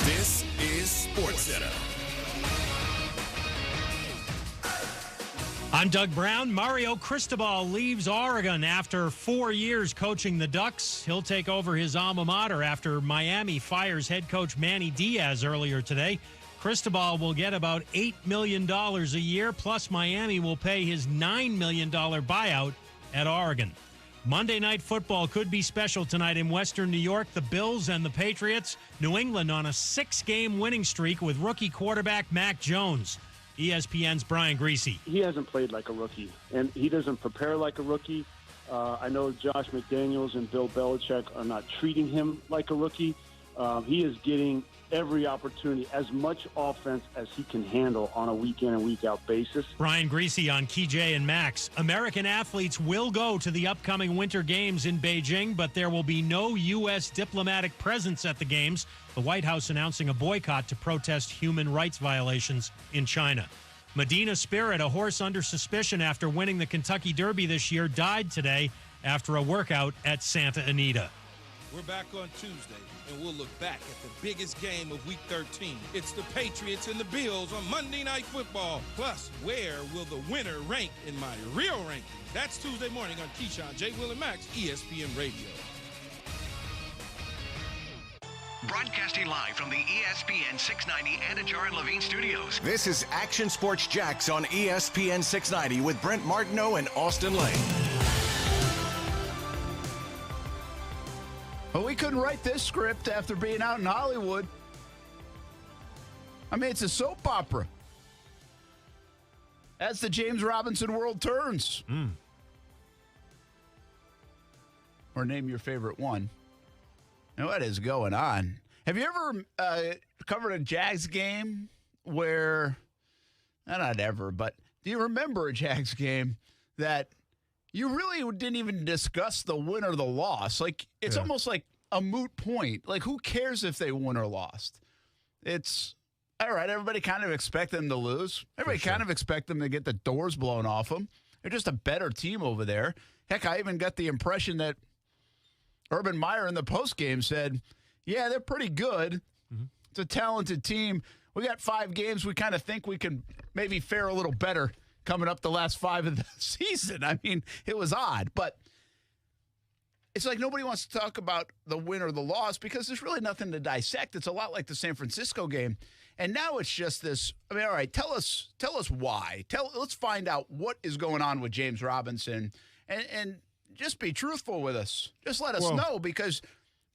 This is Sports Center. I'm Doug Brown. Mario Cristobal leaves Oregon after 4 years coaching the Ducks. He'll take over his alma mater after Miami fires head coach Manny Diaz earlier today. Cristobal will get about $8 million a year, plus Miami will pay his $9 million buyout at Oregon. Monday Night Football could be special tonight in Western New York. The Bills and the Patriots. New England on a 6-game winning streak with rookie quarterback Mac Jones. ESPN's Brian Griese. He hasn't played like a rookie, and he doesn't prepare like a rookie. I know Josh McDaniels and Bill Belichick are not treating him like a rookie. He is getting every opportunity, as much offense as he can handle on a week-in and week-out basis. Brian Griese on KJ and Max. American athletes will go to the upcoming Winter Games in Beijing, but there will be no U.S. diplomatic presence at the Games. The White House announcing a boycott to protest human rights violations in China. Medina Spirit, a horse under suspicion after winning the Kentucky Derby this year, died today after a workout at Santa Anita. We're back on Tuesday, and we'll look back at the biggest game of Week 13. It's the Patriots and the Bills on Monday Night Football. Plus, where will the winner rank in my real ranking? That's Tuesday morning on Keyshawn, J. Will, and Max, ESPN Radio. Broadcasting live from the ESPN 690 Anajar and Levine studios. This is Action Sports Jax on ESPN 690 with Brent Martineau and Austin Lane. Well, we couldn't write this script after being out in Hollywood. I mean, it's a soap opera. As the James Robinson world turns. Or name your favorite one. Now, what is going on? Have you ever covered a Jags game where, not ever, but do you remember a Jags game that you really didn't even discuss the win or the loss? Like, it's almost like a moot point. Like, who cares if they won or lost? It's, all right, everybody kind of expect them to lose. Everybody kind of expect them to get the doors blown off them. They're just a better team over there. Heck, I even got the impression that Urban Meyer in the postgame said, yeah, they're pretty good. Mm-hmm. It's a talented team. We got 5 games. We kind of think we can maybe fare a little better coming up the last 5 of the season. I mean, it was odd, but it's like nobody wants to talk about the win or the loss because there's really nothing to dissect. It's a lot like the San Francisco game. And now it's just this, I mean, all right, tell us why. Let's find out what is going on with James Robinson and just be truthful with us. Just let us know because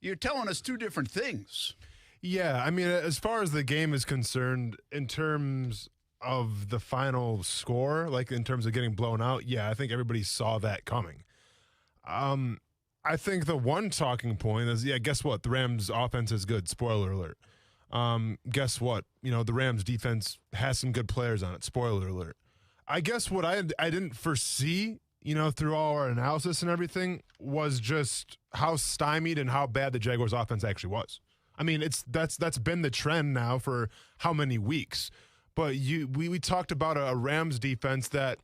you're telling us 2 different things. Yeah, I mean, as far as the game is concerned, in terms of the final score, like in terms of getting blown out, yeah, I think everybody saw that coming. I think the one talking point is, guess what? The Rams' offense is good. Spoiler alert. Guess what? The Rams' defense has some good players on it. Spoiler alert. I guess what I didn't foresee, through all our analysis and everything, was just how stymied and how bad the Jaguars' offense actually was. I mean, that's been the trend now for how many weeks? But we talked about a Rams defense that,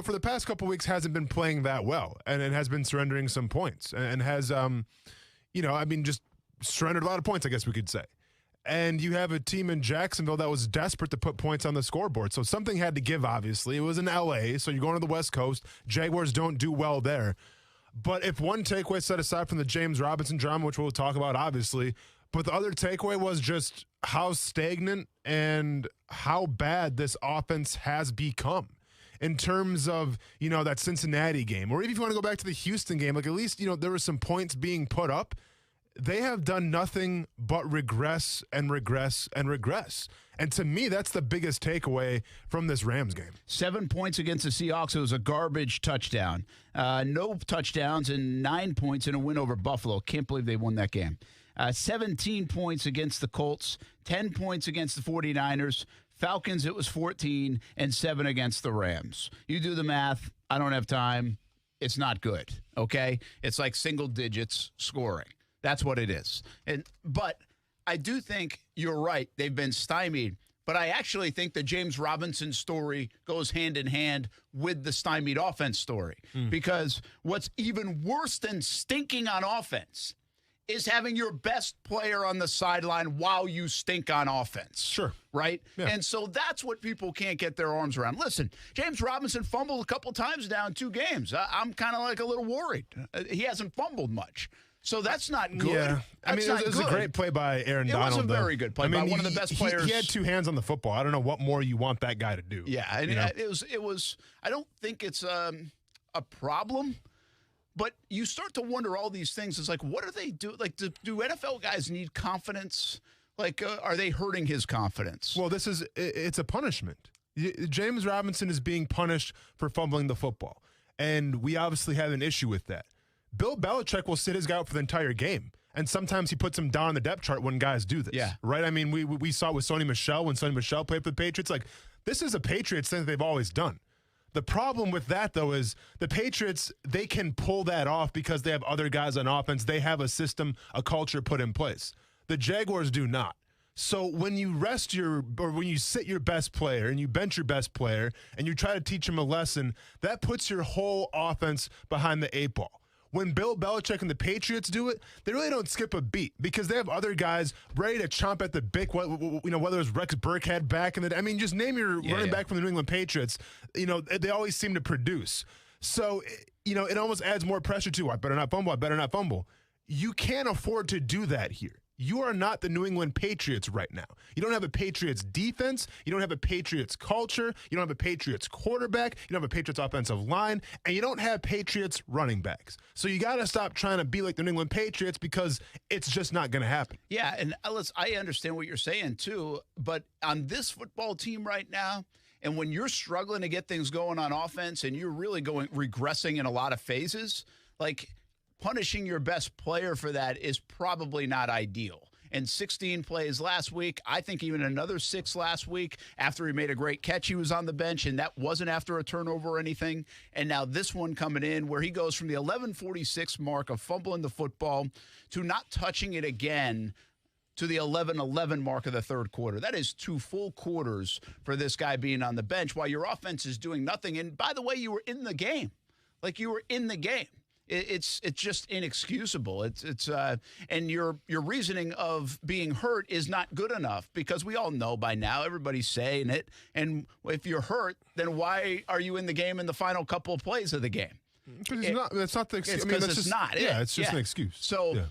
for the past couple weeks hasn't been playing that well and has been surrendering some points and has, just surrendered a lot of points, I guess we could say. And you have a team in Jacksonville that was desperate to put points on the scoreboard. So something had to give, obviously. It was in L.A., so you're going to the West Coast. Jaguars don't do well there. But if one takeaway set aside from the James Robinson drama, which we'll talk about, obviously, but the other takeaway was just how stagnant and how bad this offense has become in terms of, that Cincinnati game. Or even if you want to go back to the Houston game, like at least, there were some points being put up. They have done nothing but regress and regress and regress. And to me, that's the biggest takeaway from this Rams game. 7 points against the Seahawks. It was a garbage touchdown. No touchdowns and 9 points in a win over Buffalo. Can't believe they won that game. 17 points against the Colts. 10 points against the 49ers. Falcons, it was 14, and 7 against the Rams. You do the math. I don't have time. It's not good, okay? It's like single digits scoring. That's what it is. But I do think you're right. They've been stymied. But I actually think the James Robinson story goes hand in hand with the stymied offense story. Because what's even worse than stinking on offense is having your best player on the sideline while you stink on offense. Sure. Right? Yeah. And so that's what people can't get their arms around. Listen, James Robinson fumbled a couple times now in 2 games. I'm kind of like a little worried. He hasn't fumbled much. So that's not good. Yeah. I mean, it was a great play by Aaron Donald. It was a very good play by one of the best players. He had 2 hands on the football. I don't know what more you want that guy to do. Yeah, and it was. I don't think it's a problem. But you start to wonder all these things. It's like, what are they doing? Like, do NFL guys need confidence? Like, are they hurting his confidence? Well, it's a punishment. James Robinson is being punished for fumbling the football. And we obviously have an issue with that. Bill Belichick will sit his guy out for the entire game. And sometimes he puts him down on the depth chart when guys do this. Yeah. Right? I mean, we saw it with Sony Michel when Sony Michel played for the Patriots. Like, this is a Patriots thing that they've always done. The problem with that, though, is the Patriots, they can pull that off because they have other guys on offense. They have a system, a culture put in place. The Jaguars do not. So when you when you sit your best player and you bench your best player and you try to teach him a lesson, that puts your whole offense behind the 8 ball. When Bill Belichick and the Patriots do it, they really don't skip a beat because they have other guys ready to chomp at the bit. Whether it's Rex Burkhead back in the, I mean, just name your running back from the New England Patriots. They always seem to produce. So, it almost adds more pressure to, I better not fumble. You can't afford to do that here. You are not the New England Patriots right now. You don't have a Patriots defense. You don't have a Patriots culture. You don't have a Patriots quarterback. You don't have a Patriots offensive line. And you don't have Patriots running backs. So you got to stop trying to be like the New England Patriots because it's just not going to happen. Yeah, and I understand what you're saying too. But on this football team right now, and when you're struggling to get things going on offense and you're really regressing in a lot of phases, like – punishing your best player for that is probably not ideal. And 16 plays last week. I think even another 6 last week after he made a great catch. He was on the bench, and that wasn't after a turnover or anything. And now this one coming in where he goes from the 11:46 mark of fumbling the football to not touching it again to the 11:11 mark of the third quarter. That is 2 full quarters for this guy being on the bench while your offense is doing nothing. And by the way, you were in the game. Like, you were in the game. It's just inexcusable. And your reasoning of being hurt is not good enough because we all know by now, everybody's saying it. And if you're hurt, then why are you in the game in the final couple of plays of the game? Because that's not the excuse. It's not. Yeah, it's just an excuse. So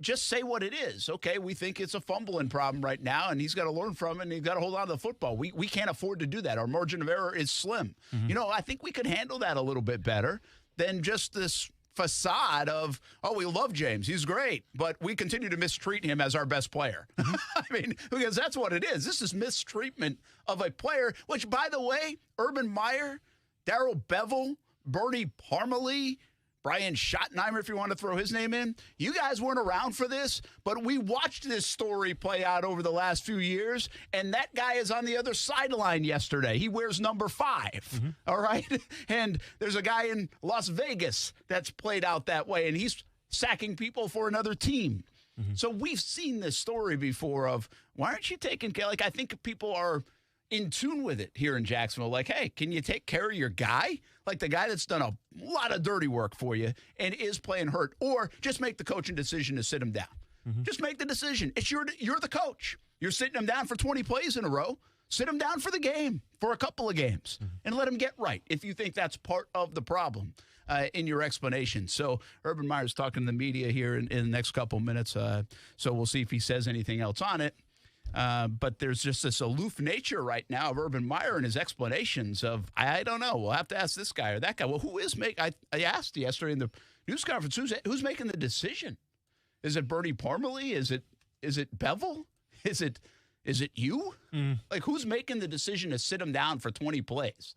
just say what it is. Okay, we think it's a fumbling problem right now, and he's got to learn from it, and he's got to hold on to the football. We can't afford to do that. Our margin of error is slim. Mm-hmm. I think we could handle that a little bit better than just this facade of, oh, we love James. He's great, but we continue to mistreat him as our best player. Mm-hmm. I mean, because that's what it is. This is mistreatment of a player, which, by the way, Urban Meyer, Darrell Bevell, Bernie Parmalee, Brian Schottenheimer, if you want to throw his name in. You guys weren't around for this, but we watched this story play out over the last few years, and that guy is on the other sideline yesterday. He wears number 5, all right? And there's a guy in Las Vegas that's played out that way, and he's sacking people for another team. So we've seen this story before of, why aren't you taking care? Like, I think people are in tune with it here in Jacksonville. Like, hey, can you take care of your guy? Like the guy that's done a lot of dirty work for you and is playing hurt. Or just make the coaching decision to sit him down. Just make the decision. You're the coach. You're sitting him down for 20 plays in a row. Sit him down for the game, for a couple of games, and let him get right if you think that's part of the problem in your explanation. So Urban Meyer's talking to the media here in the next couple of minutes, so we'll see if he says anything else on it. But there's just this aloof nature right now of Urban Meyer and his explanations of, I don't know, we'll have to ask this guy or that guy. Well, who is I asked yesterday in the news conference, who's making the decision? Is it Bernie Parmalee? Is it Bevell? Is it you? Like, who's making the decision to sit him down for 20 plays?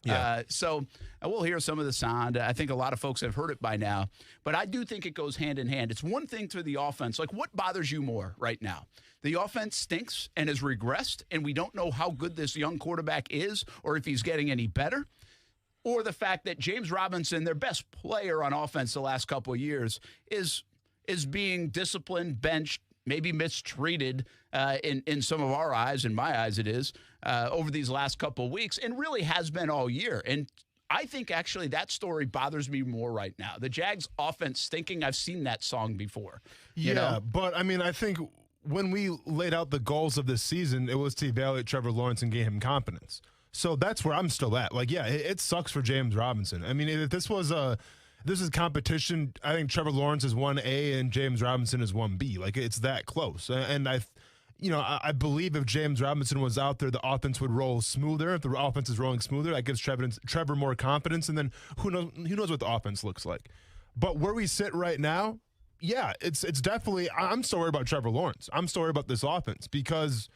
Yeah. So we'll hear some of the sound. I think a lot of folks have heard it by now, but I do think it goes hand in hand. It's one thing to the offense. Like, what bothers you more right now? The offense stinks and has regressed, and we don't know how good this young quarterback is or if he's getting any better, or the fact that James Robinson, their best player on offense the last couple of years, is being disciplined, benched, maybe mistreated in some of our eyes, in my eyes it is, over these last couple of weeks, and really has been all year. And I think actually that story bothers me more right now. The Jags offense stinking, I've seen that song before. You know? But I mean, I think when we laid out the goals of this season, it was to evaluate Trevor Lawrence and gain him confidence. So that's where I'm still at. Like, yeah, it sucks for James Robinson. I mean, if this is competition, I think Trevor Lawrence is 1A and James Robinson is 1B. Like, it's that close. And I believe if James Robinson was out there, the offense would roll smoother. If the offense is rolling smoother, that gives Trevor more confidence. And then who knows what the offense looks like. But where we sit right now, yeah, it's definitely. I'm still worried about Trevor Lawrence. I'm still worried about this offense because,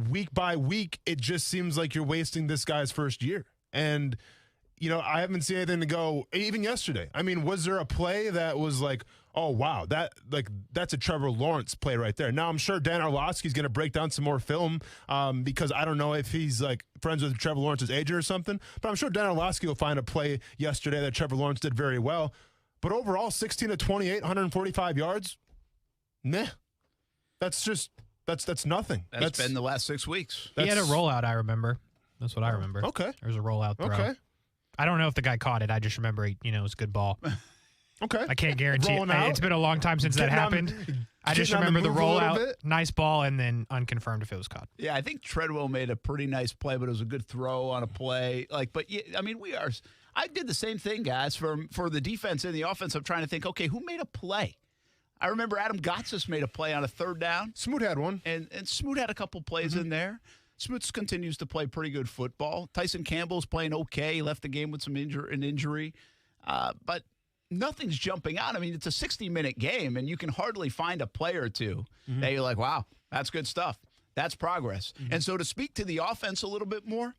week by week, it just seems like you're wasting this guy's first year. And, I haven't seen anything to go, even yesterday. I mean, was there a play that was like, oh, wow, that's a Trevor Lawrence play right there? Now, I'm sure Dan Orlovsky's going to break down some more film because I don't know if he's like friends with Trevor Lawrence's agent or something, but I'm sure Dan Orlovsky will find a play yesterday that Trevor Lawrence did very well. But overall, 16 to 28, 145 yards, nah. That's nothing. That's been the last 6 weeks. He had a rollout, I remember. That's what I remember. Okay. There was a rollout throw. Okay. I don't know if the guy caught it. I just remember, it was a good ball. Okay. I can't guarantee it. Out. It's been a long time since that happened. I just remember the rollout, nice ball, and then unconfirmed if it was caught. Yeah, I think Treadwell made a pretty nice play, but it was a good throw on a play. I did the same thing, guys, for the defense and the offense. I'm trying to think, okay, who made a play? I remember Adam Gotsis made a play on a third down. Smoot had one. And Smoot had a couple plays in there. Smoot continues to play pretty good football. Tyson Campbell's playing okay. He left the game with an injury. But nothing's jumping out. I mean, it's a 60-minute game, and you can hardly find a play or two that you're like, wow, that's good stuff. That's progress. And so to speak to the offense a little bit more,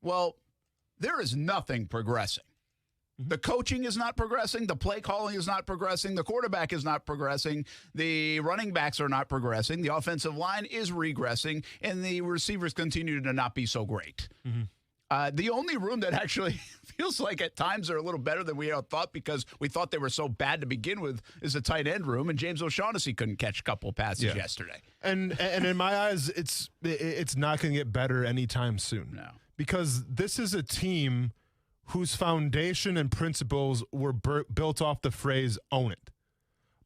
well, there is nothing progressing. The coaching is not progressing. The play calling is not progressing. The quarterback is not progressing. The running backs are not progressing. The offensive line is regressing, and the receivers continue to not be so great. The only room that actually feels like at times are a little better than we had thought because we thought they were so bad to begin with is the tight end room, and James O'Shaughnessy couldn't catch a couple of passes yesterday. And in my eyes, it's not going to get better anytime soon. No. Because this is a team whose foundation and principles were built off the phrase "own it."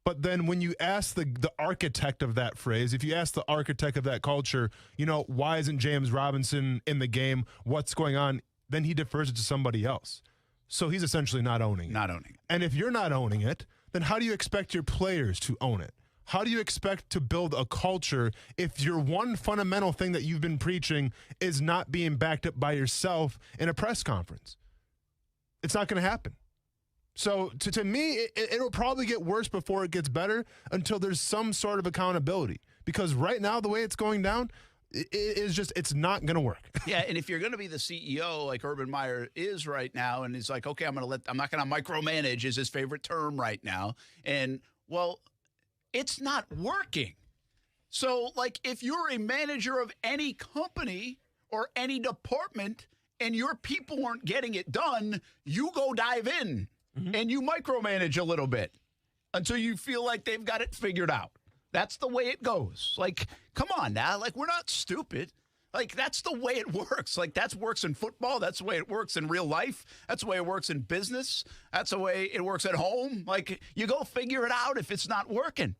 But then when you ask the architect of that phrase, if you ask the architect of that culture, why isn't James Robinson in the game? What's going on? Then he defers it to somebody else. So he's essentially not owning it. Not owning it. And if you're not owning it, then how do you expect your players to own it? How do you expect to build a culture if your one fundamental thing that you've been preaching is not being backed up by yourself in a press conference? It's not going to happen. So to me, it'll probably get worse before it gets better until there's some sort of accountability. Because right now, the way it's going down, it's not going to work. Yeah, and if you're going to be the CEO like Urban Meyer is right now, and he's like, okay, I'm not going to micromanage is his favorite term right now. And, well, it's not working. So, like, if you're a manager of any company or any department and your people aren't getting it done, you go dive in and you micromanage a little bit until you feel like they've got it figured out. That's the way it goes. Like, come on now. Like, we're not stupid. Like, that's the way it works. Like, that works in football. That's the way it works in real life. That's the way it works in business. That's the way it works at home. Like, you go figure it out if it's not working.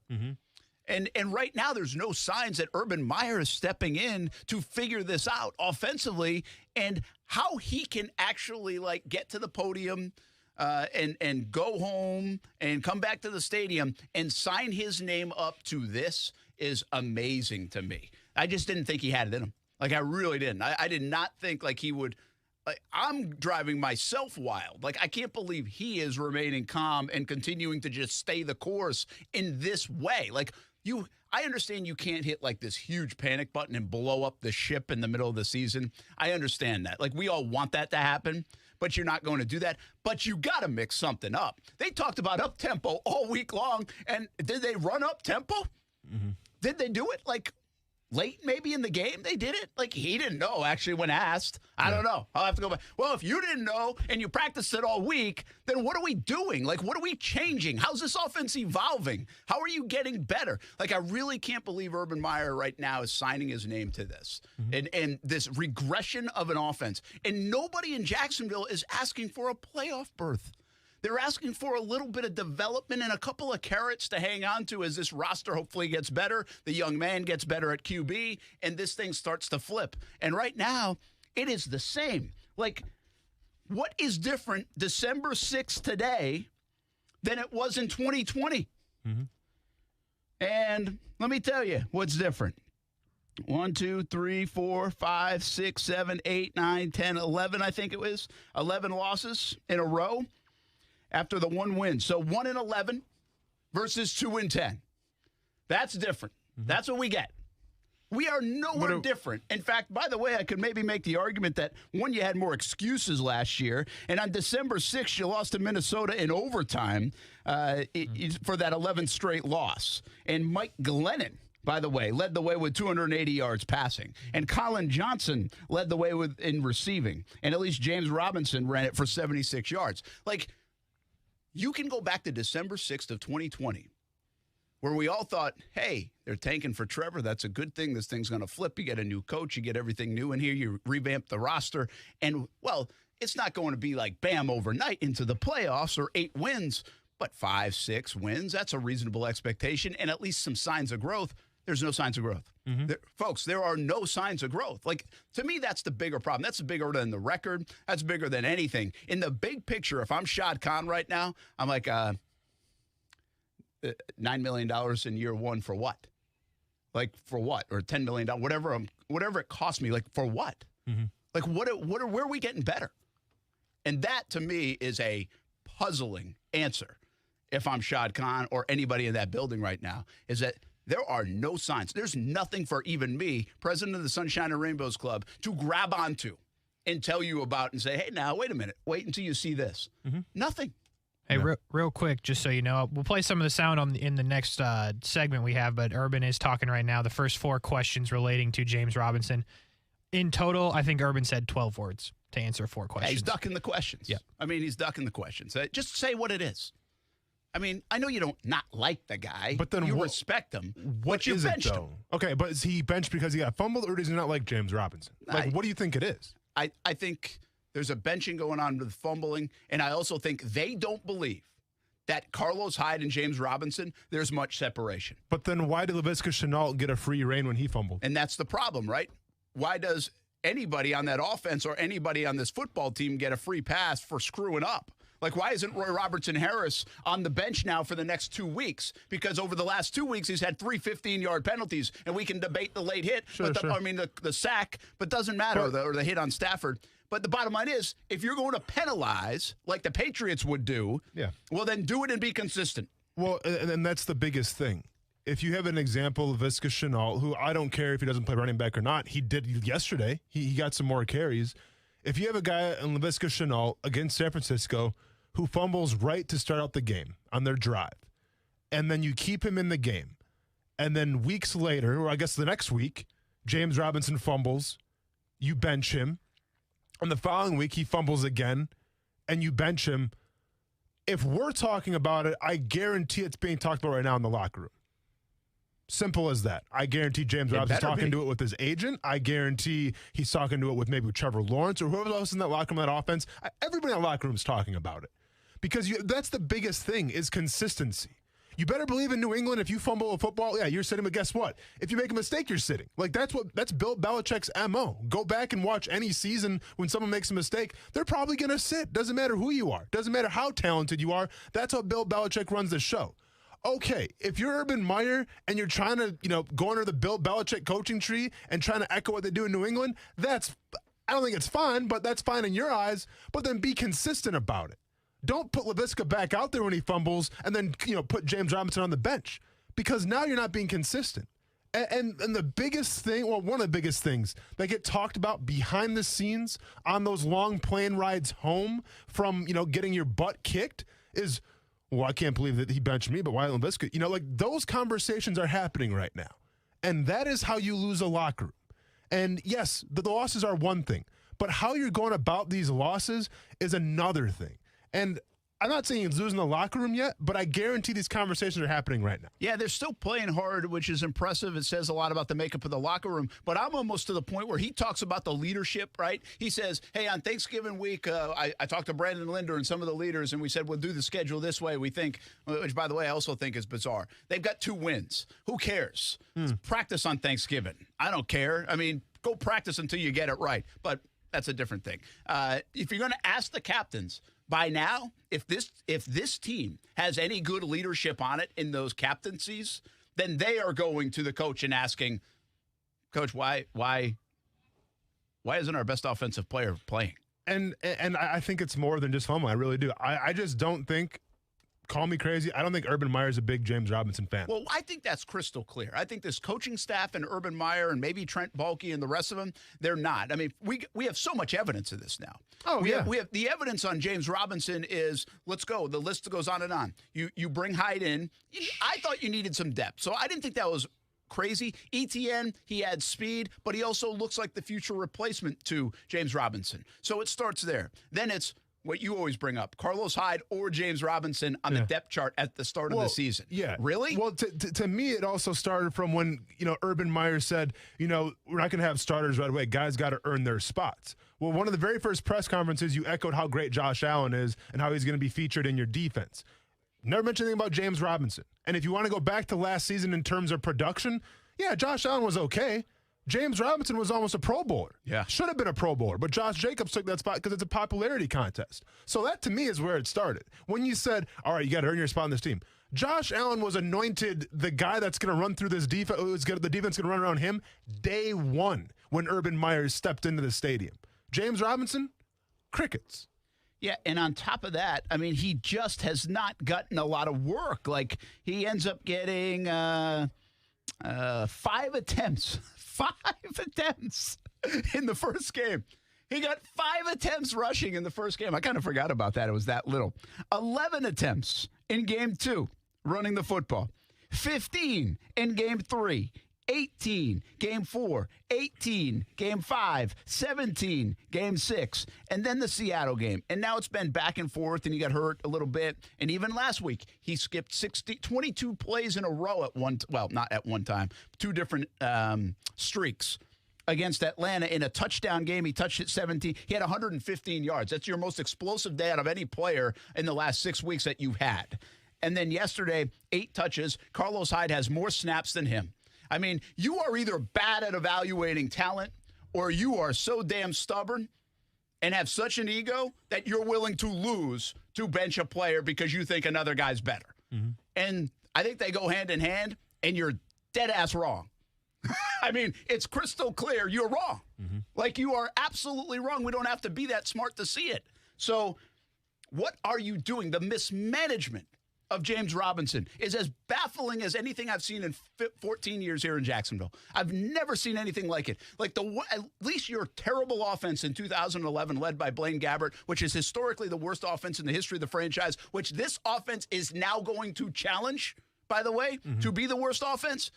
And right now, there's no signs that Urban Meyer is stepping in to figure this out offensively and how he can actually, like, get to the podium and go home and come back to the stadium and sign his name up to this is amazing to me. I just didn't think he had it in him. Like, I really didn't. I did not think, like, he would. Like, I'm driving myself wild. Like, I can't believe he is remaining calm and continuing to just stay the course in this way. Like, I understand you can't hit, like, this huge panic button and blow up the ship in the middle of the season. I understand that. Like, we all want that to happen, but you're not going to do that. But you got to mix something up. They talked about up-tempo all week long, and did they run up-tempo? Did they do it? Like, late maybe in the game they did it? Like, he didn't know, actually, when asked. I don't know. I'll have to go back. Well, if you didn't know and you practiced it all week, then what are we doing? Like, what are we changing? How's this offense evolving? How are you getting better? Like, I really can't believe Urban Meyer right now is signing his name to this. And this regression of an offense. And nobody in Jacksonville is asking for a playoff berth. They're asking for a little bit of development and a couple of carrots to hang on to as this roster hopefully gets better, the young man gets better at QB, and this thing starts to flip. And right now, it is the same. Like, what is different December 6th today than it was in 2020? And let me tell you what's different. 1, 2, 3, 4, 5, 6, 7, 8, 9, 10, 11, I think it was. 11 losses in a row after the 1 win. So 1-11 versus 2-10. That's different. That's what we get. We are nowhere different. In fact, by the way, I could maybe make the argument that, one, you had more excuses last year, and on December 6th, you lost to Minnesota in overtime for that 11th straight loss. And Mike Glennon, by the way, led the way with 280 yards passing. And Colin Johnson led the way in receiving. And at least James Robinson ran it for 76 yards. Like, you can go back to December 6th of 2020, where we all thought, hey, they're tanking for Trevor. That's a good thing. This thing's going to flip. You get a new coach. You get everything new in here. You revamp the roster. And, well, it's not going to be like, bam, overnight into the playoffs or 8 wins, but 5, 6 wins. That's a reasonable expectation and at least some signs of growth. There's no signs of growth. Folks, there are no signs of growth. Like, to me, that's the bigger problem. That's bigger than the record. That's bigger than anything. In the big picture, if I'm Shad Khan right now, I'm like, $9 million in year one for what? Like, for what? Or $10 million, whatever it cost me. Like, for what? Like, where are we getting better? And that, to me, is a puzzling answer. If I'm Shad Khan or anybody in that building right now, is that there are no signs. There's nothing for even me, president of the Sunshine and Rainbows Club, to grab onto and tell you about and say, hey, now, wait a minute. Wait until you see this. Nothing. Hey, real quick, just so you know, we'll play some of the sound in the next segment we have, but Urban is talking right now. The first 4 questions relating to James Robinson. In total, I think Urban said 12 words to answer 4 questions. Yeah, he's ducking the questions. Yep. I mean, he's ducking the questions. Just say what it is. I mean, I know you don't not like the guy, but then you respect him. What you is it, benched though? him. Okay, but is he benched because he got fumbled, or does he not like James Robinson? Like, what do you think it is? I think there's a benching going on with fumbling, and I also think they don't believe that Carlos Hyde and James Robinson, there's much separation. But then why did Laviska Shenault get a free reign when he fumbled? And that's the problem, right? Why does anybody on that offense or anybody on this football team get a free pass for screwing up? Like, why isn't Roy Robertson Harris on the bench now for the next 2 weeks? Because over the last 2 weeks, he's had 3 15-yard penalties, and we can debate the late hit, the sack, but doesn't matter, or the hit on Stafford. But the bottom line is, if you're going to penalize like the Patriots would do, well, then do it and be consistent. Well, and that's the biggest thing. If you have an example of Laviska Shenault, who I don't care if he doesn't play running back or not, he did yesterday. He got some more carries. If you have a guy in Laviska Shenault against San Francisco who fumbles right to start out the game on their drive, and then you keep him in the game, and then weeks later, or I guess the next week, James Robinson fumbles, you bench him, and the following week he fumbles again, and you bench him. If we're talking about it, I guarantee it's being talked about right now in the locker room. Simple as that. I guarantee James Robinson's talking to it with his agent. I guarantee he's talking to it with maybe Trevor Lawrence or whoever else in that locker room, that offense. Everybody in that locker room is talking about it. Because that's the biggest thing is consistency. You better believe in New England, if you fumble a football, you're sitting, but guess what? If you make a mistake, you're sitting. Like, that's Bill Belichick's MO. Go back and watch any season when someone makes a mistake. They're probably going to sit. Doesn't matter who you are. Doesn't matter how talented you are. That's how Bill Belichick runs the show. Okay, if you're Urban Meyer and you're trying to, go under the Bill Belichick coaching tree and trying to echo what they do in New England, I don't think it's fine, but that's fine in your eyes. But then be consistent about it. Don't put Laviska back out there when he fumbles and then, put James Robinson on the bench, because now you're not being consistent. And the biggest thing, well, one of the biggest things that get talked about behind the scenes on those long plane rides home from, getting your butt kicked is, well, I can't believe that he benched me, but why Laviska? Like, those conversations are happening right now. And that is how you lose a locker room. And yes, the losses are one thing, but how you're going about these losses is another thing. And I'm not saying he's losing the locker room yet, but I guarantee these conversations are happening right now. Yeah, they're still playing hard, which is impressive. It says a lot about the makeup of the locker room. But I'm almost to the point where he talks about the leadership, right? He says, hey, on Thanksgiving week, I talked to Brandon Linder and some of the leaders, and we said we'll do the schedule this way. We think, which, by the way, I also think is bizarre. They've got 2 wins. Who cares? Practice on Thanksgiving. I don't care. I mean, go practice until you get it right. But that's a different thing. If you're going to ask the captains, by now, if this team has any good leadership on it in those captaincies, then they are going to the coach and asking, Coach, why isn't our best offensive player playing? And I think it's more than just FOMO. I really do. I just don't think, call me crazy, I don't think Urban Meyer's a big James Robinson fan. Well, I think that's crystal clear. I think this coaching staff and Urban Meyer and maybe Trent Baalke and the rest of them, they're not. I mean, we have so much evidence of this now. Oh, we have the evidence on James Robinson is, let's go. The list goes on and on. You bring Hyde in. I thought you needed some depth, so I didn't think that was crazy. ETN, he had speed, but he also looks like the future replacement to James Robinson. So it starts there. Then it's what you always bring up, Carlos Hyde or James Robinson on the depth chart at the start of the season. Yeah. Really? Well, to me, it also started from when, Urban Meyer said, we're not going to have starters right away. Guys got to earn their spots. Well, one of the very first press conferences, you echoed how great Josh Allen is and how he's going to be featured in your defense. Never mentioned anything about James Robinson. And if you want to go back to last season in terms of production, yeah, Josh Allen was okay. James Robinson was almost a Pro Bowler. Yeah. Should have been a Pro Bowler, but Josh Jacobs took that spot because it's a popularity contest. So that, to me, is where it started. When you said, all right, you got to earn your spot on this team. Josh Allen was anointed the guy that's going to run through this defense, the defense going to run around him day one when Urban Meyer stepped into the stadium. James Robinson, crickets. Yeah, and on top of that, I mean, he just has not gotten a lot of work. Like, he ends up getting 5 attempts. 5 attempts in the first game. He got 5 attempts rushing in the first game. I kind of forgot about that. It was that little. 11 attempts in game 2 running the football. 15 in game 3. 18, game 4, 18, game 5, 17, game 6, and then the Seattle game. And now it's been back and forth, and he got hurt a little bit. And even last week, he skipped 22 plays in a row not at one time, 2 different streaks against Atlanta in a touchdown game. He touched it 17. He had 115 yards. That's your most explosive day out of any player in the last 6 weeks that you've had. And then yesterday, 8 touches. Carlos Hyde has more snaps than him. I mean, you are either bad at evaluating talent or you are so damn stubborn and have such an ego that you're willing to lose to bench a player because you think another guy's better. Mm-hmm. And I think they go hand in hand, and you're dead ass wrong. I mean, it's crystal clear you're wrong. Mm-hmm. Like, you are absolutely wrong. We don't have to be that smart to see it. So what are you doing? The mismanagement of James Robinson is as baffling as anything I've seen in 14 years here in Jacksonville. I've never seen anything like it. Like, at least your terrible offense in 2011 led by Blaine Gabbert, which is historically the worst offense in the history of the franchise, which this offense is now going to challenge, by the way, to be the worst offense.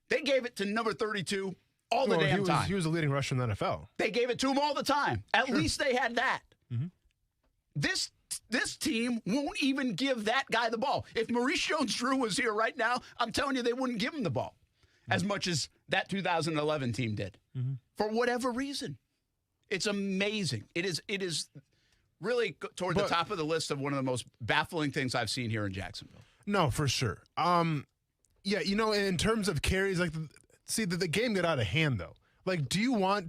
They gave it to number 32 all the damn time. He was the leading rusher in the NFL. They gave it to him all the time. At least they had that. Mm-hmm. This team won't even give that guy the ball. If Maurice Jones-Drew was here right now, I'm telling you they wouldn't give him the ball as much as that 2011 team did. Mm-hmm. For whatever reason. It's amazing. It is really toward the top of the list of one of the most baffling things I've seen here in Jacksonville. No, for sure. Yeah, in terms of carries, like, the game got out of hand, though. Like, do you want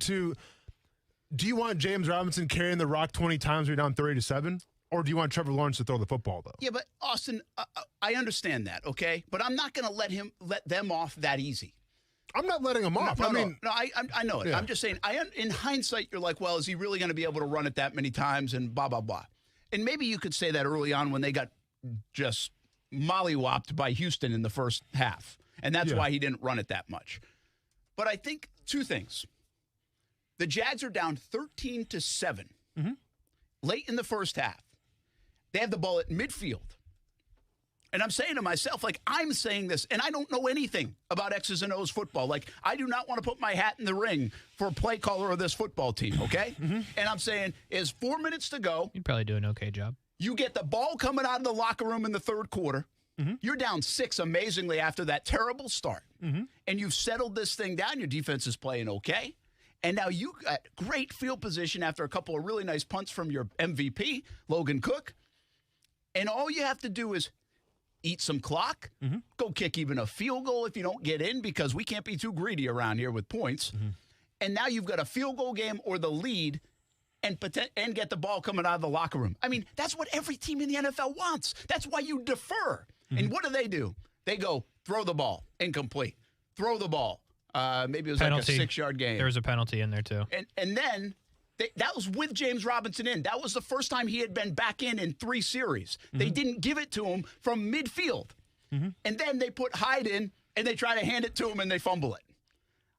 James Robinson carrying the rock 20 times when you're down 30-7? Or do you want Trevor Lawrence to throw the football, though? Yeah, but Austin, I understand that, okay? But I'm not going to let them off that easy. I'm not letting them off. I know it. Yeah. I'm just saying, in hindsight, you're like, well, is he really going to be able to run it that many times and blah, blah, blah. And maybe you could say that early on when they got just mollywopped by Houston in the first half. And that's why he didn't run it that much. But I think 2 things. The Jags are down 13-7 late in the first half. They have the ball at midfield. And I'm saying to myself, like, I'm saying this, and I don't know anything about X's and O's football. Like, I do not want to put my hat in the ring for a play caller of this football team, okay? And I'm saying, is 4 minutes to go. You'd probably do an okay job. You get the ball coming out of the locker room in the third quarter. You're down 6 amazingly after that terrible start. And you've settled this thing down. Your defense is playing okay. And now you got great field position after a couple of really nice punts from your MVP, Logan Cook. And all you have to do is eat some clock, go kick even a field goal if you don't get in, because we can't be too greedy around here with points. And now you've got a field goal game or the lead and get the ball coming out of the locker room. I mean, that's what every team in the NFL wants. That's why you defer. And what do? They go, throw the ball, incomplete. Throw the ball. Maybe it was penalty. like a 6-yard game. There was a penalty in there, too. And then that was with James Robinson in. That was the first time he had been back in 3 series. They didn't give it to him from midfield. And then they put Hyde in, and they try to hand it to him, and they fumble it.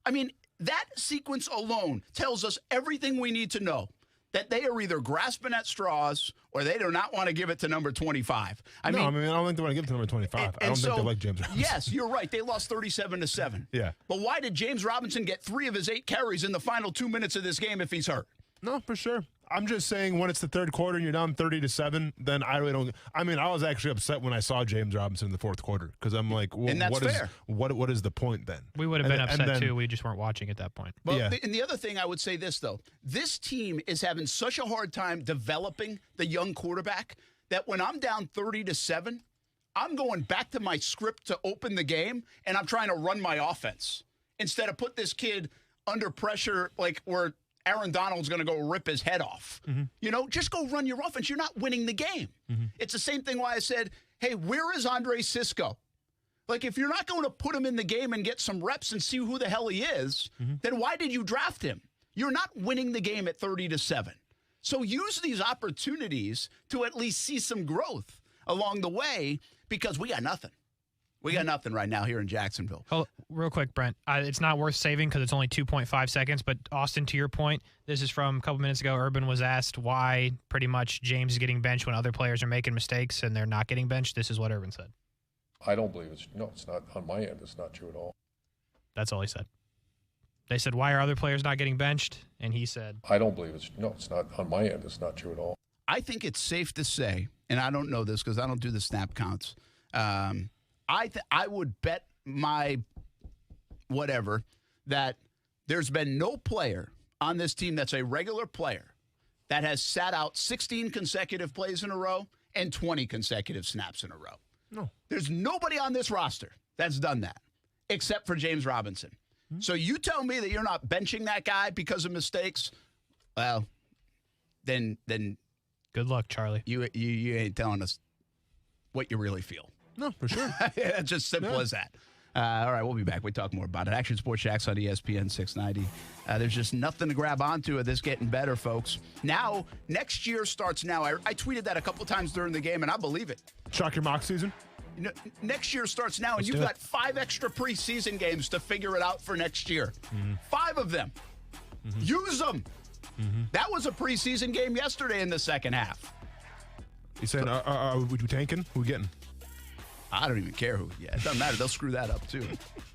I mean, that sequence alone tells us everything we need to know, that they are either grasping at straws or they do not want to give it to number 25. I don't think they want to give it to number 25. I don't think they like James Robinson. Yes, you're right. They lost 37-7. Yeah. But why did James Robinson get 3 of his 8 carries in the final 2 minutes of this game if he's hurt? No, for sure. I'm just saying when it's the third quarter and you're down 30-7, then I really don't. I mean, I was actually upset when I saw James Robinson in the fourth quarter because I'm like, well, and that's fair. What is the point then? We would have been upset too. We just weren't watching at that point. Well, and the other thing I would say this, though. This team is having such a hard time developing the young quarterback that when I'm down 30-7, I'm going back to my script to open the game, and I'm trying to run my offense instead of put this kid under pressure like where Aaron Donald's going to go rip his head off. You know, just go run your offense. You're not winning the game. It's the same thing why I said, hey, where is Andre Sisco? Like, if you're not going to put him in the game and get some reps and see who the hell he is, then why did you draft him? You're not winning the game at 30-7. So use these opportunities to at least see some growth along the way, because we got nothing. We got nothing right now here in Jacksonville. Oh, real quick, Brent. It's not worth saving because it's only 2.5 seconds. But, Austin, to your point, this is from a couple minutes ago. Urban was asked why pretty much James is getting benched when other players are making mistakes and they're not getting benched. This is what Urban said. I don't believe it's not on my end. It's not true at all. That's all he said. They said, why are other players not getting benched? And he said, I don't believe it's not on my end. It's not true at all. I think it's safe to say, and I don't know this because I don't do the snap counts, I would bet my whatever that there's been no player on this team that's a regular player that has sat out 16 consecutive plays in a row and 20 consecutive snaps in a row. No. There's nobody on this roster that's done that except for James Robinson. So you tell me that you're not benching that guy because of mistakes, well, then good luck, Charlie. You ain't telling us what you really feel. No, for sure. It's just simple as that. All right, we'll be back. We talk more about it. Action Sports Jax on ESPN 690. There's just nothing to grab onto of this getting better, folks. Now, next year starts now. I tweeted that a couple times during the game, and I believe it. Shock your mock season? Next year starts now, and you've got 5 extra preseason games to figure it out for next year. 5 of them. Use them. That was a preseason game yesterday in the second half. You saying, are we tanking? Who we getting? I don't even care who. Yeah, it doesn't matter. They'll screw that up, too.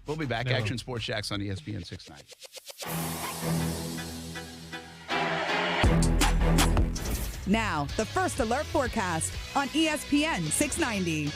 We'll be back. Action Sports Jax on ESPN 690. Now, the First Alert Forecast on ESPN 690.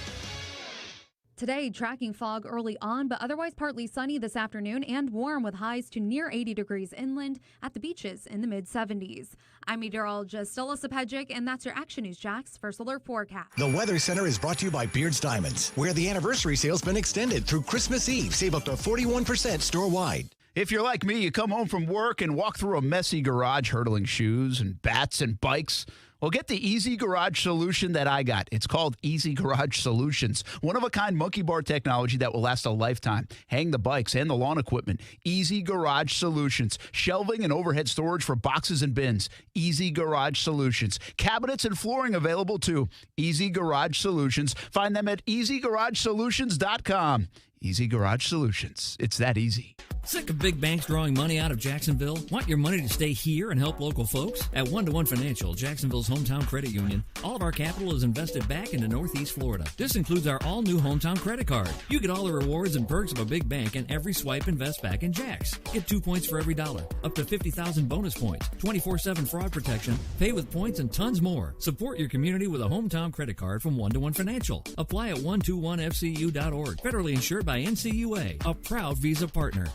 Today, tracking fog early on, but otherwise partly sunny this afternoon and warm with highs to near 80 degrees inland, at the beaches in the mid-70s. I'm meteorologist Alyssa Pedjick, and that's your Action News Jax First Alert Forecast. The Weather Center is brought to you by Beards Diamonds, where the anniversary sale's been extended through Christmas Eve. Save up to 41% store-wide. If you're like me, you come home from work and walk through a messy garage hurdling shoes and bats and bikes. Well, get the easy garage solution that I got. It's called Easy Garage Solutions. One-of-a-kind monkey bar technology that will last a lifetime. Hang the bikes and the lawn equipment. Easy Garage Solutions. Shelving and overhead storage for boxes and bins. Easy Garage Solutions. Cabinets and flooring available too. Easy Garage Solutions. Find them at easygaragesolutions.com. Easy Garage Solutions. It's that easy. Sick of big banks drawing money out of Jacksonville? Want your money to stay here and help local folks? At 1-to-1 Financial, Jacksonville's Hometown Credit Union, all of our capital is invested back into Northeast Florida. This includes our all-new Hometown Credit Card. You get all the rewards and perks of a big bank, and every swipe invests back in Jax. Get 2 points for every $1, up to 50,000 bonus points, 24/7 fraud protection, pay with points, and tons more. Support your community with a Hometown Credit Card from 1-to-1 Financial. Apply at 121fcu.org. Federally insured by NCUA, a proud Visa partner.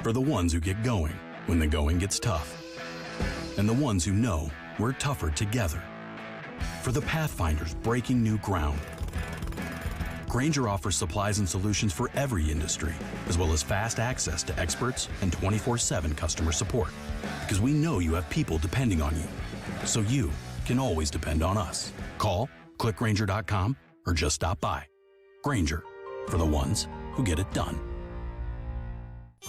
For the ones who get going when the going gets tough. And the ones who know we're tougher together. For the Pathfinders breaking new ground. Grainger offers supplies and solutions for every industry, as well as fast access to experts and 24/7 customer support. Because we know you have people depending on you. So you can always depend on us. Call, click Grainger.com, or just stop by. Grainger, for the ones who get it done.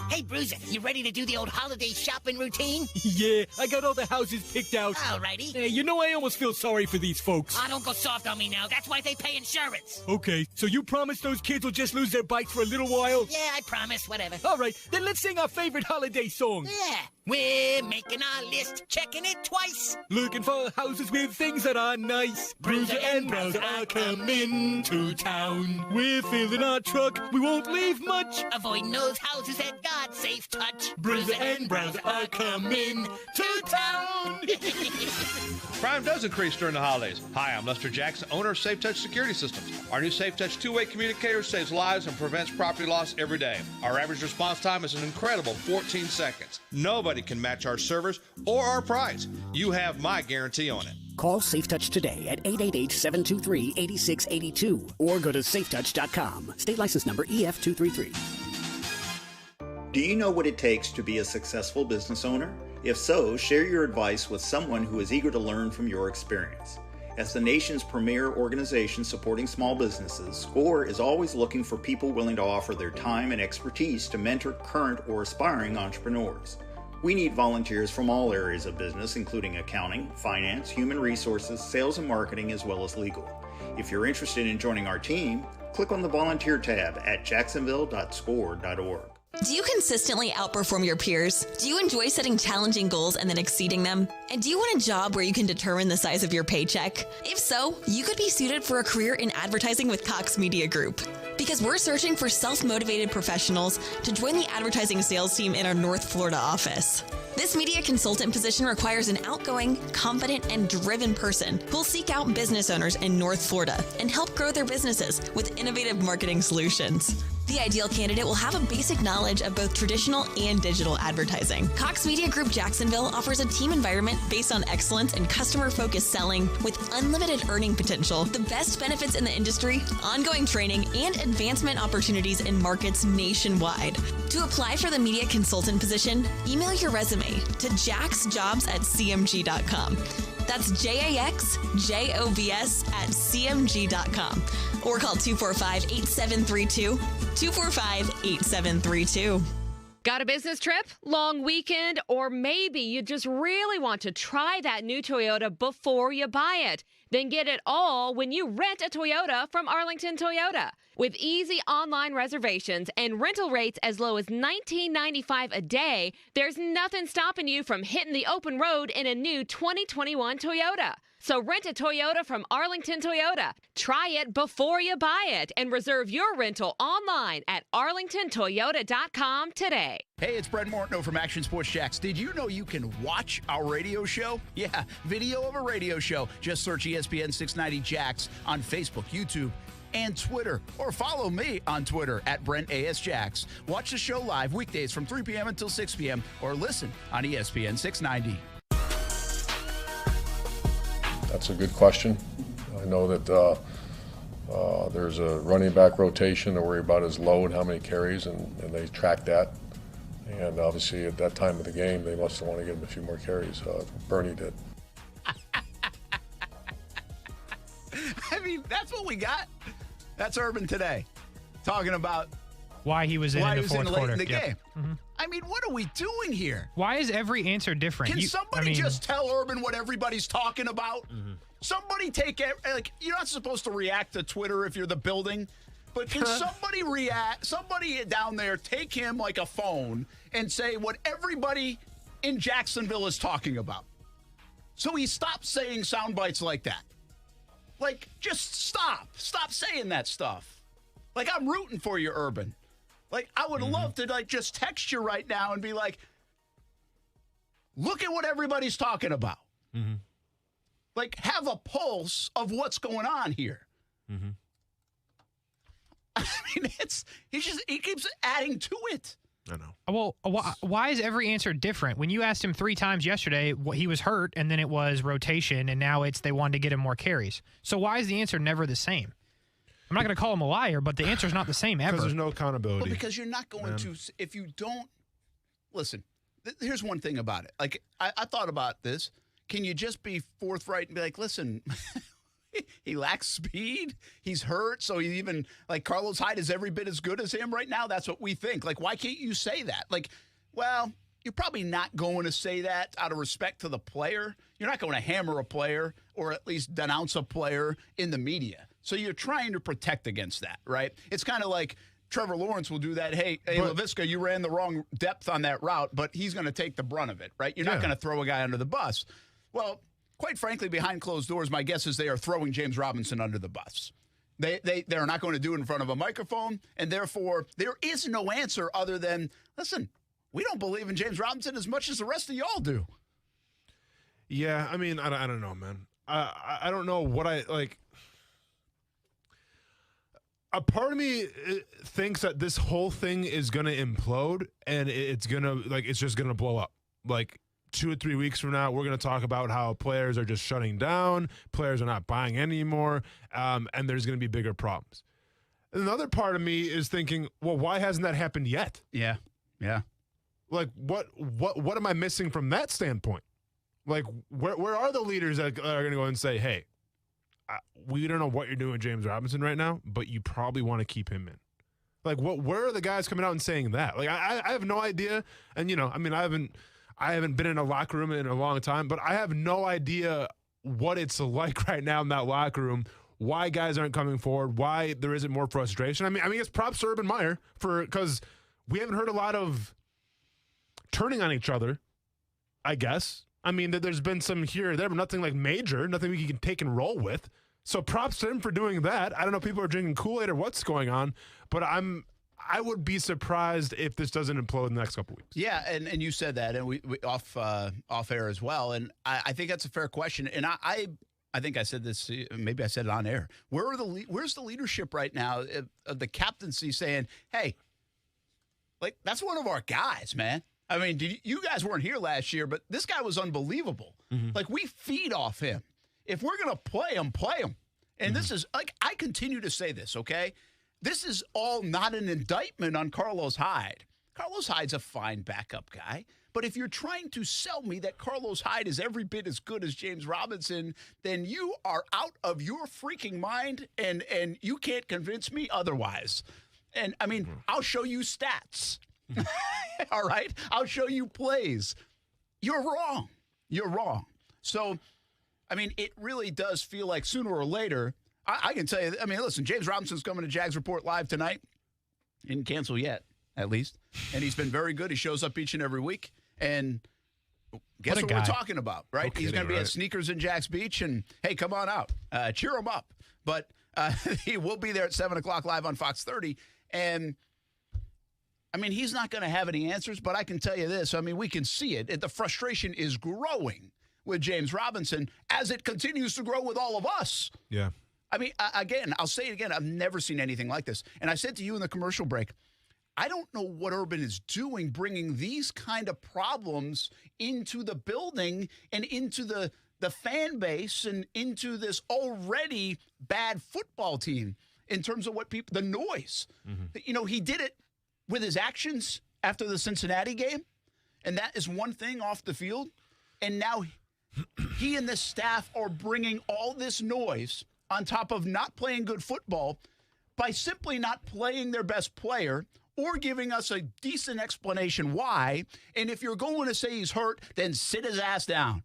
Hey, Bruiser, you ready to do the old holiday shopping routine? Yeah, I got all the houses picked out. Alrighty. Hey, you know, I almost feel sorry for these folks. Oh, don't go soft on me now. That's why they pay insurance. Okay, so you promise those kids will just lose their bikes for a little while? Yeah, I promise. Whatever. All right, then let's sing our favorite holiday song. Yeah, we're making our list, checking it twice. Looking for houses with things that are nice. Bruiser and Browser are coming to town. We're filling our truck, we won't leave much. Avoiding those houses that God safe touch. Bruiser and Browser are coming to town. Crime does increase during the holidays. Hi, I'm Lester Jackson, owner of Safe Touch Security Systems. Our new Safe Touch two-way communicator saves lives and prevents property loss every day. Our average response time is an incredible 14 seconds. Nobody can match our servers or our price. You have my guarantee on it. Call SafeTouch today at 888-723-8682 or go to safetouch.com. State license number EF233. Do you know what it takes to be a successful business owner? If so, share your advice with someone who is eager to learn from your experience. As the nation's premier organization supporting small businesses, SCORE is always looking for people willing to offer their time and expertise to mentor current or aspiring entrepreneurs. We need volunteers from all areas of business, including accounting, finance, human resources, sales and marketing, as well as legal. If you're interested in joining our team, click on the volunteer tab at jacksonville.score.org. Do you consistently outperform your peers? Do you enjoy setting challenging goals and then exceeding them? And do you want a job where you can determine the size of your paycheck? If so, you could be suited for a career in advertising with Cox Media Group. Because we're searching for self-motivated professionals to join the advertising sales team in our North Florida office. This media consultant position requires an outgoing, confident, and driven person who'll seek out business owners in North Florida and help grow their businesses with innovative marketing solutions. The ideal candidate will have a basic knowledge of both traditional and digital advertising. Cox Media Group Jacksonville offers a team environment based on excellence and customer-focused selling with unlimited earning potential, the best benefits in the industry, ongoing training, and advancement opportunities in markets nationwide. To apply for the media consultant position, email your resume to jaxjobs@cmg.com. That's JAXJOBS@cmg.com. Or call 245-8732, 245-8732. Got a business trip, long weekend, or maybe you just really want to try that new Toyota before you buy it? Then get it all when you rent a Toyota from Arlington Toyota. With easy online reservations and rental rates as low as $19.95 a day, there's nothing stopping you from hitting the open road in a new 2021 Toyota. So rent a Toyota from Arlington Toyota. Try it before you buy it and reserve your rental online at arlingtontoyota.com today. Hey, it's Brett Martineau from Action Sports Jax. Did you know you can watch our radio show? Yeah, video of a radio show. Just search ESPN 690 Jax on Facebook, YouTube, and Twitter. Or follow me on Twitter at Brent A.S. Jax. Watch the show live weekdays from 3 p.m. until 6 p.m. or listen on ESPN 690. That's a good question. I know that there's a running back rotation to worry about his load, how many carries, and they track that. And obviously at that time of the game, they must want to give him a few more carries. Bernie did. I mean, that's what we got. That's Urban today, talking about why he was in the fourth quarter in the yep. game. Mm-hmm. I mean, what are we doing here? Why is every answer different? Can somebody just tell Urban what everybody's talking about? Mm-hmm. Somebody take it. Like, you're not supposed to react to Twitter if you're the building, but can somebody react? Somebody down there take him like a phone and say what everybody in Jacksonville is talking about. So he stopped saying sound bites like that. Like, just stop. Stop saying that stuff. Like, I'm rooting for you, Urban. Like, I would love to, like, just text you right now and be like, look at what everybody's talking about. Like, have a pulse of what's going on here. I mean, he keeps adding to it. I know. Well, why is every answer different? When you asked him 3 times yesterday, he was hurt, and then it was rotation, and now it's they wanted to get him more carries. So why is the answer never the same? I'm not going to call him a liar, but the answer's not the same ever. Because there's no accountability. Well, because you're not going to, if you don't, listen, here's one thing about it. Like, I thought about this. Can you just be forthright and be like, listen, he lacks speed. He's hurt. So he even, like, Carlos Hyde is every bit as good as him right now. That's what we think. Like, why can't you say that? Like, well, you're probably not going to say that out of respect to the player. You're not going to hammer a player or at least denounce a player in the media. So you're trying to protect against that, right? It's kind of like Trevor Lawrence will do that. Hey, LaVisca, you ran the wrong depth on that route, but he's going to take the brunt of it, right? You're not going to throw a guy under the bus. Well, quite frankly, behind closed doors, my guess is they are throwing James Robinson under the bus. They're not going to do it in front of a microphone, and therefore there is no answer other than, listen, we don't believe in James Robinson as much as the rest of y'all do. Yeah, I mean, I don't know, man. I don't know what I like. A part of me thinks that this whole thing is going to implode, and it's just going to blow up. Like, 2 or 3 weeks from now, we're going to talk about how players are just shutting down, players are not buying anymore, and there's going to be bigger problems. And another part of me is thinking, well, why hasn't that happened yet? Yeah. Like, what am I missing from that standpoint? Like, where are the leaders that are going to go and say, hey, we don't know what you're doing with James Robinson right now, but you probably want to keep him in. Like, where are the guys coming out and saying that? Like, I have no idea. And, I mean, I haven't been in a locker room in a long time, but I have no idea what it's like right now in that locker room, why guys aren't coming forward, why there isn't more frustration. I mean, it's props to Urban Meyer because we haven't heard a lot of turning on each other, I guess. I mean, there's been some here or there, but nothing like major, nothing we can take and roll with. So props to him for doing that. I don't know if people are drinking Kool-Aid or what's going on, but I would be surprised if this doesn't implode in the next couple weeks. Yeah, and you said that, and we off air as well, and I think that's a fair question. And I think I said this, maybe I said it on air. Where's the leadership right now of the captaincy saying, hey, like, that's one of our guys, man. I mean, you guys weren't here last year, but this guy was unbelievable. Like, we feed off him. If we're going to play him, play him. And this is, like, I continue to say this, okay? This is all not an indictment on Carlos Hyde. Carlos Hyde's a fine backup guy. But if you're trying to sell me that Carlos Hyde is every bit as good as James Robinson, then you are out of your freaking mind, and you can't convince me otherwise. And, I mean, I'll show you stats. All right? I'll show you plays. You're wrong. You're wrong. So, I mean, it really does feel like sooner or later, I can tell you, I mean, listen, James Robinson's coming to Jags Report Live tonight. He didn't cancel yet, at least. And he's been very good. He shows up each and every week. And guess what we're talking about, right? He's going to be at Sneakers in Jax Beach. And, hey, come on out. Cheer him up. But he will be there at 7 o'clock live on Fox 30. And, I mean, he's not going to have any answers, but I can tell you this. I mean, we can see it. The frustration is growing with James Robinson as it continues to grow with all of us. Yeah. I mean, again, I'll say it again. I've never seen anything like this. And I said to you in the commercial break, I don't know what Urban is doing, bringing these kind of problems into the building and into the fan base and into this already bad football team in terms of what people, the noise. You know, he did it with his actions after the Cincinnati game, and that is one thing off the field. And now he and the staff are bringing all this noise on top of not playing good football by simply not playing their best player or giving us a decent explanation why. And if you're going to say he's hurt, then sit his ass down.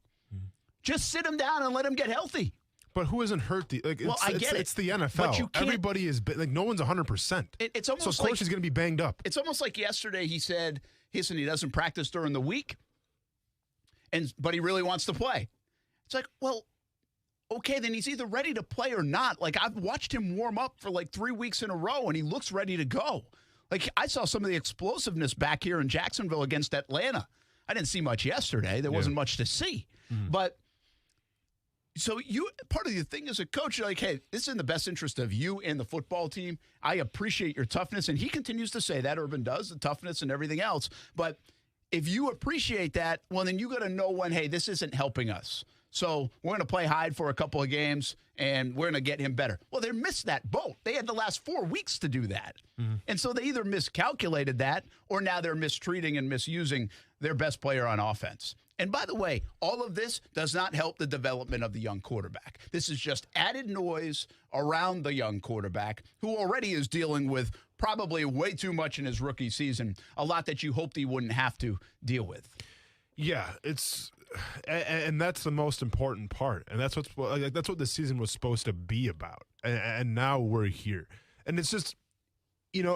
Just sit him down and let him get healthy. But who isn't hurt? I get it. It's the NFL. But you can't, everybody is like, no one's 100%. It's almost so of course he's going to be banged up. It's almost like yesterday he said, listen, he doesn't practice during the week, but he really wants to play. It's like, well, okay, then he's either ready to play or not. Like, I've watched him warm up for like 3 weeks in a row, and he looks ready to go. Like, I saw some of the explosiveness back here in Jacksonville against Atlanta. I didn't see much yesterday. There wasn't much to see. But so part of the thing as a coach, you're like, hey, this is in the best interest of you and the football team. I appreciate your toughness. And he continues to say that, Urban does, the toughness and everything else. But if you appreciate that, well, then you got to know when, hey, this isn't helping us. So we're going to play Hyde for a couple of games, and we're going to get him better. Well, they missed that boat. They had the last 4 weeks to do that. And so they either miscalculated that, or now they're mistreating and misusing their best player on offense. And by the way, all of this does not help the development of the young quarterback. This is just added noise around the young quarterback, who already is dealing with probably way too much in his rookie season, a lot that you hoped he wouldn't have to deal with. Yeah, and that's the most important part, and that's what the season was supposed to be about, and now we're here, and it's just,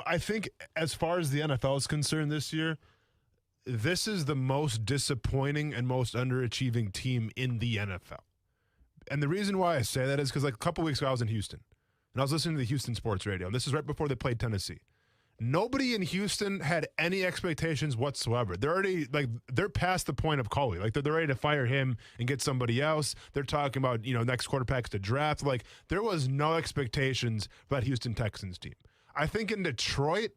I think as far as the NFL is concerned this year, this is the most disappointing and most underachieving team in the NFL, and the reason why I say that is because like a couple weeks ago I was in Houston, and I was listening to the Houston sports radio, and this is right before they played Tennessee. Nobody in Houston had any expectations whatsoever. They're already they're past the point of Culley. Like they're ready to fire him and get somebody else. They're talking about, next quarterbacks to draft. Like there was no expectations for that Houston Texans team. I think in Detroit,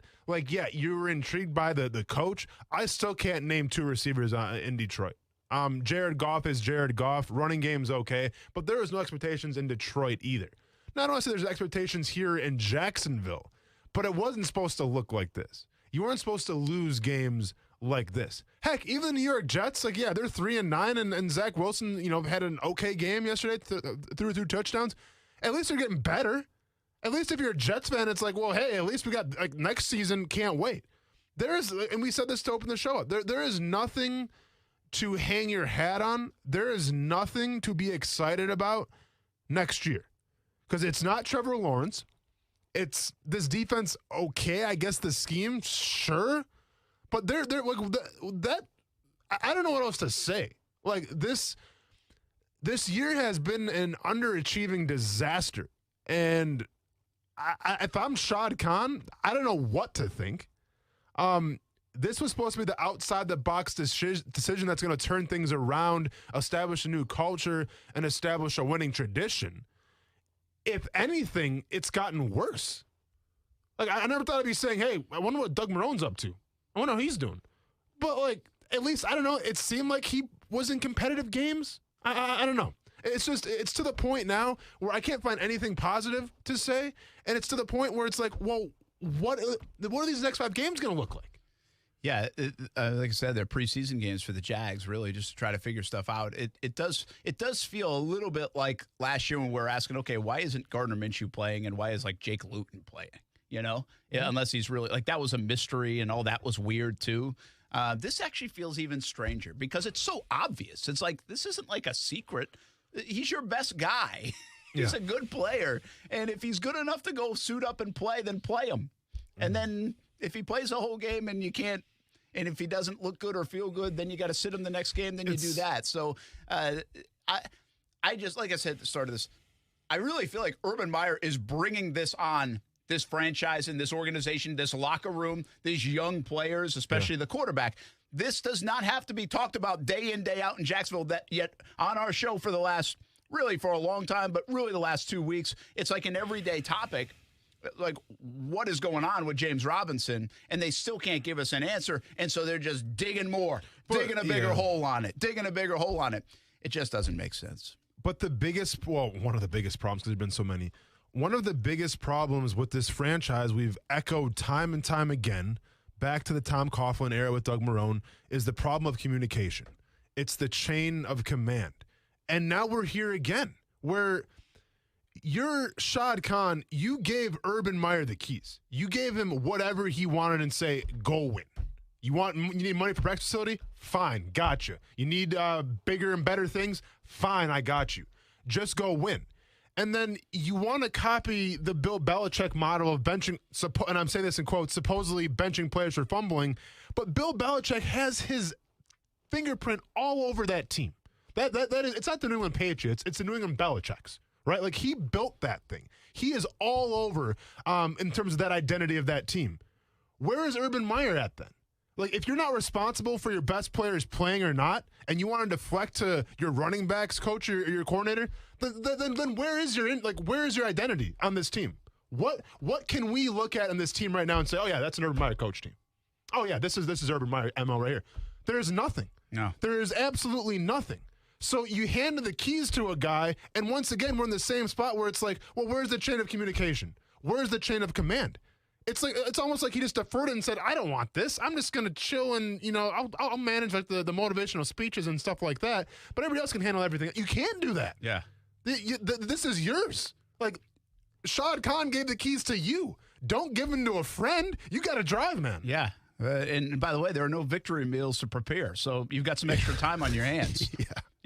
you were intrigued by the coach. I still can't name 2 receivers in Detroit. Jared Goff is Jared Goff. Running game's okay, but there was no expectations in Detroit either. Now I don't want to say there's expectations here in Jacksonville, but it wasn't supposed to look like this. You weren't supposed to lose games like this. Heck, even the New York Jets, they're 3-9, and Zach Wilson, had an okay game yesterday, threw 2 touchdowns. At least they're getting better. At least if you're a Jets fan, it's like, well, hey, at least we got next season. Can't wait. And we said this to open the show up. There is nothing to hang your hat on. There is nothing to be excited about next year, because it's not Trevor Lawrence. It's this defense, okay, I guess the scheme, sure. But they're that I don't know what else to say. This year has been an underachieving disaster. And if I'm Shad Khan, I don't know what to think. This was supposed to be the outside-the-box decision that's going to turn things around, establish a new culture, and establish a winning tradition. If anything, it's gotten worse. I never thought I'd be saying, hey, I wonder what Doug Marone's up to. I wonder how he's doing. But, at least, I don't know, it seemed like he was in competitive games. I don't know. It's to the point now where I can't find anything positive to say, and it's to the point where it's like, well, what are these next 5 games going to look like? Yeah, like I said, they're preseason games for the Jags, really, just to try to figure stuff out. It does feel a little bit like last year when we were asking, okay, why isn't Gardner Minshew playing, and why is Jake Luton playing? Yeah, unless he's really that was a mystery, and all that was weird too. This actually feels even stranger because it's so obvious. It's this isn't a secret. He's your best guy. He's a good player, and if he's good enough to go suit up and play, then play him. And then if he plays the whole game and you can't. And if he doesn't look good or feel good, then you got to sit him the next game. Then you do that. So I just, like I said at the start of this, I really feel like Urban Meyer is bringing this on this franchise and this organization, this locker room, these young players, especially the quarterback. This does not have to be talked about day in, day out in Jacksonville. That yet on our show for a long time, but really the last 2 weeks, it's an everyday topic. What is going on with James Robinson, and they still can't give us an answer, and so they're just digging a bigger hole on it. It just doesn't make sense. But one of the biggest problems, because there's been so many, one of the biggest problems with this franchise we've echoed time and time again, back to the Tom Coughlin era with Doug Marrone, is the problem of communication. It's the chain of command. And now we're here again, where you're Shad Khan, you gave Urban Meyer the keys. You gave him whatever he wanted and say, go win. You need money for practice facility? Fine, gotcha. You need bigger and better things? Fine, I got you. Just go win. And then you want to copy the Bill Belichick model of benching, and I'm saying this in quotes, supposedly benching players for fumbling, but Bill Belichick has his fingerprint all over that team. That is, it's not the New England Patriots. It's the New England Belichick's, right? Like, he built that thing. He is all over in terms of that identity of that team. Where is Urban Meyer at then? Like, if you're not responsible for your best players playing or not, and you want to deflect to your running backs coach or your coordinator, then where is your identity on this team? What can we look at in this team right now and say, oh yeah, that's an Urban Meyer coach team? Oh yeah, this is Urban Meyer ML right here. There's nothing. No. There is absolutely nothing. So you hand the keys to a guy, and once again, we're in the same spot where it's like, well, where's the chain of communication? Where's the chain of command? It's almost like he just deferred it and said, I don't want this. I'm just going to chill and, I'll manage like the motivational speeches and stuff like that. But everybody else can handle everything. You can't do that. Yeah. This is yours. Like, Shad Khan gave the keys to you. Don't give them to a friend. You got to drive, man. Yeah. And by the way, there are no victory meals to prepare. So you've got some extra time on your hands.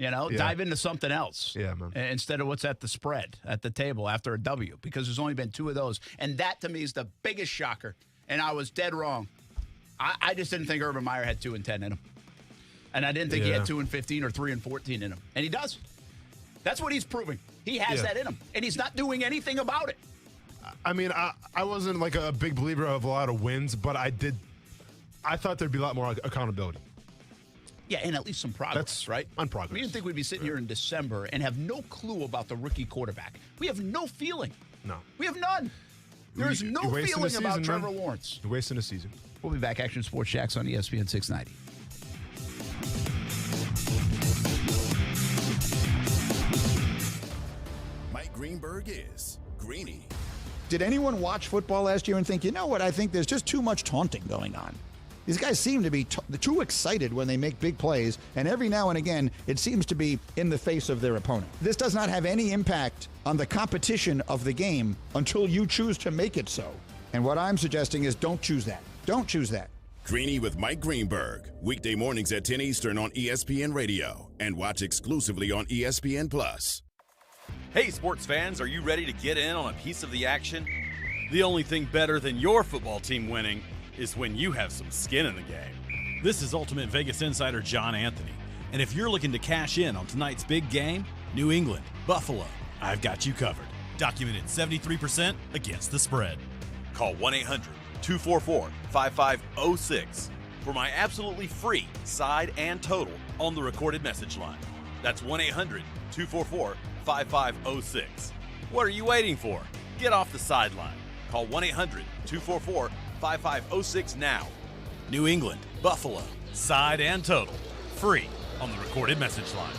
Dive into something else. Yeah, man. Instead of what's at the spread at the table after a W, because there's only been 2 of those. And that, to me, is the biggest shocker. And I was dead wrong. I just didn't think Urban Meyer had 2-10 in him. And I didn't think he had 2-15 or 3-14 in him. And he does. That's what he's proving. He has that in him. And he's not doing anything about it. I mean, I wasn't like a big believer of a lot of wins, but I thought there'd be a lot more accountability. Yeah, and at least some progress, right? On progress. We didn't think we'd be sitting here in December and have no clue about the rookie quarterback. We have no feeling. No. We have none. There's no feeling about Trevor Lawrence. You're wasting a season. We'll be back. Action Sports Jax on ESPN 690. Mike Greenberg is Greeny. Did anyone watch football last year and think, you know what, I think there's just too much taunting going on? These guys seem to be too excited when they make big plays, and every now and again, it seems to be in the face of their opponent. This does not have any impact on the competition of the game until you choose to make it so. And what I'm suggesting is don't choose that. Don't choose that. Greeny with Mike Greenberg. Weekday mornings at 10 Eastern on ESPN Radio. And watch exclusively on ESPN+. Hey, sports fans, are you ready to get in on a piece of the action? The only thing better than your football team winning is when you have some skin in the game. This is Ultimate Vegas insider John Anthony. And if you're looking to cash in on tonight's big game, New England, Buffalo, I've got you covered. Documented 73% against the spread. Call 1-800-244-5506 for my absolutely free side and total on the recorded message line. That's 1-800-244-5506. What are you waiting for? Get off the sideline. Call 1-800-244-5506 now. New England, Buffalo, side and total, free on the recorded message line.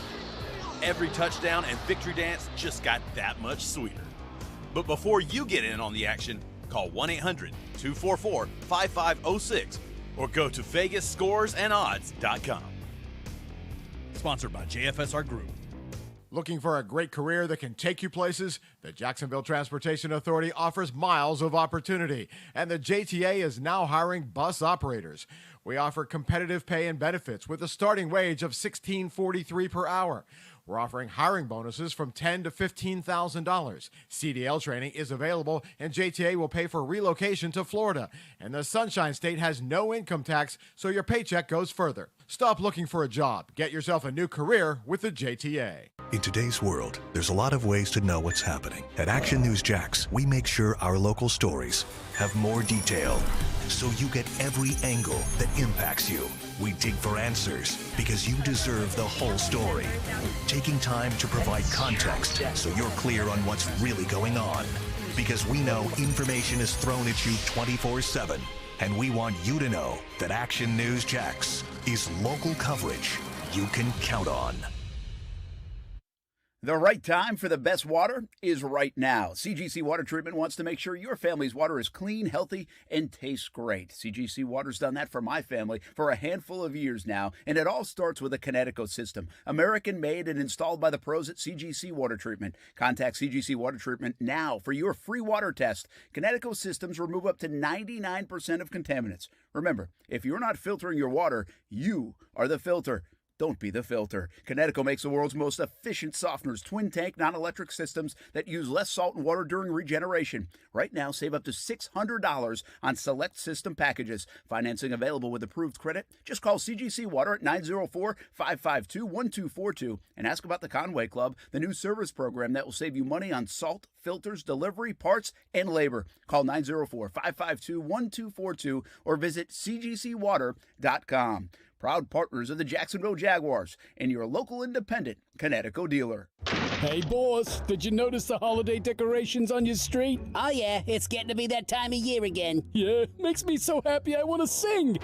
Every touchdown and victory dance just got that much sweeter. But before you get in on the action, call 1-800-244-5506 or go to VegasScoresAndOdds.com. Sponsored by JFSR Group. Looking for a great career that can take you places? The Jacksonville Transportation Authority offers miles of opportunity, and the JTA is now hiring bus operators. We offer competitive pay and benefits with a starting wage of $16.43 per hour. We're offering hiring bonuses from $10,000 to $15,000. CDL training is available, and JTA will pay for relocation to Florida. And the Sunshine State has no income tax, so your paycheck goes further. Stop looking for a job. Get yourself a new career with the JTA. In today's world, there's a lot of ways to know what's happening. At Action News Jax, we make sure our local stories have more detail, so you get every angle that impacts you. We dig for answers because you deserve the whole story. Taking time to provide context so you're clear on what's really going on. Because we know information is thrown at you 24/7. And we want you to know that Action News Jax is local coverage you can count on. The right time for the best water is right now. CGC Water Treatment wants to make sure your family's water is clean, healthy, and tastes great. CGC Water's done that for my family for a handful of years now, and it all starts with a Connecticut system. American-made and installed by the pros at CGC Water Treatment. Contact CGC Water Treatment now for your free water test. Connecticut systems remove up to 99% of contaminants. Remember, if you're not filtering your water, you are the filter. Don't be the filter. Connecticut makes the world's most efficient softeners, twin-tank, non-electric systems that use less salt and water during regeneration. Right now, save up to $600 on select system packages. Financing available with approved credit. Just call CGC Water at 904-552-1242 and ask about the Conway Club, the new service program that will save you money on salt, filters, delivery, parts, and labor. Call 904-552-1242 or visit cgcwater.com. Proud partners of the Jacksonville Jaguars and your local independent Connecticut dealer. Hey, boss, did you notice the holiday decorations on your street? Oh, yeah, it's getting to be that time of year again. Yeah, makes me so happy I want to sing.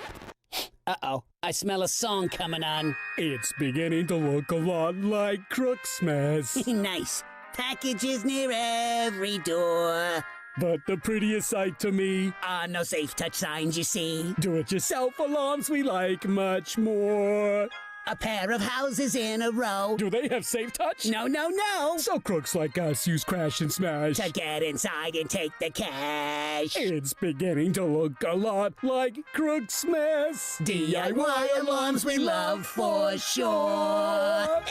Uh-oh, I smell a song coming on. It's beginning to look a lot like Crooksmas. Nice. Packages near every door. But the prettiest sight to me... no safe touch signs, you see. Do-it-yourself alarms we like much more. A pair of houses in a row. Do they have safe touch? No. So crooks like us use Crash and Smash to get inside and take the cash. It's beginning to look a lot like Crooksmas. DIY alarms we love for sure.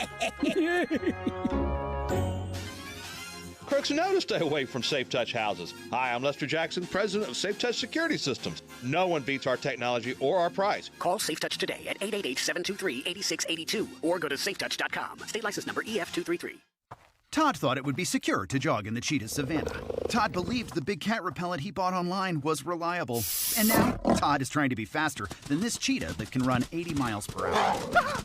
Crooks know to stay away from Safe Touch houses. Hi, I'm Lester Jackson, president of Safe Touch Security Systems. No one beats our technology or our price. Call Safe Touch today at 888-723-8682 or go to safetouch.com. State license number EF233. Todd thought it would be secure to jog in the cheetah savanna. Todd believed the big cat repellent he bought online was reliable. And now, Todd is trying to be faster than this cheetah that can run 80 miles per hour.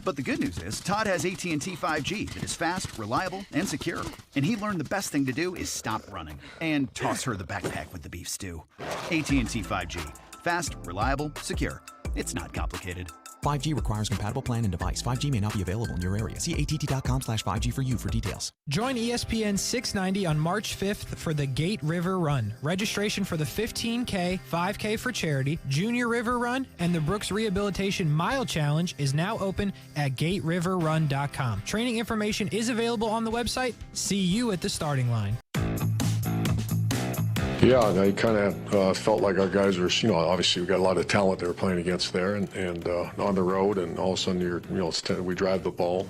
But the good news is, Todd has AT&T 5G that is fast, reliable, and secure. And he learned the best thing to do is stop running and toss her the backpack with the beef stew. AT&T 5G. Fast, reliable, secure. It's not complicated. 5G requires compatible plan and device. 5G may not be available in your area. See att.com/5G for you for details. Join ESPN 690 on March 5th for the Gate River Run. Registration for the 15K, 5K for charity, Junior River Run, and the Brooks Rehabilitation Mile Challenge is now open at GateRiverRun.com. Training information is available on the website. See you at the starting line. Yeah, I kind of felt like our guys were, obviously we got a lot of talent they were playing against there, and on the road, and all of a sudden we drive the ball.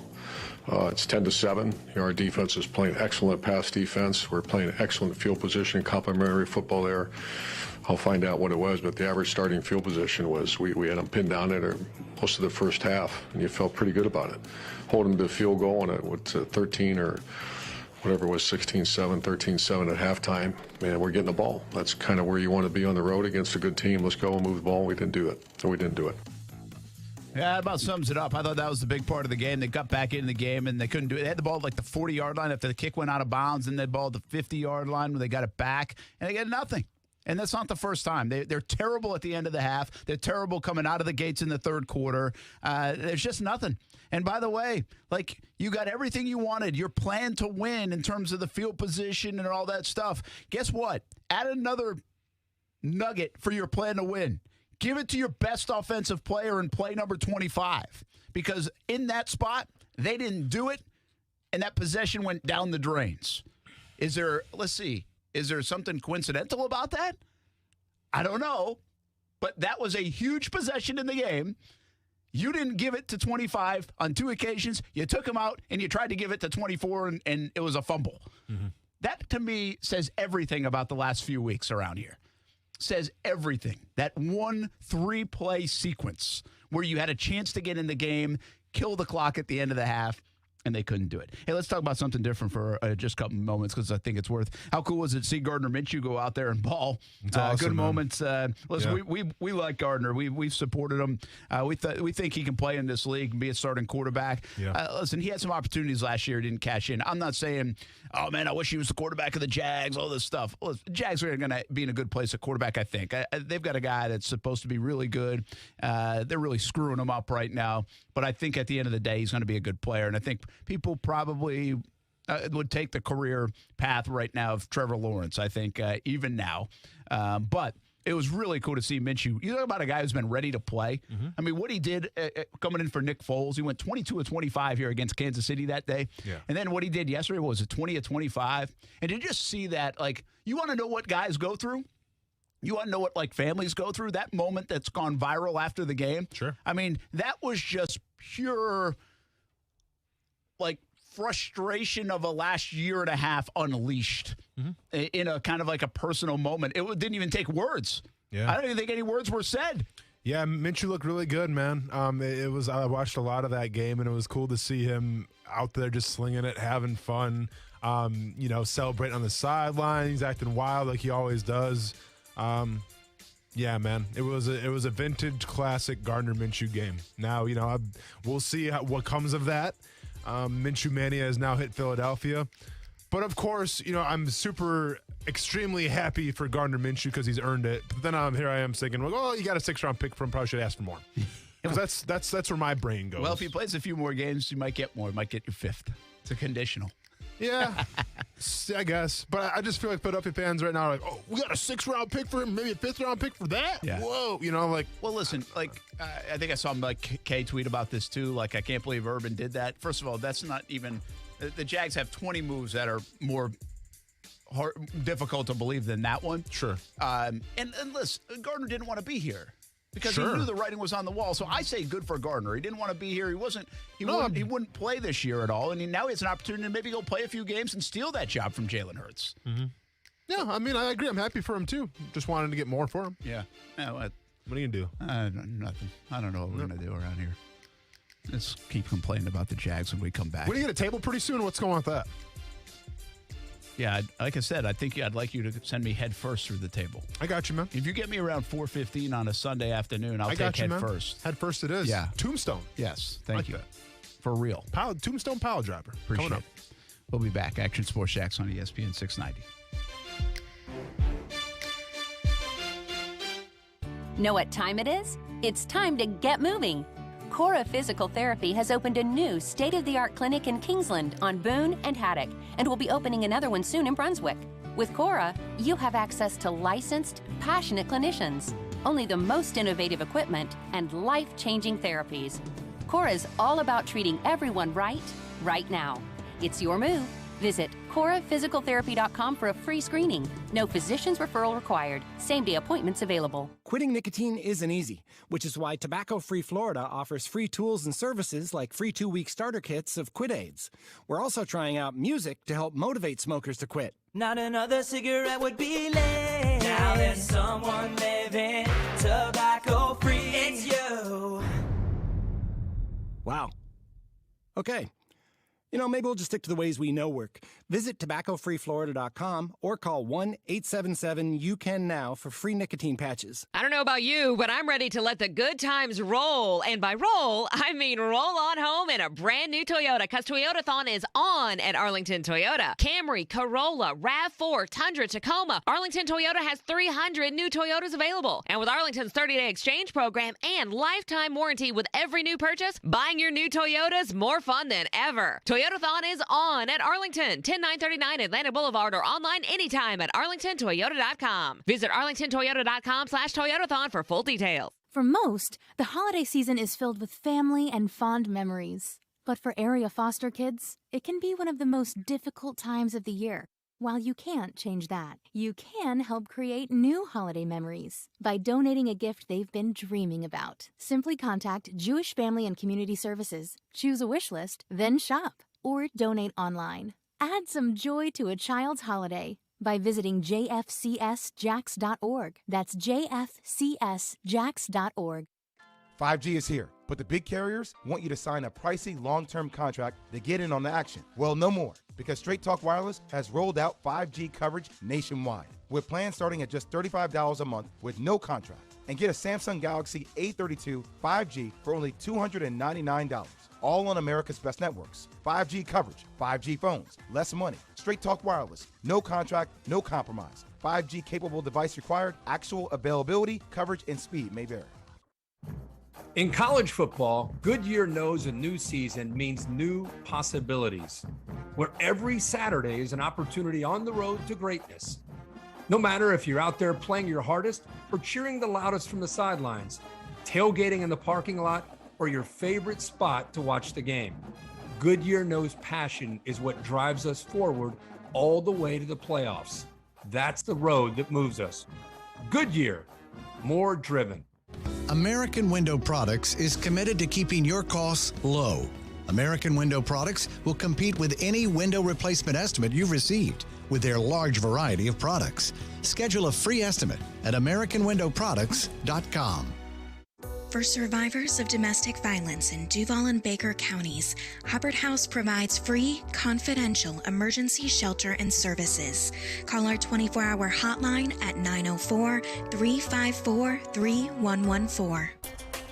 It's 10-7. Our defense is playing excellent pass defense. We're playing excellent field position, complementary football there. I'll find out what it was, but the average starting field position was we had them pinned down at most of the first half, and you felt pretty good about it. Holding the field goal on it with 13 or whatever it was, 16-7, 13-7 at halftime, man, we're getting the ball. That's kind of where you want to be on the road against a good team. Let's go and move the ball. We didn't do it. Yeah, that about sums it up. I thought that was the big part of the game. They got back in the game, and they couldn't do it. They had the ball at like the 40-yard line after the kick went out of bounds, and they ball at the 50-yard line when they got it back, and they got nothing. And that's not the first time. They're terrible at the end of the half. They're terrible coming out of the gates in the third quarter. There's just nothing. And by the way, you got everything you wanted. Your plan to win in terms of the field position and all that stuff. Guess what? Add another nugget for your plan to win. Give it to your best offensive player in play number 25. Because in that spot, they didn't do it, and that possession went down the drains. Is there something coincidental about that? I don't know. But that was a huge possession in the game. You didn't give it to 25 on two occasions. You took him out, and you tried to give it to 24, and it was a fumble. Mm-hmm. That, to me, says everything about the last few weeks around here. Says everything. That 1 3-play sequence where you had a chance to get in the game, kill the clock at the end of the half, and they couldn't do it. Hey, let's talk about something different for just a couple moments because I think it's worth. How cool was it to see Gardner Minshew go out there and ball? It's awesome, good man. Moments. Listen, yeah. we like Gardner. We've supported him. We think he can play in this league and be a starting quarterback. Yeah. Listen, he had some opportunities last year, didn't cash in. I'm not saying, oh man, I wish he was the quarterback of the Jags. All this stuff. Well, the Jags are going to be in a good place at quarterback. I think they've got a guy that's supposed to be really good. They're really screwing him up right now. But I think at the end of the day, he's going to be a good player. And I think people probably would take the career path right now of Trevor Lawrence, I think, even now. But it was really cool to see Minshew. You talk about a guy who's been ready to play. Mm-hmm. I mean, what he did coming in for Nick Foles, he went 22 of 25 here against Kansas City that day. Yeah. And then what he did yesterday was 20 of 25. And to just see that, you want to know what guys go through? You want to know what families go through? That moment that's gone viral after the game? Sure. I mean, that was just pure like frustration of a last year and a half unleashed in a kind of like a personal moment. It didn't even take words. Yeah. I don't even think any words were said. Yeah, Minshew looked really good, man. I watched a lot of that game, and it was cool to see him out there just slinging it, having fun, celebrating on the sideline. He's acting wild like he always does. Yeah, man, it was a vintage classic Gardner Minshew game. Now, we'll see what comes of that. Minshew Mania has now hit Philadelphia. But, of course, I'm extremely happy for Gardner Minshew because he's earned it. But then here I am thinking, well, you got a 6th-round pick from him, probably should ask for more. Because that's where my brain goes. Well, if he plays a few more games, you might get more. You might get your 5th. It's a conditional. Yeah, I guess. But I just feel like Philadelphia fans right now are like, oh, we got a 6th-round pick for him, maybe a 5th-round pick for that? Yeah. Whoa, Well, listen, I think I saw Kay tweet about this too. I can't believe Urban did that. First of all, that's not even – the Jags have 20 moves that are more difficult to believe than that one. Sure. And listen, Gardner didn't want to be here. Because he knew the writing was on the wall. So I say good for Gardner. He didn't want to be here. He wouldn't play this year at all. And now he has an opportunity to maybe go play a few games and steal that job from Jalen Hurts. Mm-hmm. Yeah, I agree. I'm happy for him, too. Just wanted to get more for him. Yeah. What are you going to do? Nothing. I don't know what we're going to do around here. Let's keep complaining about the Jags when we come back. We're going to get a table pretty soon. What's going on with that? Yeah, like I said, I think I'd like you to send me head first through the table. I got you, man. If you get me around 4:15 on a Sunday afternoon, I'll take head first. Head first it is. Yeah. Tombstone. Yes, thank you. That. For real. Tombstone pile driver. Appreciate Coming up. We'll be back. Action Sports Jax on ESPN 690. Know what time it is? It's time to get moving. Cora Physical Therapy has opened a new state-of-the-art clinic in Kingsland on Boone and Haddock, and will be opening another one soon in Brunswick. With Cora, you have access to licensed, passionate clinicians, only the most innovative equipment, and life-changing therapies. Cora is all about treating everyone right now. It's your move. Visit CoraPhysicalTherapy.com for a free screening. No physician's referral required. Same-day appointments available. Quitting nicotine isn't easy, which is why Tobacco-Free Florida offers free tools and services like free 2-week starter kits of quit aids. We're also trying out music to help motivate smokers to quit. Not another cigarette would be late. Now there's someone living tobacco-free. It's you. Wow. Okay. Maybe we'll just stick to the ways we know work. Visit tobaccofreeflorida.com or call 1-877-YOU-CAN-NOW for free nicotine patches. I don't know about you, but I'm ready to let the good times roll. And by roll, I mean roll on home in a brand new Toyota, because Toyotathon is on at Arlington Toyota. Camry, Corolla, RAV4, Tundra, Tacoma. Arlington Toyota has 300 new Toyotas available. And with Arlington's 30-day exchange program and lifetime warranty with every new purchase, buying your new Toyota's more fun than ever. Toyotathon is on at Arlington, 10939 Atlanta Boulevard, or online anytime at arlingtontoyota.com. Visit arlingtontoyota.com/Toyotathon for full details. For most, the holiday season is filled with family and fond memories. But for area foster kids, it can be one of the most difficult times of the year. While you can't change that, you can help create new holiday memories by donating a gift they've been dreaming about. Simply contact Jewish Family and Community Services, choose a wish list, then shop, or donate online. Add some joy to a child's holiday by visiting jfcsjax.org. That's jfcsjax.org. 5G is here, but the big carriers want you to sign a pricey long-term contract to get in on the action. Well, no more, because Straight Talk Wireless has rolled out 5G coverage nationwide, with plans starting at just $35 a month with no contract. And get a Samsung Galaxy A32 5G for only $299, all on America's best networks. 5G coverage, 5G phones, less money. Straight Talk Wireless, no contract, no compromise. 5G capable device required, actual availability, coverage, and speed may vary. In college football, Goodyear knows a new season means new possibilities, where every Saturday is an opportunity on the road to greatness. No matter if you're out there playing your hardest or cheering the loudest from the sidelines, tailgating in the parking lot, or your favorite spot to watch the game, Goodyear knows passion is what drives us forward all the way to the playoffs. That's the road that moves us. Goodyear, more driven. American Window Products is committed to keeping your costs low. American Window Products will compete with any window replacement estimate you've received with their large variety of products. Schedule a free estimate at AmericanWindowProducts.com. For survivors of domestic violence in Duval and Baker counties, Hubbard House provides free, confidential emergency shelter and services. Call our 24-hour hotline at 904-354-3114.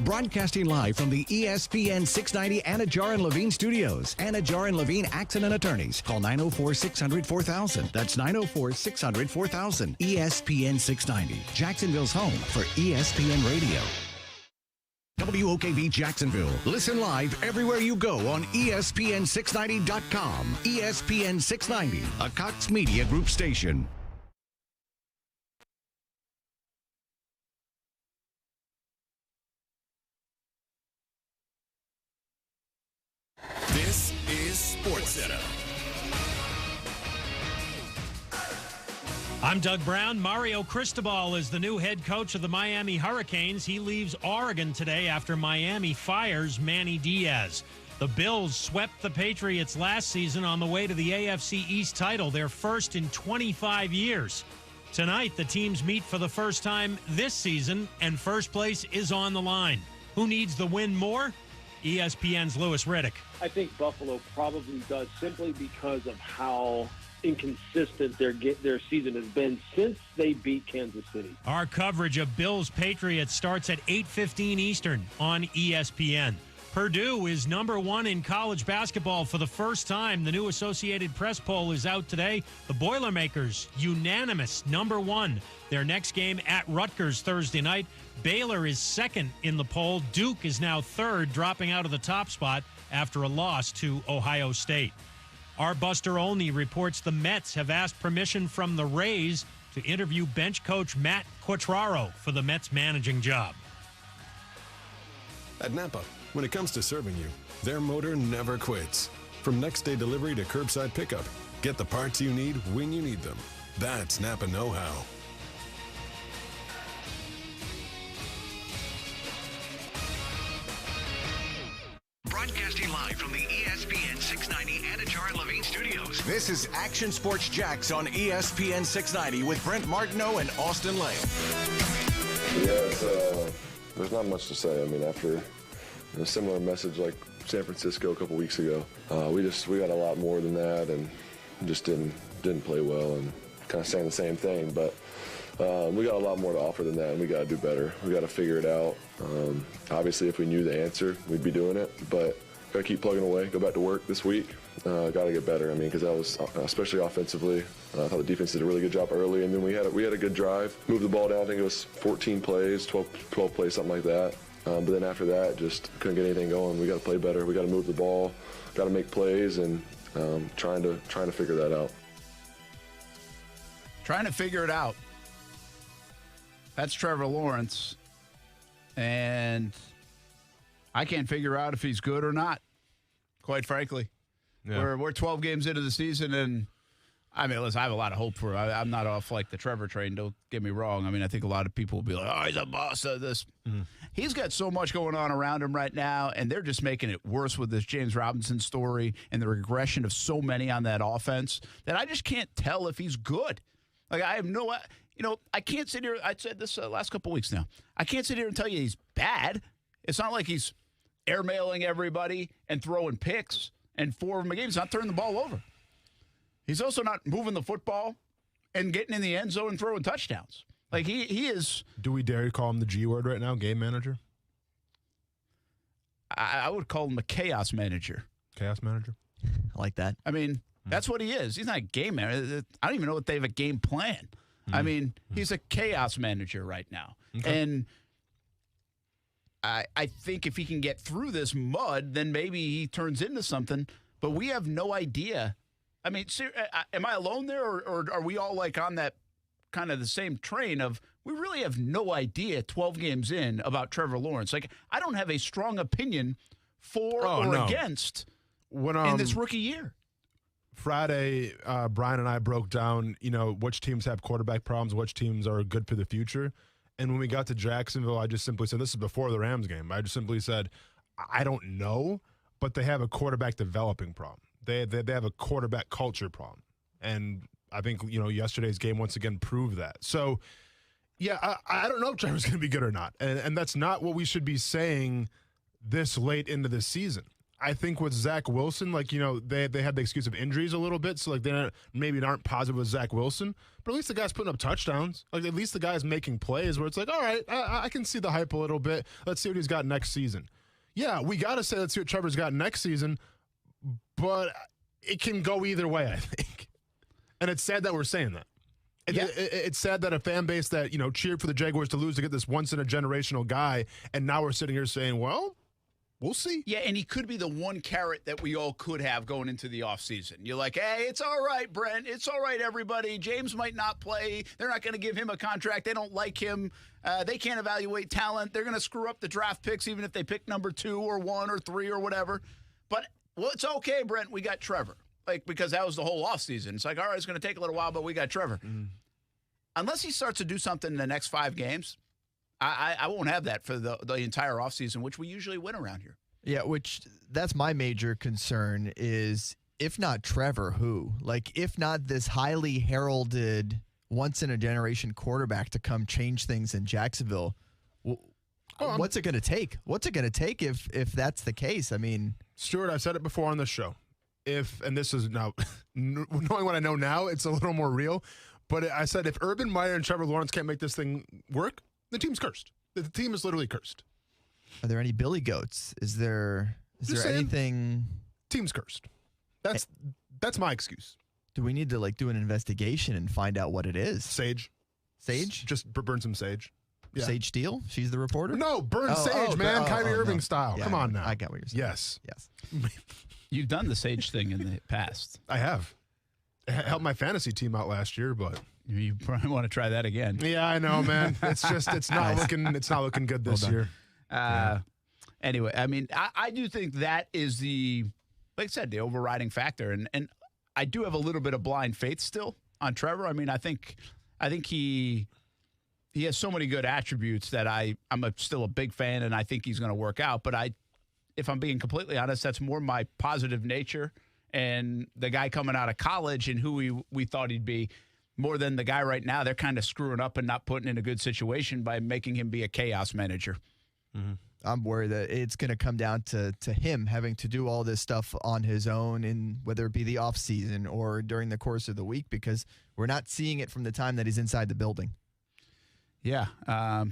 Broadcasting live from the ESPN 690 Anajar and Levine studios. Anajar and Levine Accident Attorneys. Call 904-600-4000. That's 904-600-4000. ESPN 690. Jacksonville's home for ESPN Radio. WOKV Jacksonville. Listen live everywhere you go on ESPN690.com. ESPN 690, a Cox Media Group station. This is Sports Center. I'm Doug Brown. Mario Cristobal is the new head coach of the Miami Hurricanes. He leaves Oregon today after Miami fires Manny Diaz. The Bills swept the Patriots last season on the way to the AFC East title, their first in 25 years. Tonight, the teams meet for the first time this season, and first place is on the line. Who needs the win more? ESPN's Louis Riddick. I think Buffalo probably does, simply because of how inconsistent their season has been since they beat Kansas City. Our coverage of Bills-Patriots starts at 8:15 Eastern on ESPN. Purdue is number one in college basketball for the first time. The new Associated Press poll is out today. The Boilermakers, unanimous number one. Their next game at Rutgers Thursday night. Baylor is second in the poll. Duke is now third, dropping out of the top spot after a loss to Ohio State. Our Buster Olney reports the Mets have asked permission from the Rays to interview bench coach Matt Quatraro for the Mets managing job. At Napa, when it comes to serving you, their motor never quits. From next day delivery to curbside pickup, get the parts you need when you need them. That's Napa know-how. Broadcasting live from the ESPN 690 Anajar and Levine studios. This is Action Sports Jax on ESPN 690 with Brent Martineau and Austin Lane. Yeah, there's not much to say. I mean, after a similar message like San Francisco a couple weeks ago, we got a lot more than that, and just didn't play well, and kind of saying the same thing. But we got a lot more to offer than that, and we got to do better. We got to figure it out. Obviously, if we knew the answer, we'd be doing it. But got to keep plugging away. Go back to work this week. Got to get better. I mean, because that was, especially offensively, I thought the defense did a really good job early, and then we had a good drive. Moved the ball down. I think it was 14 plays, 12 plays, something like that. But then after that, just couldn't get anything going. We got to play better. We got to move the ball. Got to make plays, and trying to figure that out. Trying to figure it out. That's Trevor Lawrence, and I can't figure out if he's good or not, quite frankly. Yeah. We're 12 games into the season, and I mean, listen, I have a lot of hope for him. I'm not off like the Trevor train, don't get me wrong. I mean, I think a lot of people will be like, oh, he's a boss of this. Mm-hmm. He's got so much going on around him right now, and they're just making it worse with this James Robinson story and the regression of so many on that offense that I just can't tell if he's good. Like, I have no, I can't sit here. I said this last couple weeks now. I can't sit here and tell you he's bad. It's not like he's airmailing everybody and throwing picks and 4 of them a game. He's not turning the ball over. He's also not moving the football and getting in the end zone and throwing touchdowns. Like, he is. Do we dare call him the G word right now, game manager? I would call him a chaos manager. Chaos manager? I like that. I mean, that's what he is. He's not a game manager. I don't even know if they have a game plan. I mean, he's a chaos manager right now. Okay. And I think if he can get through this mud, then maybe he turns into something. But we have no idea. I mean, am I alone there, or are we all like on that kind of the same train of we really have no idea 12 games in about Trevor Lawrence? Like, I don't have a strong opinion for against in this rookie year. Friday, Brian and I broke down, which teams have quarterback problems, which teams are good for the future. And when we got to Jacksonville, I just simply said, this is before the Rams game. I just simply said, I don't know, but they have a quarterback developing problem. They have a quarterback culture problem. And I think, yesterday's game once again proved that. So, yeah, I don't know if Trevor's going to be good or not. And that's not what we should be saying this late into the season. I think with Zach Wilson, they had the excuse of injuries a little bit, so they maybe aren't positive with Zach Wilson, but at least the guy's putting up touchdowns. At least the guy's making plays where it's like, all right, I can see the hype a little bit. Let's see what he's got next season. Yeah, we got to say let's see what Trevor's got next season, but it can go either way, I think. And it's sad that we're saying that. It's sad that a fan base that, cheered for the Jaguars to lose to get this once-in-a-generational guy, and now we're sitting here saying, well, we'll see. Yeah, and he could be the one carrot that we all could have going into the offseason. You're like, hey, it's all right, Brent. It's all right, everybody. James might not play. They're not going to give him a contract. They don't like him. They can't evaluate talent. They're going to screw up the draft picks, even if they pick number 2 or 1 or 3 or whatever. But, it's okay, Brent. We got Trevor. Because that was the whole offseason. It's like, all right, it's going to take a little while, but we got Trevor. Unless he starts to do something in the next 5 games, I won't have that for the entire offseason, which we usually win around here. Yeah, that's my major concern is if not Trevor, who? If not this highly heralded once-in-a-generation quarterback to come change things in Jacksonville, what's it going to take? What's it going to take if that's the case? I mean, Stuart, I've said it before on the show. And this is now, knowing what I know now, it's a little more real. But I said if Urban Meyer and Trevor Lawrence can't make this thing work, the team's cursed. The team is literally cursed. Are there any Billy Goats? Is there anything? Team's cursed. That's my excuse. Do we need to do an investigation and find out what it is? Sage? Just burn some sage. Yeah. Sage Steele? She's the reporter? No, burn sage, man. Kyrie Irving style. Yeah, come on now. I got what you're saying. Yes. You've done the sage thing in the past. I have. It helped my fantasy team out last year, but you probably want to try that again. Yeah, I know, man. It's not looking good this year. Anyway, I mean, I do think that is like I said, the overriding factor, and I do have a little bit of blind faith still on Trevor. I mean, I think he has so many good attributes that I'm still a big fan, and I think he's going to work out. But if I'm being completely honest, that's more my positive nature and the guy coming out of college and who we thought he'd be, more than the guy right now. They're kind of screwing up and not putting in a good situation by making him be a chaos manager. Mm-hmm. I'm worried that it's going to come down to him having to do all this stuff on his own, and whether it be the offseason or during the course of the week, because we're not seeing it from the time that he's inside the building. Yeah.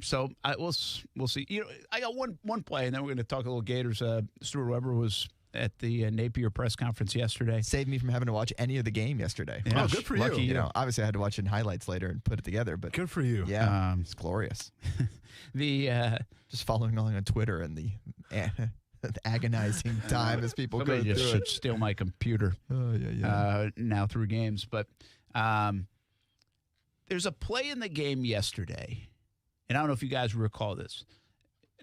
So we'll see. I got one play, and then we're going to talk a little Gators. Stuart Weber was at the Napier press conference yesterday. Saved me from having to watch any of the game yesterday. Yeah. Oh, good for Lucky, you. Obviously I had to watch it in highlights later and put it together. But good for you. Yeah, it's glorious. Just following along on Twitter and the agonizing time as people go through just should steal my computer. Oh yeah. Now through games, but there's a play in the game yesterday, and I don't know if you guys recall this.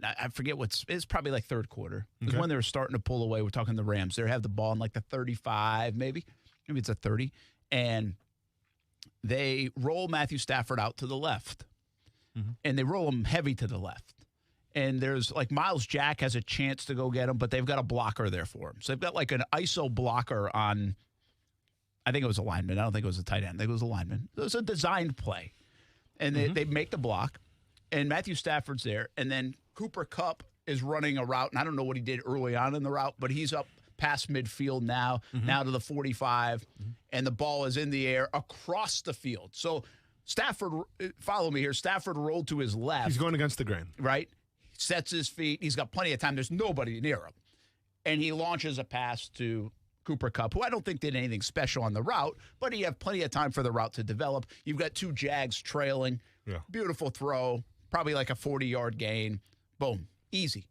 I forget it's probably like third quarter. It was when they were starting to pull away. We're talking the Rams. They have the ball in like the 35, maybe it's a 30. And they roll Matthew Stafford out to the left. Mm-hmm. And they roll him heavy to the left. And there's like Miles Jack has a chance to go get him, but they've got a blocker there for him. So they've got like an ISO blocker on, I think it was a lineman. I don't think it was a tight end. I think it was a lineman. It was a designed play. And they make the block. And Matthew Stafford's there. And then Cooper Kupp is running a route, and I don't know what he did early on in the route, but he's up past midfield now to the 45, and the ball is in the air across the field. So Stafford, follow me here, Stafford rolled to his left. He's going against the grain. Right? Sets his feet. He's got plenty of time. There's nobody near him. And he launches a pass to Cooper Kupp, who I don't think did anything special on the route, but he had plenty of time for the route to develop. You've got two Jags trailing. Yeah. Beautiful throw. Probably like a 40-yard gain. Boom. Easy.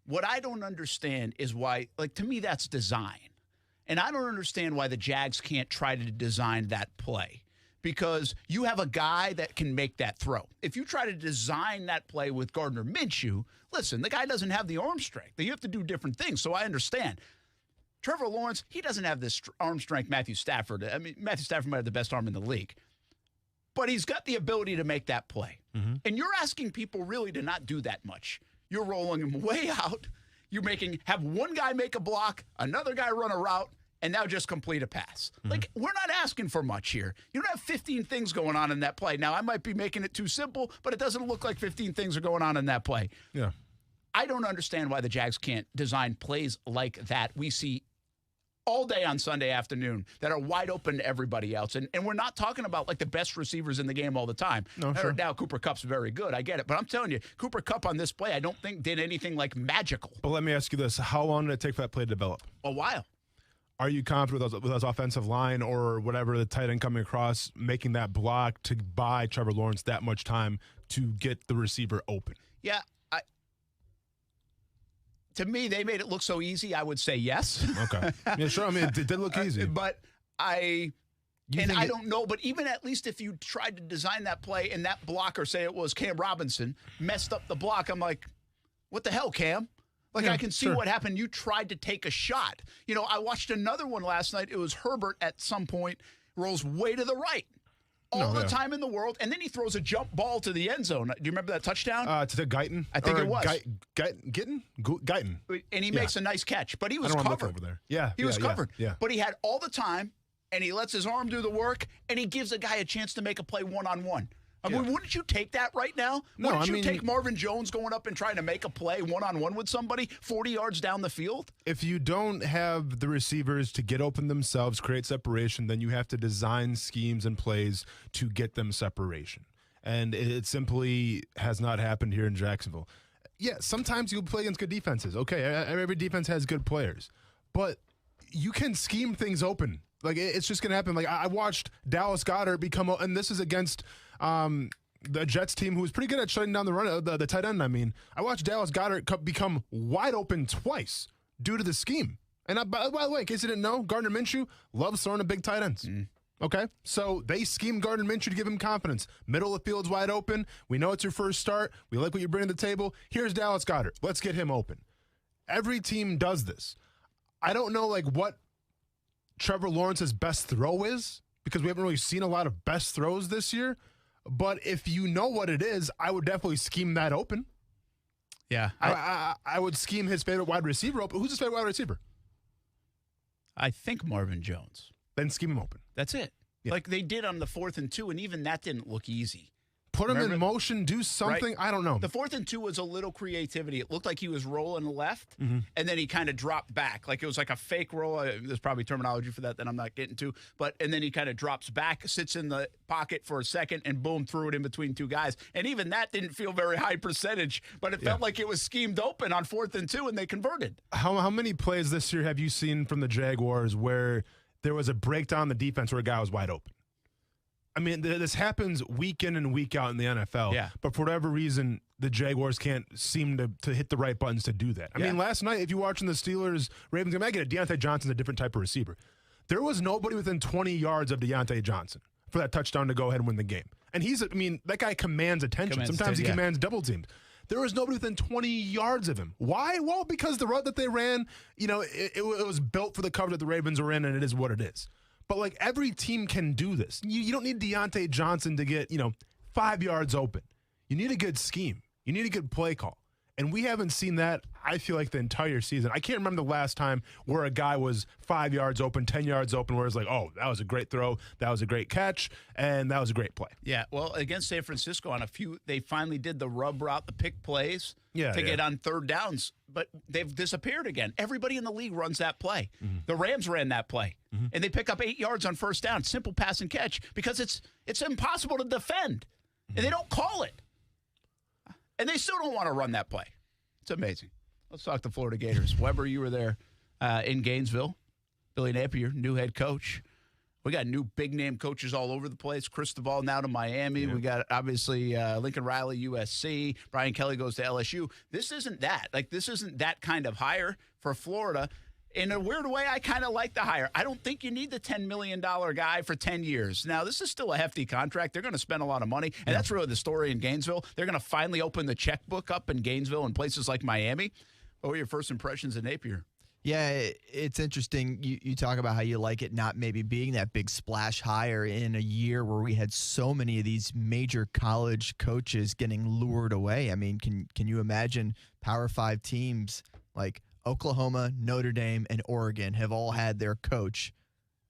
What I don't understand is why, to me, that's design. And I don't understand why the Jags can't try to design that play, because you have a guy that can make that throw. If you try to design that play with Gardner Minshew, listen, the guy doesn't have the arm strength. You have to do different things, so I understand. Trevor Lawrence, he doesn't have this arm strength Matthew Stafford. I mean, Matthew Stafford might have the best arm in the league. But he's got the ability to make that play. Mm-hmm. And you're asking people really to not do that much. You're rolling him way out. have one guy make a block, another guy run a route, and now just complete a pass. Like, we're not asking for much here. You don't have 15 things going on in that play. Now, I might be making it too simple, but it doesn't look like 15 things are going on in that play. Yeah. I don't understand why the Jags can't design plays like that we see all day on Sunday afternoon that are wide open to everybody else. And we're not talking about, like, the best receivers in the game all the time. No, sure. Now, Cooper Kupp's very good. I get it. But I'm telling you, Cooper Kupp on this play, I don't think did anything, like, magical. But let me ask you this. How long did it take for that play to develop? A while. Are you confident with those offensive line or whatever, the tight end coming across, making that block to buy Trevor Lawrence that much time to get the receiver open? Yeah. To me, they made it look so easy, I would say yes. Okay. Yeah, sure. I mean, it did look easy. But I don't know. But even at least if you tried to design that play and that blocker, say it was Cam Robinson, messed up the block, I'm like, what the hell, Cam? Like, I can see what happened. You tried to take a shot. You know, I watched another one last night. It was Herbert at some point rolls way to the right. All the time in the world, and then he throws a jump ball to the end zone. Do you remember that touchdown? To Guyton? I think it was. Guyton. And he makes a nice catch, but he was covered. Over there. Yeah, he was covered. Yeah. But he had all the time, and he lets his arm do the work, and he gives a guy a chance to make a play one-on-one. I mean, wouldn't you take that right now? No, wouldn't you take Marvin Jones going up and trying to make a play one-on-one with somebody 40 yards down the field? If you don't have the receivers to get open themselves, create separation, then you have to design schemes and plays to get them separation. And it simply has not happened here in Jacksonville. Yeah, sometimes you'll play against good defenses. Okay, every defense has good players. But you can scheme things open. Like, it's just going to happen. Like, I watched Dallas Goedert become, and this is against the Jets team, who was pretty good at shutting down the run, the tight end. I mean, I watched Dallas Goedert become wide open twice due to the scheme. And by the way, in case you didn't know, Gardner Minshew loves throwing to big tight ends. Okay, so they schemed Gardner Minshew to give him confidence. Middle of the field's wide open. We know it's your first start. We like what you bring to the table. Here's Dallas Goedert. Let's get him open. Every team does this. I don't know, like, what Trevor Lawrence's best throw is, because we haven't really seen a lot of best throws this year. But if you know what it is, I would definitely scheme that open. Yeah. I would scheme his favorite wide receiver open. Who's his favorite wide receiver? I think Marvin Jones. Then scheme him open. That's it. Yeah. Like they did on the 4th and 2, and even that didn't look easy. Put him in motion, do something. Right? I don't know. The 4th and 2 was a little creativity. It looked like he was rolling left, and then he kind of dropped back. Like it was like a fake roll. There's probably terminology for that I'm not getting to. And then he kind of drops back, sits in the pocket for a second, and boom, threw it in between two guys. And even that didn't feel very high percentage, but it felt like it was schemed open on 4th and 2, and they converted. How many plays this year have you seen from the Jaguars where there was a breakdown in the defense where a guy was wide open? I mean, this happens week in and week out in the NFL. Yeah. But for whatever reason, the Jaguars can't seem to hit the right buttons to do that. I mean, last night, if you're watching the Steelers-Ravens game, I get it. Deontay Johnson's a different type of receiver. There was nobody within 20 yards of Deontay Johnson for that touchdown to go ahead and win the game. And that guy commands attention. Sometimes he commands double teams. There was nobody within 20 yards of him. Why? Well, because the route that they ran, it was built for the cover that the Ravens were in, and it is what it is. But, like, every team can do this. You don't need Deontay Johnson to get, 5 yards open. You need a good scheme. You need a good play call. And we haven't seen that, I feel like, the entire season. I can't remember the last time where a guy was 5 yards open, 10 yards open, where it's like, oh, that was a great throw, that was a great catch, and that was a great play. Yeah, well, against San Francisco on a few, they finally did the rub route, the pick plays to get on third downs, but they've disappeared again. Everybody in the league runs that play. The Rams ran that play, and they pick up 8 yards on first down, simple pass and catch, because it's impossible to defend, and they don't call it. And they still don't want to run that play. It's amazing. Let's talk to Florida Gators. Weber, you were there in Gainesville. Billy Napier, new head coach. We got new big-name coaches all over the place. Cristobal now to Miami. Yeah. We got, obviously, Lincoln Riley, USC. Brian Kelly goes to LSU. This isn't that. Like, this isn't that kind of hire for Florida. In a weird way, I kind of like the hire. I don't think you need the $10 million guy for 10 years. Now, this is still a hefty contract. They're going to spend a lot of money, and that's really the story in Gainesville. They're going to finally open the checkbook up in Gainesville and places like Miami. What were your first impressions of Napier? Yeah, it's interesting. You talk about how you like it not maybe being that big splash hire in a year where we had so many of these major college coaches getting lured away. I mean, can you imagine Power 5 teams Like Oklahoma, Notre Dame, and Oregon have all had their coach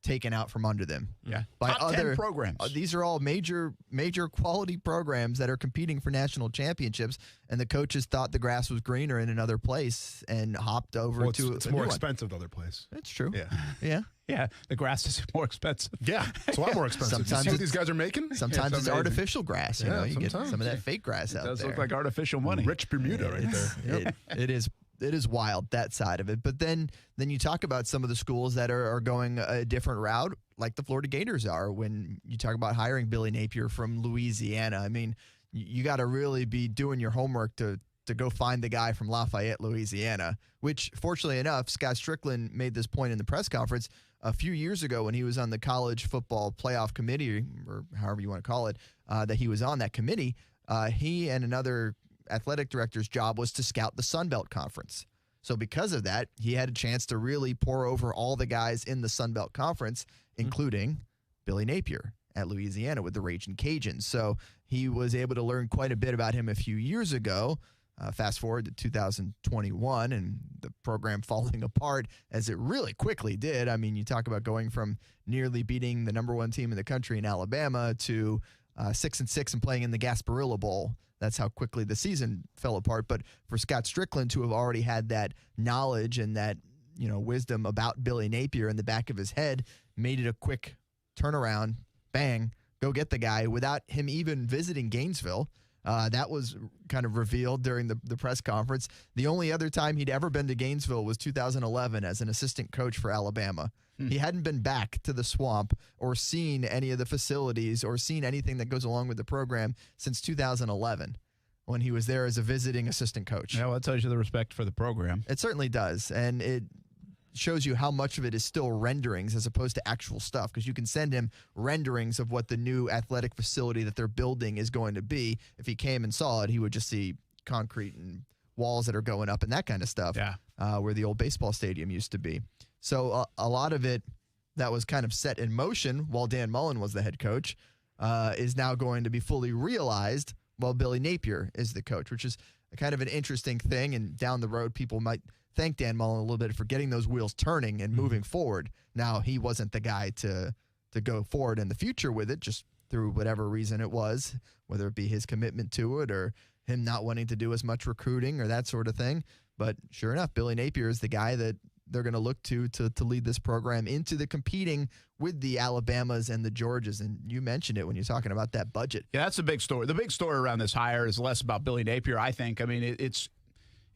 taken out from under them. Yeah. By Top 10 programs. These are all major quality programs that are competing for national championships, and the coaches thought the grass was greener in another place and hopped over to it's a more new expensive the other place. That's true. Yeah. Yeah. Yeah, the grass is more expensive. Yeah, it's a lot more expensive. Sometimes you see what these guys are making? Sometimes it's amazing. artificial grass. You know, you get sometimes. some of that fake grass out there. It does look like artificial money. Rich Bermuda right there. Yep. It is wild, that side of it. But then you talk about some of the schools that are going a different route, like the Florida Gators are, when you talk about hiring Billy Napier from Louisiana. I mean, you got to really be doing your homework to go find the guy from Lafayette, Louisiana, which, fortunately enough, Scott Strickland made this point in the press conference a few years ago when he was on the college football playoff committee, or however you want to call it, that he was on that committee. He and another athletic director's job was to scout the Sun Belt Conference. So because of that, he had a chance to really pour over all the guys in the Sun Belt Conference, including Billy Napier at Louisiana with the Ragin' Cajuns. So he was able to learn quite a bit about him a few years ago. Fast forward to 2021 and the program falling apart as it really quickly did. I mean, you talk about going from nearly beating the number one team in the country in Alabama to 6-6 and playing in the Gasparilla Bowl. That's how quickly the season fell apart. But for Scott Strickland to have already had that knowledge and that, wisdom about Billy Napier in the back of his head made it a quick turnaround, bang, go get the guy without him even visiting Gainesville. That was kind of revealed during the press conference. The only other time he'd ever been to Gainesville was 2011 as an assistant coach for Alabama. He hadn't been back to the swamp or seen any of the facilities or seen anything that goes along with the program since 2011 when he was there as a visiting assistant coach. Yeah, well, that tells you the respect for the program. It certainly does, and it shows you how much of it is still renderings as opposed to actual stuff, because you can send him renderings of what the new athletic facility that they're building is going to be. If he came and saw it, he would just see concrete and walls that are going up and that kind of stuff, where the old baseball stadium used to be. So a lot of it that was kind of set in motion while Dan Mullen was the head coach is now going to be fully realized while Billy Napier is the coach, which is kind of an interesting thing. And down the road, people might thank Dan Mullen a little bit for getting those wheels turning and moving forward. Now, he wasn't the guy to go forward in the future with it, just through whatever reason it was, whether it be his commitment to it or him not wanting to do as much recruiting or that sort of thing. But sure enough, Billy Napier is the guy that they're going to look to lead this program into the competing with the Alabamas and the Georgias. And you mentioned it when you're talking about that budget. Yeah, that's the big story. The big story around this hire is less about Billy Napier, I think. I mean,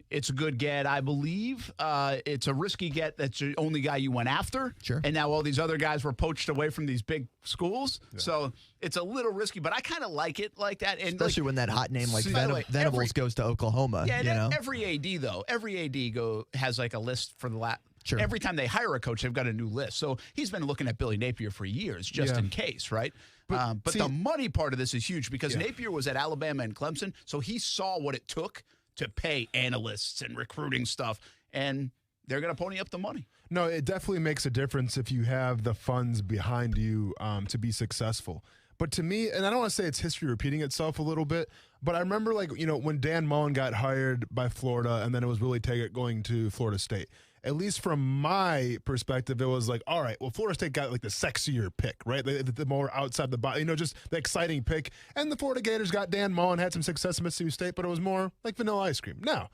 it's a good get, I believe. It's a risky get. That's the only guy you went after. Sure. And now all these other guys were poached away from these big schools. Yeah. So it's a little risky, but I kind of like it like that. And especially when that hot name like Venables goes to Oklahoma. Yeah, every AD, though, has like a list for the last. Sure. Every time they hire a coach, they've got a new list. So he's been looking at Billy Napier for years, just in case, right? But the money part of this is huge because Napier was at Alabama and Clemson, so he saw what it took to pay analysts and recruiting stuff, and they're going to pony up the money. No, it definitely makes a difference if you have the funds behind you to be successful. But to me, and I don't want to say it's history repeating itself a little bit, but I remember when Dan Mullen got hired by Florida and then it was Willie Taggart going to Florida State. At least from my perspective, it was like, all right, well, Florida State got like the sexier pick, right? The more outside the box, just the exciting pick. And the Florida Gators got Dan Mullen, had some success at Mississippi State, but it was more like vanilla ice cream. Now,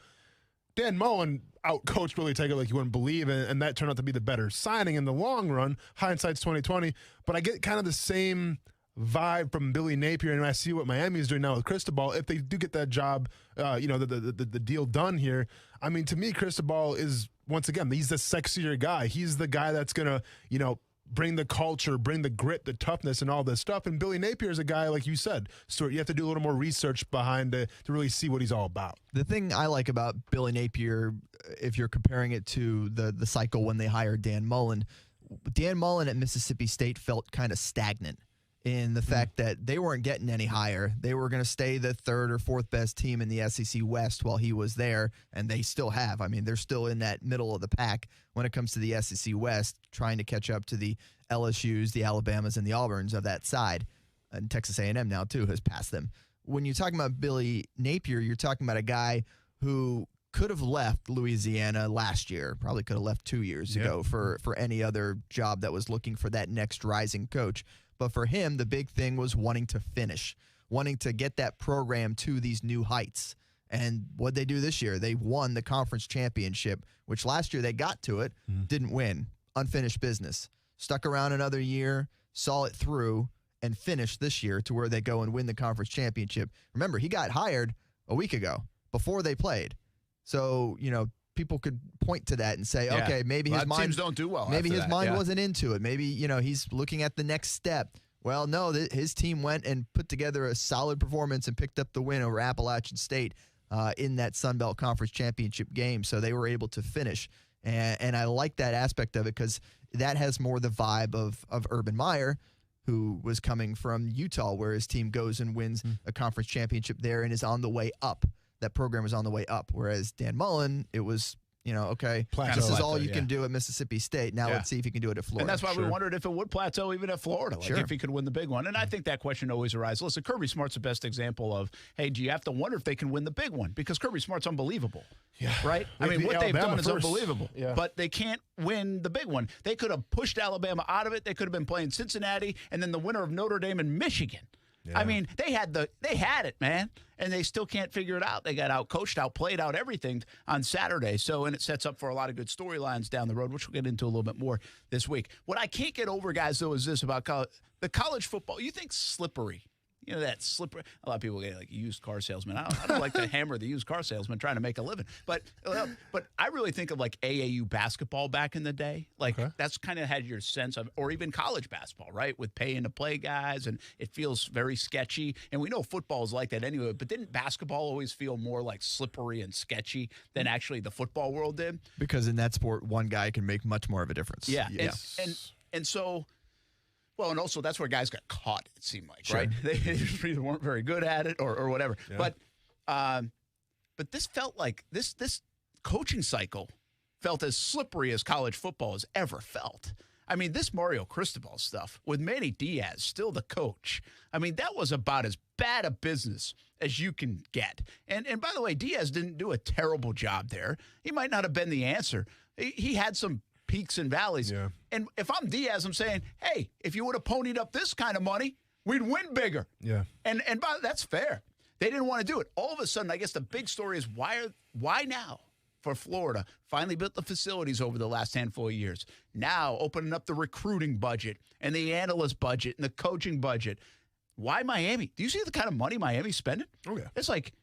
Dan Mullen out-coached Willie Taggart like you wouldn't believe, and that turned out to be the better signing in the long run. Hindsight's 2020. But I get kind of the same vibe from Billy Napier, and I see what Miami is doing now with Cristobal. If they do get that job, the deal done here, I mean, to me, Cristobal is, once again, he's the sexier guy. He's the guy that's going to, bring the culture, bring the grit, the toughness, and all this stuff. And Billy Napier is a guy, like you said, so you have to do a little more research behind it to really see what he's all about. The thing I like about Billy Napier, if you're comparing it to the cycle when they hired Dan Mullen at Mississippi State felt kind of stagnant in the fact that they weren't getting any higher. They were going to stay the third or fourth best team in the SEC West while he was there, and they still have. I mean, they're still in that middle of the pack when it comes to the SEC West, trying to catch up to the LSUs, the Alabamas, and the Auburns of that side. And Texas A&M now, too, has passed them. When you're talking about Billy Napier, you're talking about a guy who could have left Louisiana last year, probably could have left 2 years ago for any other job that was looking for that next rising coach. But for him, the big thing was wanting to finish, wanting to get that program to these new heights. And what'd they do this year? They won the conference championship, which last year they got to it, didn't win. Unfinished business. Stuck around another year, saw it through, and finished this year to where they go and win the conference championship. Remember, he got hired a week ago before they played. So, people could point to that and say, okay, maybe his mind teams don't do well. Maybe his mind wasn't into it. Maybe, he's looking at the next step. Well, no, his team went and put together a solid performance and picked up the win over Appalachian State in that Sun Belt Conference Championship game. So they were able to finish. And I like that aspect of it because that has more the vibe of Urban Meyer, who was coming from Utah, where his team goes and wins a conference championship there and is on the way up. That program was on the way up. Whereas Dan Mullen, it was, okay, this is all you can do at Mississippi State. Now let's see if you can do it at Florida. And that's why we wondered if it would plateau even at Florida, if he could win the big one. And I think that question always arises. Listen, Kirby Smart's the best example of, hey, do you have to wonder if they can win the big one? Because Kirby Smart's unbelievable. Yeah. Right? I mean, what they've done is unbelievable. Yeah. But they can't win the big one. They could have pushed Alabama out of it. They could have been playing Cincinnati and then the winner of Notre Dame and Michigan. Yeah. I mean, they had it, man, and they still can't figure it out. They got out-coached, out-played, out everything on Saturday. So, and it sets up for a lot of good storylines down the road, which we'll get into a little bit more this week. What I can't get over, guys, though, is this about the college football. You think slippery. That slippery. A lot of people get like a used car salesman. I don't like to hammer the used car salesman trying to make a living. But I really think of like AAU basketball back in the day. Like that's kind of had your sense of, or even college basketball, right? With paying to play guys, and it feels very sketchy. And we know football is like that anyway. But didn't basketball always feel more like slippery and sketchy than actually the football world did? Because in that sport, one guy can make much more of a difference. Yeah. And so. Well, and also that's where guys got caught, it seemed like, right? They either weren't very good at it or whatever. Yeah. But this felt like this coaching cycle felt as slippery as college football has ever felt. I mean, this Mario Cristobal stuff with Manny Diaz, still the coach. I mean, that was about as bad a business as you can get. And by the way, Diaz didn't do a terrible job there. He might not have been the answer. He had some peaks and valleys. Yeah. And if I'm Diaz, I'm saying, hey, if you would have ponied up this kind of money, we'd win bigger. Yeah. And that's fair. They didn't want to do it. All of a sudden, I guess the big story is why now for Florida? Finally built the facilities over the last handful of years. Now opening up the recruiting budget and the analyst budget and the coaching budget. Why Miami? Do you see the kind of money Miami's spending? Oh, yeah. It's like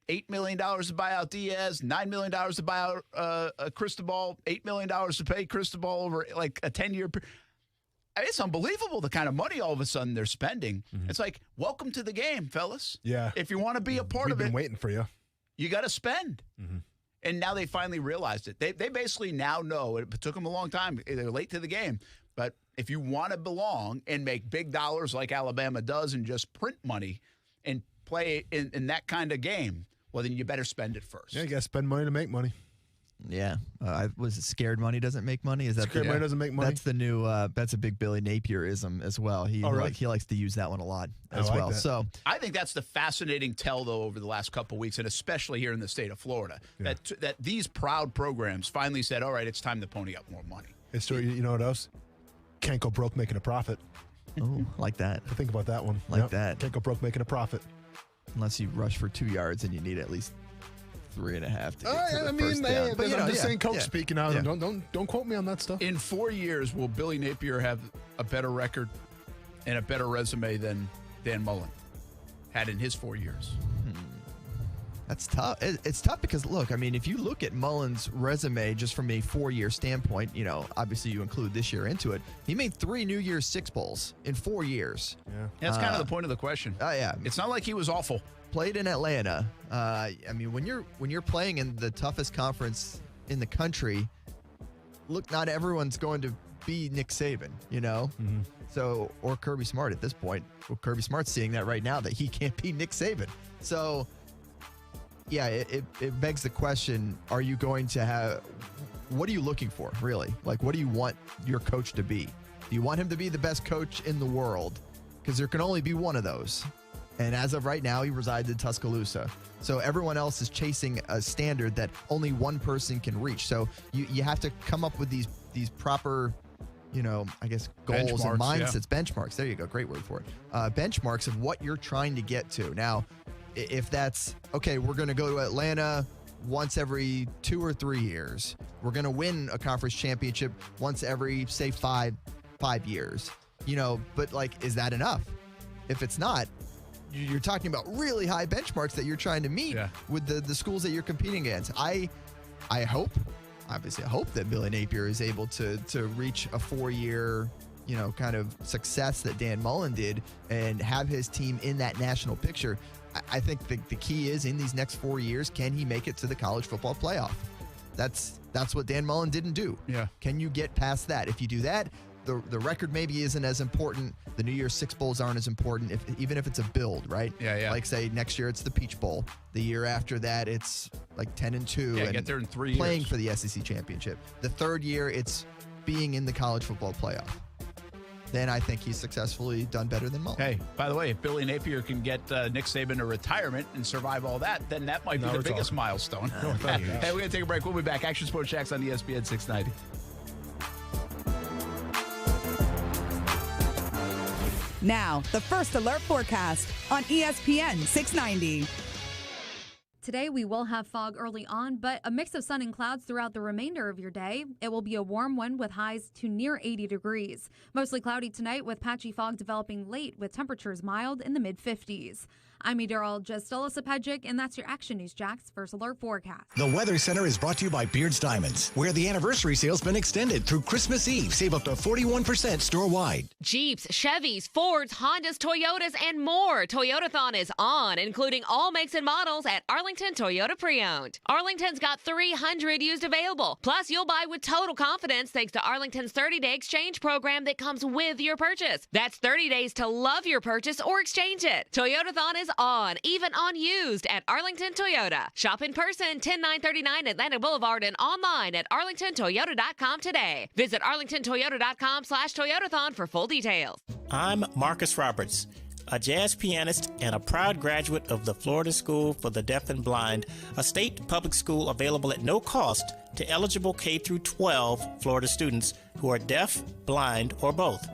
$8 million to buy out Diaz, $9 million to buy out Cristobal, $8 million to pay Cristobal over like a 10-year period. It's unbelievable the kind of money all of a sudden they're spending. Mm-hmm. It's like, welcome to the game, fellas. Yeah. If you want to be a part of it. We've been waiting for you. You got to spend. Mm-hmm. And now they finally realized it. They basically now know, it took them a long time. They're late to the game. But if you want to belong and make big dollars like Alabama does and just print money and play in that kind of game, well, then you better spend it first. Yeah, you got to spend money to make money. Yeah. Was it scared money doesn't make money? Is that scared money doesn't make money? That's the new, that's a big Billy Napierism as well. He likes to use that one a lot as well. That. So I think that's the fascinating tell, though, over the last couple of weeks, and especially here in the state of Florida, that these proud programs finally said, all right, it's time to pony up more money. It's true. You know what else? Can't go broke making a profit. Oh, like that. Think about that one. Like that. Can't go broke making a profit. Unless you rush for 2 yards and you need at least 3.5 to get to the first down. But I'm just saying, coach speaking out. Yeah. Don't quote me on that stuff. In 4 years, will Billy Napier have a better record and a better resume than Dan Mullen had in his 4 years? That's tough. It's tough because, look, I mean, if you look at Mullen's resume just from a 4-year standpoint, obviously you include this year into it, he made 3 New Year's Six Bowls in 4 years. Yeah. That's kind of the point of the question. Yeah. It's not like he was awful. Played in Atlanta. I mean, when you're playing in the toughest conference in the country, look, not everyone's going to be Nick Saban, Mm-hmm. So, or Kirby Smart at this point. Well, Kirby Smart's seeing that right now, that he can't be Nick Saban. So, yeah, it begs the question, are you going to have, what are you looking for, really? Like, what do you want your coach to be? Do you want him to be the best coach in the world? Because there can only be one of those. And as of right now, he resides in Tuscaloosa. So everyone else is chasing a standard that only one person can reach. So you have to come up with these proper, I guess, goals and mindsets, benchmarks. There you go. Great word for it. Benchmarks of what you're trying to get to. Now, if that's, okay, we're going to go to Atlanta once every 2 or 3 years. We're going to win a conference championship once every, say, five years. But is that enough? If it's not, you're talking about really high benchmarks that you're trying to meet with the schools that you're competing against. I hope that Billy Napier is able to reach a 4-year, kind of success that Dan Mullen did and have his team in that national picture. I think the key is in these next 4 years, can he make it to the college football playoff? That's what Dan Mullen didn't do. Yeah. Can you get past that? If you do that, the record maybe isn't as important. The New Year's Six Bowls aren't as important, even if it's a build, right? Yeah. Like, say, next year it's the Peach Bowl. The year after that, it's like 10-2. Yeah, get there in 3 years. Playing for the SEC championship. The third year, it's being in the college football playoff. Then I think he's successfully done better than Mullen. Hey, by the way, if Billy Napier can get Nick Saban to retirement and survive all that, then that might be the biggest milestone. Hey, we're going to take a break. We'll be back. Action Sports Jax on ESPN 690. Now, the First Alert Forecast on ESPN 690. Today, we will have fog early on, but a mix of sun and clouds throughout the remainder of your day. It will be a warm one with highs to near 80 degrees. Mostly cloudy tonight with patchy fog developing late with temperatures mild in the mid-50s. I'm meteorologist Stella Sepedjic, and that's your Action News Jax First Alert Forecast. The Weather Center is brought to you by Beards Diamonds, where the anniversary sale's been extended through Christmas Eve. Save up to 41% store-wide. Jeeps, Chevys, Fords, Hondas, Toyotas, and more. Toyotathon is on, including all makes and models at Arlington Toyota Pre-Owned. Arlington's got 300 used available. Plus, you'll buy with total confidence thanks to Arlington's 30-day exchange program that comes with your purchase. That's 30 days to love your purchase or exchange it. Toyotathon is on, even on used at Arlington Toyota. Shop in person, 10939 Atlantic Boulevard, and online at arlingtontoyota.com today. Visit arlingtontoyota.com/Toyotathon for full details. I'm Marcus Roberts, a jazz pianist and a proud graduate of the Florida School for the Deaf and Blind, a state public school available at no cost to eligible K-12 Florida students who are deaf, blind, or both.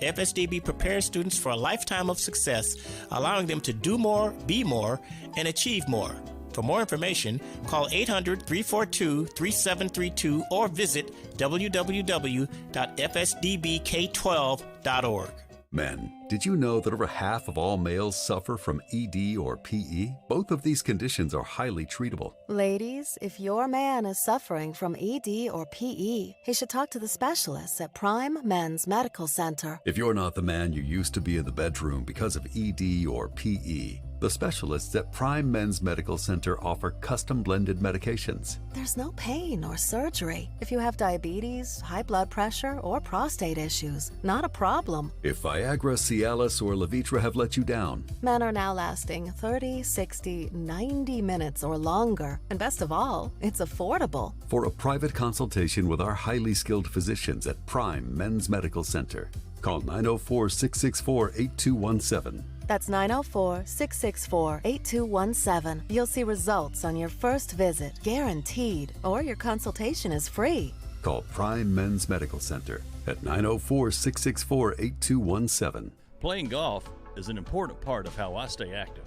FSDB prepares students for a lifetime of success, allowing them to do more, be more, and achieve more. For more information, call 800-342-3732 or visit www.fsdbk12.org. Men, did you know that over half of all males suffer from ED or PE? Both of these conditions are highly treatable. Ladies, if your man is suffering from ED or PE, he should talk to the specialists at Prime Men's Medical Center. If you're not the man you used to be in the bedroom because of ED or PE, the specialists at Prime Men's Medical Center offer custom-blended medications. There's no pain or surgery. If you have diabetes, high blood pressure, or prostate issues, not a problem. If Viagra, Cialis, or Levitra have let you down, Men are now lasting 30, 60, 90 minutes or longer. And best of all, it's affordable. for a private consultation with our highly skilled physicians at Prime Men's Medical Center, call 904-664-8217. That's 904-664-8217. You'll see results on your first visit, guaranteed, or your consultation is free. Call Prime Men's Medical Center at 904-664-8217. Playing golf is an important part of how I stay active.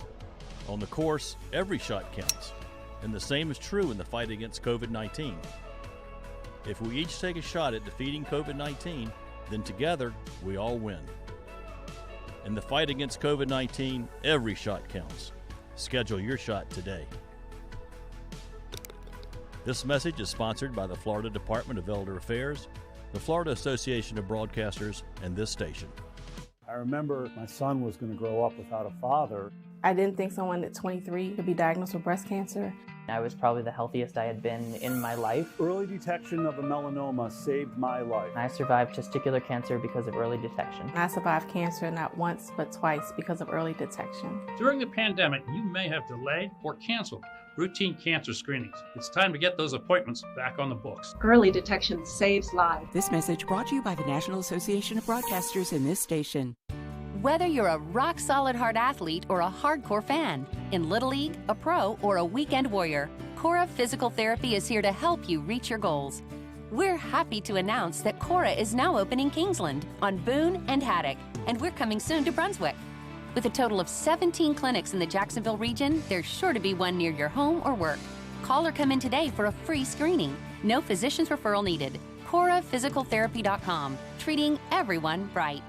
On the course, every shot counts, and the same is true in the fight against COVID-19. If we each take a shot at defeating COVID-19, then together we all win. In the fight against COVID-19, every shot counts. Schedule your shot today. This message is sponsored by the Florida Department of Elder Affairs, the Florida Association of Broadcasters, and this station. I remember my son was going to grow up without a father. I didn't think someone at 23 could be diagnosed with breast cancer. I was probably the healthiest I had been in my life. Early detection of a melanoma saved my life. I survived testicular cancer because of early detection. I survived cancer not once but twice because of early detection. During the pandemic, you may have delayed or canceled routine cancer screenings. It's time to get those appointments back on the books. Early detection saves lives. This message brought to you by the National Association of Broadcasters and this station. Whether you're a rock-solid hard athlete or a hardcore fan, in Little League, a pro, or a weekend warrior, Cora Physical Therapy is here to help you reach your goals. We're happy to announce that Cora is now open in Kingsland, on Boone and Haddock, and we're coming soon to Brunswick. With a total of 17 clinics in the Jacksonville region, there's sure to be one near your home or work. Call or come in today for a free screening. No physician's referral needed. CoraPhysicalTherapy.com, treating everyone right.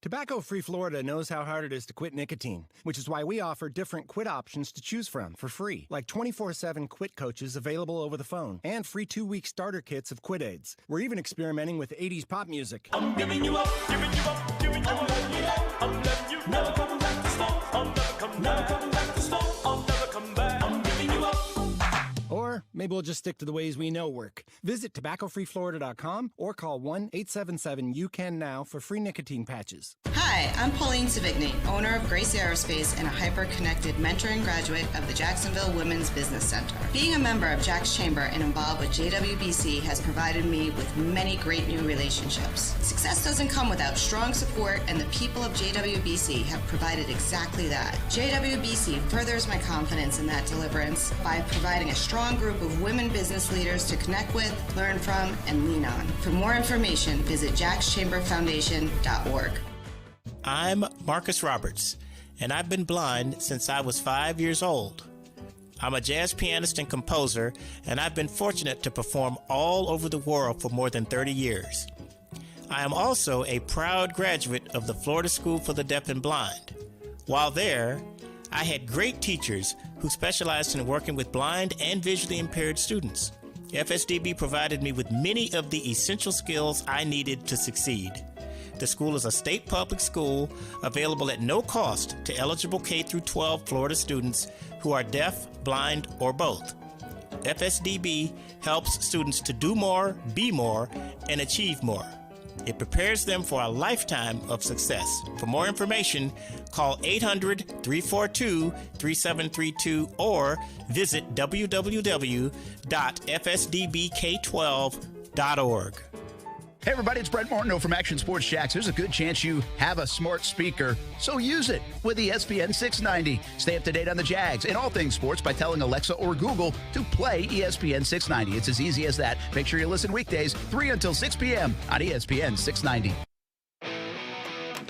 Tobacco-Free Florida knows how hard it is to quit nicotine, which is why we offer different quit options to choose from for free, like 24/7 quit coaches available over the phone and free 2-week starter kits of quit aids. We're even experimenting with 80s pop music. I'm giving you up, giving you up, giving you up. I'm letting you never come back to smoke. I'll never come back. Never come back to smoke. I'll never come back. I'm giving you up. Or maybe we'll just stick to the ways we know work. Visit tobaccofreeflorida.com or call 1-877-YOU-CAN-NOW for free nicotine patches. Hi, I'm Pauline Savigny, owner of Grace Aerospace and a hyper-connected mentoring graduate of the Jacksonville Women's Business Center. Being a member of Jax Chamber and involved with JWBC has provided me with many great new relationships. Success doesn't come without strong support, and the people of JWBC have provided exactly that. JWBC furthers my confidence in that deliverance by providing a strong group of women business leaders to connect with, learn from, and lean on. For more information, visit jaxchamberfoundation.org. I'm Marcus Roberts, and I've been blind since I was 5 years old. I'm a jazz pianist and composer, and I've been fortunate to perform all over the world for more than 30 years. I am also a proud graduate of the Florida School for the Deaf and Blind. While there, I had great teachers who specialized in working with blind and visually impaired students. FSDB provided me with many of the essential skills I needed to succeed. The school is a state public school available at no cost to eligible K-12 Florida students who are deaf, blind, or both. FSDB helps students to do more, be more, and achieve more. It prepares them for a lifetime of success. For more information, call 800-342-3732 or visit www.fsdbk12.org. Hey everybody, it's Brent Martineau from Action Sports Jax. There's a good chance you have a smart speaker, so use it with ESPN 690. Stay up to date on the Jags and all things sports by telling Alexa or Google to play ESPN 690. It's as easy as that. Make sure you listen weekdays 3 until 6 p.m. on ESPN 690.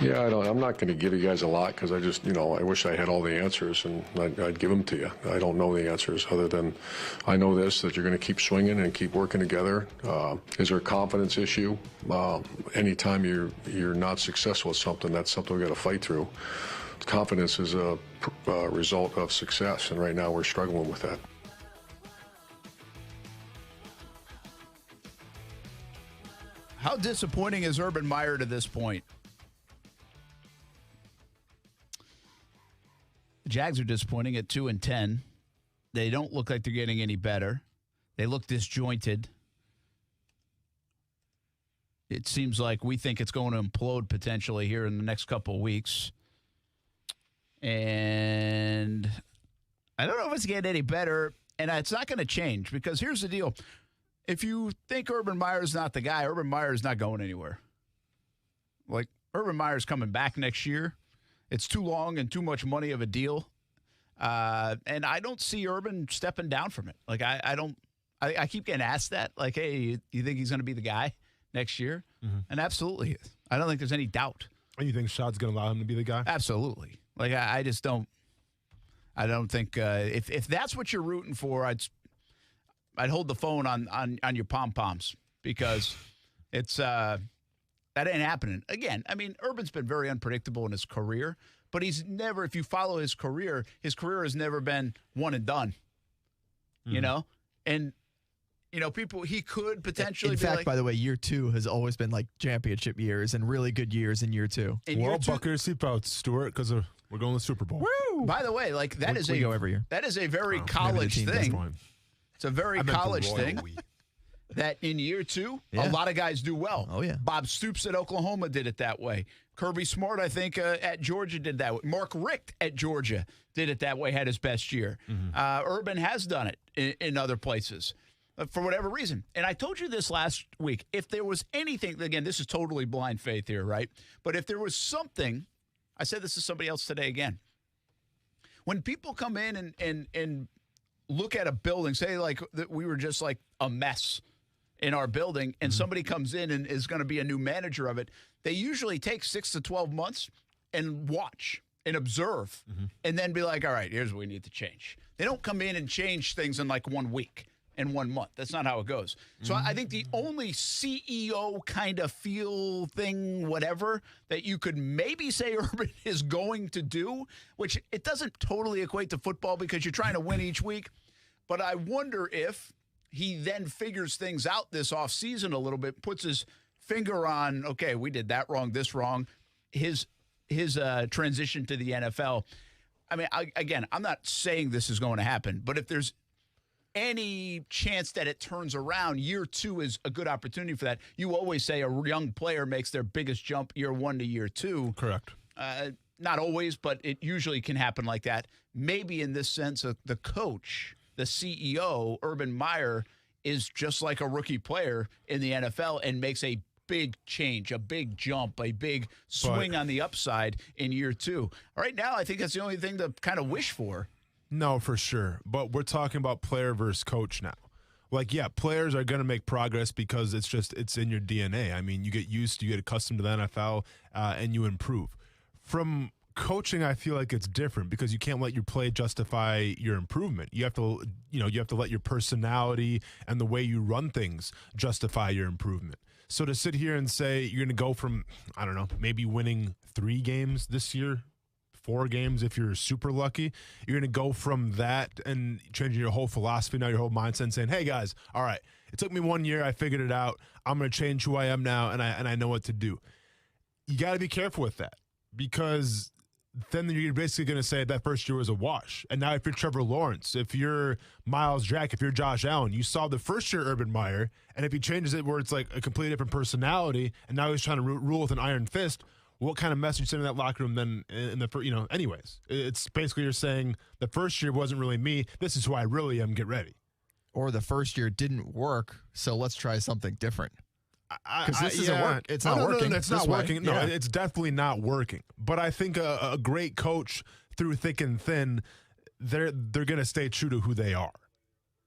Yeah, I'm not going to give you guys a lot because I just, I wish I had all the answers and I'd give them to you. I don't know the answers other than I know this, that you're going to keep swinging and keep working together. Is there a confidence issue? Anytime you're not successful at something, that's something we've got to fight through. Confidence is a result of success, and right now we're struggling with that. How disappointing is Urban Meyer to this point? The Jags are disappointing at 2-10. They don't look like they're getting any better. They look disjointed. It seems like we think it's going to implode potentially here in the next couple of weeks. And I don't know if it's getting any better, and it's not going to change because here's the deal. If you think Urban Meyer's not the guy, Urban Meyer's not going anywhere. Like, Urban Meyer's coming back next year. It's too long and too much money of a deal. And I don't see Urban stepping down from it. Like, I keep getting asked that. Like, hey, you think he's going to be the guy next year? Mm-hmm. And absolutely is. I don't think there's any doubt. And you think Shad's going to allow him to be the guy? Absolutely. Like, I just don't. I don't think if that's what you're rooting for, I'd hold the phone on your pom-poms because it's that ain't happening. Again, I mean, Urban's been very unpredictable in his career, but he's never, if you follow his career has never been one and done, you know? And, people, he could potentially in fact, by the way, year two has always been like championship years and really good years in year two. Well, buckle your seatbelts, Stuart, because we're going to the Super Bowl. Woo! By the way, like we go every year. That is a very college thing. It's a very college thing. That in year two, a lot of guys do well. Oh, yeah. Bob Stoops at Oklahoma did it that way. Kirby Smart, I think, at Georgia did that way. Mark Richt at Georgia did it that way, had his best year. Mm-hmm. Urban has done it in other places for whatever reason. And I told you this last week. If there was anything, again, this is totally blind faith here, right? But if there was something I said this to somebody else today again. When people come in and look at a building, say like that we were just like a mess in our building, and somebody comes in and is going to be a new manager of it, they usually take 6 to 12 months and watch and observe and then be like, all right, here's what we need to change. They don't come in and change things in like 1 week and 1 month. That's not how it goes. So I think the only CEO kind of feel thing, whatever, that you could maybe say Urban is going to do, which it doesn't totally equate to football because you're trying to win each week, but I wonder if he then figures things out this offseason a little bit, puts his finger on, okay, we did that wrong, this wrong, his transition to the NFL. I mean, again, I'm not saying this is going to happen, but if there's any chance that it turns around, year 2 is a good opportunity for that. You always say a young player makes their biggest jump year 1 to year 2. Correct. Not always, but it usually can happen like that. Maybe in this sense, the coach, the CEO, Urban Meyer, is just like a rookie player in the NFL and makes a big change, a big jump, a big swing on the upside in year 2. Right now, I think that's the only thing to kind of wish for. No, for sure. But we're talking about player versus coach now. Like, yeah, players are going to make progress because it's in your DNA. I mean, you get accustomed to the NFL, and you improve. From coaching, I feel like it's different because you can't let your play justify your improvement. You have to let your personality and the way you run things justify your improvement. So to sit here and say you're going to go from, I don't know, maybe winning 3 games this year, 4 games if you're super lucky, you're going to go from that and changing your whole philosophy now, your whole mindset, and saying, hey guys, all right, it took me 1 year, I figured it out, I'm going to change who I am now, and I know what to do. You got to be careful with that because then you're basically going to say that first year was a wash. And now if you're Trevor Lawrence, if you're Myles Jack, if you're Josh Allen, you saw the first year Urban Meyer, and if he changes it where it's like a completely different personality, and now he's trying to rule with an iron fist, what kind of message send in that locker room then in the anyways? It's basically you're saying the first year wasn't really me. This is who I really am. Get ready. Or the first year didn't work, so let's try something different. Because this isn't working. It's not working. No, it's not working. No, it's definitely not working. But I think a great coach, through thick and thin, they're going to stay true to who they are,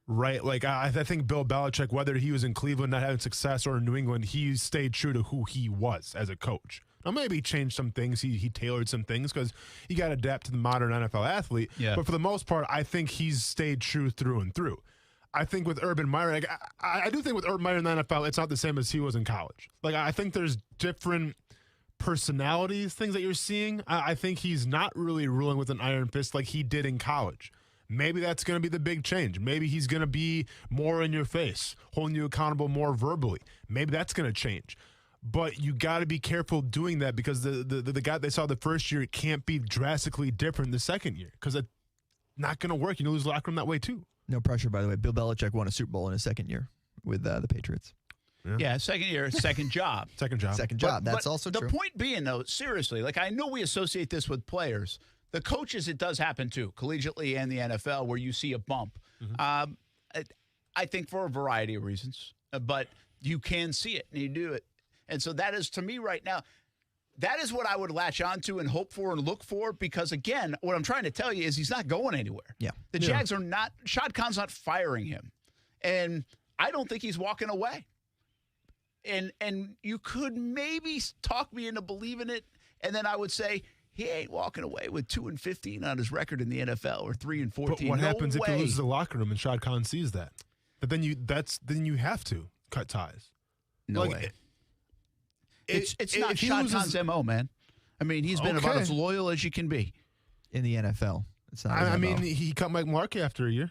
right? Like I think Bill Belichick, whether he was in Cleveland not having success or in New England, he stayed true to who he was as a coach. Now maybe he changed some things. He tailored some things because you got to adapt to the modern NFL athlete. Yeah. But for the most part, I think he's stayed true through and through. I think with Urban Meyer, like, I do think with Urban Meyer in the NFL, it's not the same as he was in college. Like, I think there's different personalities, things that you're seeing. I think he's not really ruling with an iron fist like he did in college. Maybe that's going to be the big change. Maybe he's going to be more in your face, holding you accountable more verbally. Maybe that's going to change. But you got to be careful doing that because the guy they saw the first year, it can't be drastically different the second year because it's not going to work. You lose the locker room that way too. No pressure, by the way. Bill Belichick won a Super Bowl in his second year with the Patriots. Yeah, second year, second job. Second job. That's also true. The point being, though, seriously, like I know we associate this with players. The coaches, it does happen too, collegiately and the NFL, where you see a bump. I think for a variety of reasons, but you can see it and you do it. And so that is, to me right now, that is what I would latch onto and hope for and look for because, again, what I'm trying to tell you is he's not going anywhere. Yeah. The Jags are not – Shad Khan's not firing him. And I don't think he's walking away. And you could maybe talk me into believing it, and then I would say he ain't walking away with 2-15 on his record in the NFL or 3-14. But what happens if he loses the locker room and Shad Khan sees that? But then you have to cut ties. No way. It's not Shad Khan's MO, man. I mean, he's been about as loyal as you can be. In the NFL. It's not I mean, he cut Mike Mularkey after a year.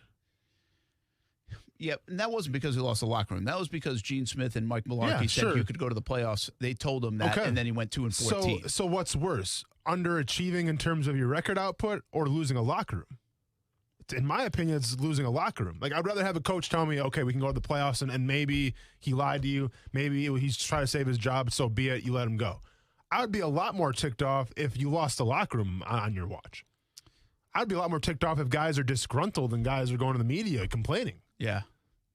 Yeah, and that wasn't because he lost the locker room. That was because Gene Smith and Mike Mularkey said you could go to the playoffs. They told him that, and then he went 2-14. So what's worse, underachieving in terms of your record output or losing a locker room? In my opinion, it's losing a locker room. Like, I'd rather have a coach tell me, okay, we can go to the playoffs, and maybe he lied to you. Maybe he's trying to save his job, so be it. You let him go. I would be a lot more ticked off if you lost the locker room on your watch. I'd be a lot more ticked off if guys are disgruntled and guys are going to the media complaining. Yeah.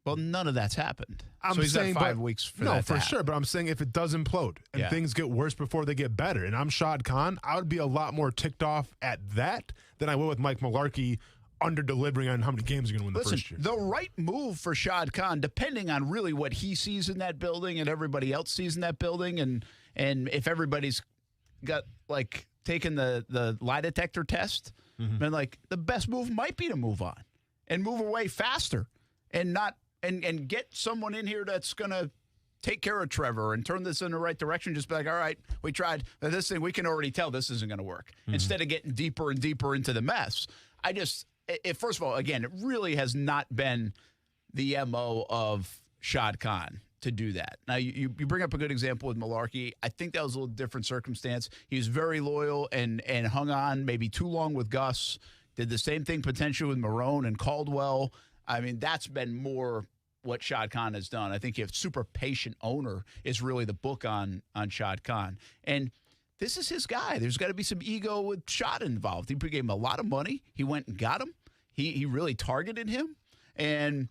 Well, none of that's happened. I'm so he's saying, got 5 weeks for that. No, to for happen. sure. But I'm saying if it does implode and things get worse before they get better, and I'm Shad Khan, I would be a lot more ticked off at that than I would with Mike Mularkey under-delivering on how many games you're going to win the first year. The right move for Shad Khan, depending on really what he sees in that building and everybody else sees in that building, and if everybody's got, like, taken the lie detector test, then, like, the best move might be to move on and move away faster and not and get someone in here that's going to take care of Trevor and turn this in the right direction. Just be like, all right, we tried this thing. We can already tell this isn't going to work. Instead of getting deeper and deeper into the mess. First of all, again, it really has not been the MO of Shad Khan to do that. Now, you bring up a good example with Mularkey. I think that was a little different circumstance. He was very loyal and hung on maybe too long with Gus. Did the same thing potentially with Marone and Caldwell. I mean, that's been more what Shad Khan has done. I think a super patient owner is really the book on Shad Khan. And this is his guy. There's got to be some ego with Shad involved. He gave him a lot of money. He went and got him. He really targeted him. And